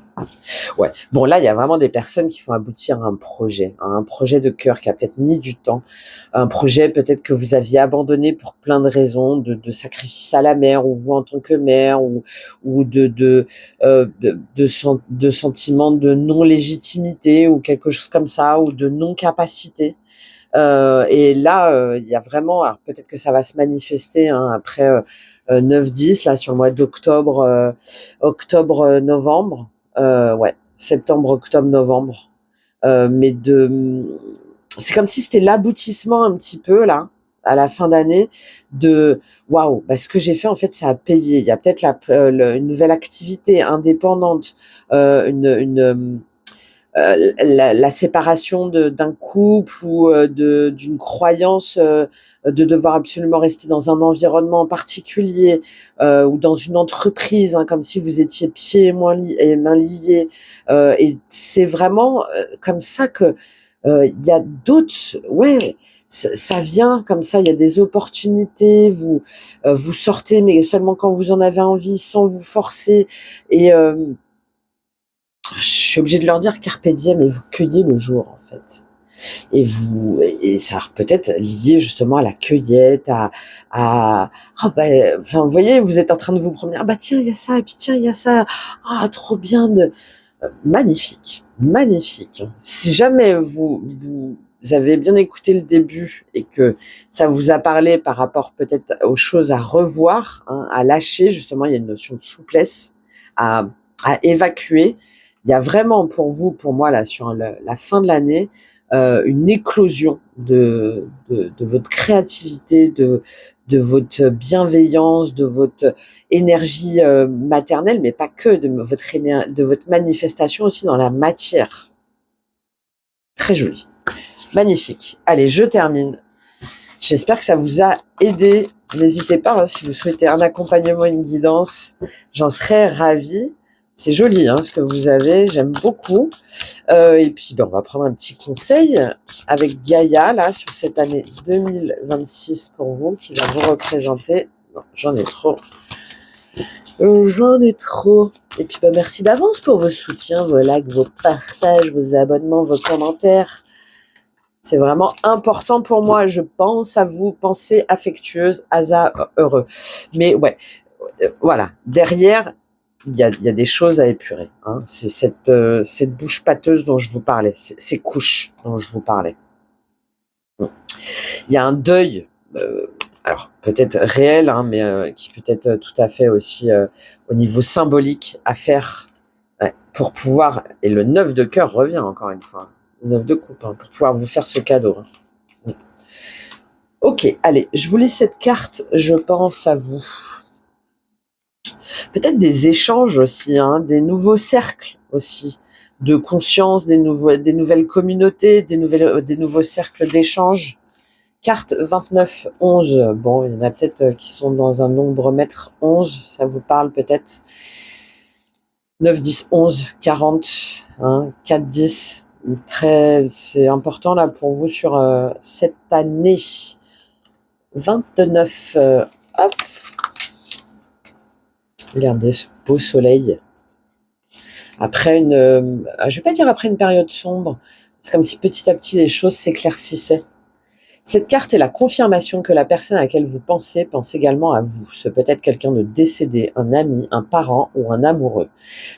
Ouais. Bon, là, il y a vraiment des personnes qui font aboutir un projet de cœur qui a peut-être mis du temps, un projet peut-être que vous aviez abandonné pour plein de raisons, de sacrifice à la mère, ou vous en tant que mère, ou de sentiments de non-légitimité, ou quelque chose comme ça, ou de non-capacité. Et là, il y a vraiment, alors peut-être que ça va se manifester hein, après 9-10, là, sur le mois d'octobre, octobre-novembre, ouais, septembre, octobre, novembre. Mais c'est comme si c'était l'aboutissement un petit peu, là, à la fin d'année, de waouh, ce que j'ai fait, en fait, ça a payé. Il y a peut-être une nouvelle activité indépendante, la séparation d'un couple, ou d'une croyance de devoir absolument rester dans un environnement particulier, ou dans une entreprise, hein, comme si vous étiez pieds et mains liés. Et c'est vraiment comme ça que il y a d'autres, ouais, ça vient comme ça, il y a des opportunités, vous sortez, mais seulement quand vous en avez envie, sans vous forcer. Et je suis obligée de leur dire carpe diem, et vous cueillez le jour en fait. Et ça peut-être lié justement à la cueillette, enfin vous voyez, vous êtes en train de vous promener, ah bah tiens il y a ça, et puis tiens il y a ça, ah trop bien, magnifique, magnifique. Si jamais vous avez bien écouté le début et que ça vous a parlé par rapport peut-être aux choses à revoir, hein, à lâcher, justement il y a une notion de souplesse à évacuer. Il y a vraiment pour vous, pour moi là sur la fin de l'année, une éclosion de votre créativité, de votre bienveillance, de votre énergie maternelle, mais pas que, de votre manifestation aussi dans la matière. Très joli, magnifique. Allez, je termine. J'espère que ça vous a aidé. N'hésitez pas, hein, si vous souhaitez un accompagnement, une guidance, j'en serais ravie. C'est joli hein, ce que vous avez, j'aime beaucoup. Et puis on va prendre un petit conseil avec Gaïa là sur cette année 2026 pour vous, qui va vous représenter. Non, j'en ai trop. J'en ai trop. Et puis merci d'avance pour vos soutiens, vos likes, vos partages, vos abonnements, vos commentaires. C'est vraiment important pour moi. Je pense à vous, pensée affectueuse, hasard heureux. Mais ouais, voilà. Derrière, il y a des choses à épurer. Hein. C'est cette bouche pâteuse dont je vous parlais, ces couches dont je vous parlais. Il y a un deuil, alors peut-être réel, hein, mais qui peut être tout à fait aussi au niveau symbolique à faire pour pouvoir. Et le 9 de cœur revient encore une fois. 9 de coupe, hein, pour pouvoir vous faire ce cadeau. Hein. Ok, allez, je vous lis cette carte, je pense à vous. Peut-être des échanges aussi, hein, des nouveaux cercles aussi, de conscience, des nouvelles communautés, des nouveaux cercles d'échange. Carte 29-11, bon, il y en a peut-être qui sont dans un nombre maître 11, ça vous parle peut-être. 9, 10, 11, 40, hein, 4, 10. C'est important là pour vous sur cette année 29. Hop, regardez ce beau soleil. Après je vais pas dire après une période sombre, c'est comme si petit à petit les choses s'éclaircissaient. Cette carte est la confirmation que la personne à laquelle vous pensez pense également à vous. Ce peut être quelqu'un de décédé, un ami, un parent ou un amoureux.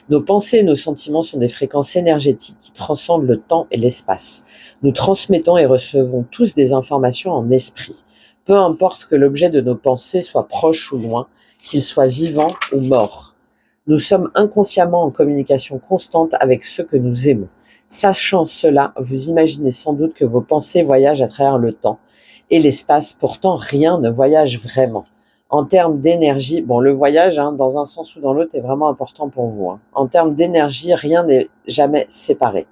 Nos pensées et nos sentiments sont des fréquences énergétiques qui transcendent le temps et l'espace. Nous transmettons et recevons tous des informations en esprit. Peu importe que l'objet de nos pensées soit proche ou loin, qu'il soit vivant ou mort. Nous sommes inconsciemment en communication constante avec ceux que nous aimons. Sachant cela, vous imaginez sans doute que vos pensées voyagent à travers le temps et l'espace. Pourtant, rien ne voyage vraiment. En termes d'énergie, bon, le voyage, hein, dans un sens ou dans l'autre, est vraiment important pour vous. Hein. En termes d'énergie, rien n'est jamais séparé.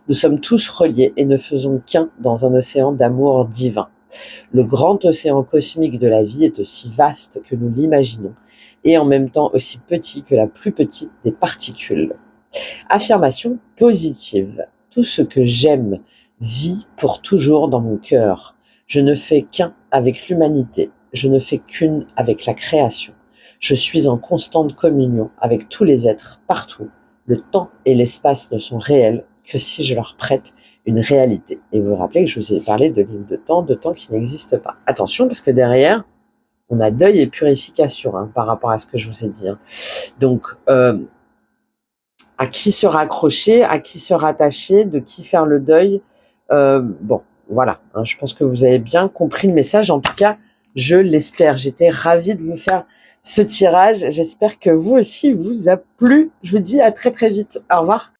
Nous sommes tous reliés et ne faisons qu'un dans un océan d'amour divin. Le grand océan cosmique de la vie est aussi vaste que nous l'imaginons et en même temps aussi petit que la plus petite des particules. Affirmation positive. Tout ce que j'aime vit pour toujours dans mon cœur. Je ne fais qu'un avec l'humanité. Je ne fais qu'une avec la création. Je suis en constante communion avec tous les êtres partout. Le temps et l'espace ne sont réels que si je leur prête une réalité. Et vous vous rappelez que je vous ai parlé de ligne de temps qui n'existe pas. Attention, parce que derrière, on a deuil et purification hein, par rapport à ce que je vous ai dit. Hein. Donc, à qui se raccrocher, à qui se rattacher, de qui faire le deuil. Bon, voilà, hein, je pense que vous avez bien compris le message. En tout cas, je l'espère. J'étais ravie de vous faire ce tirage. J'espère que vous aussi, vous a plu. Je vous dis à très très vite. Au revoir.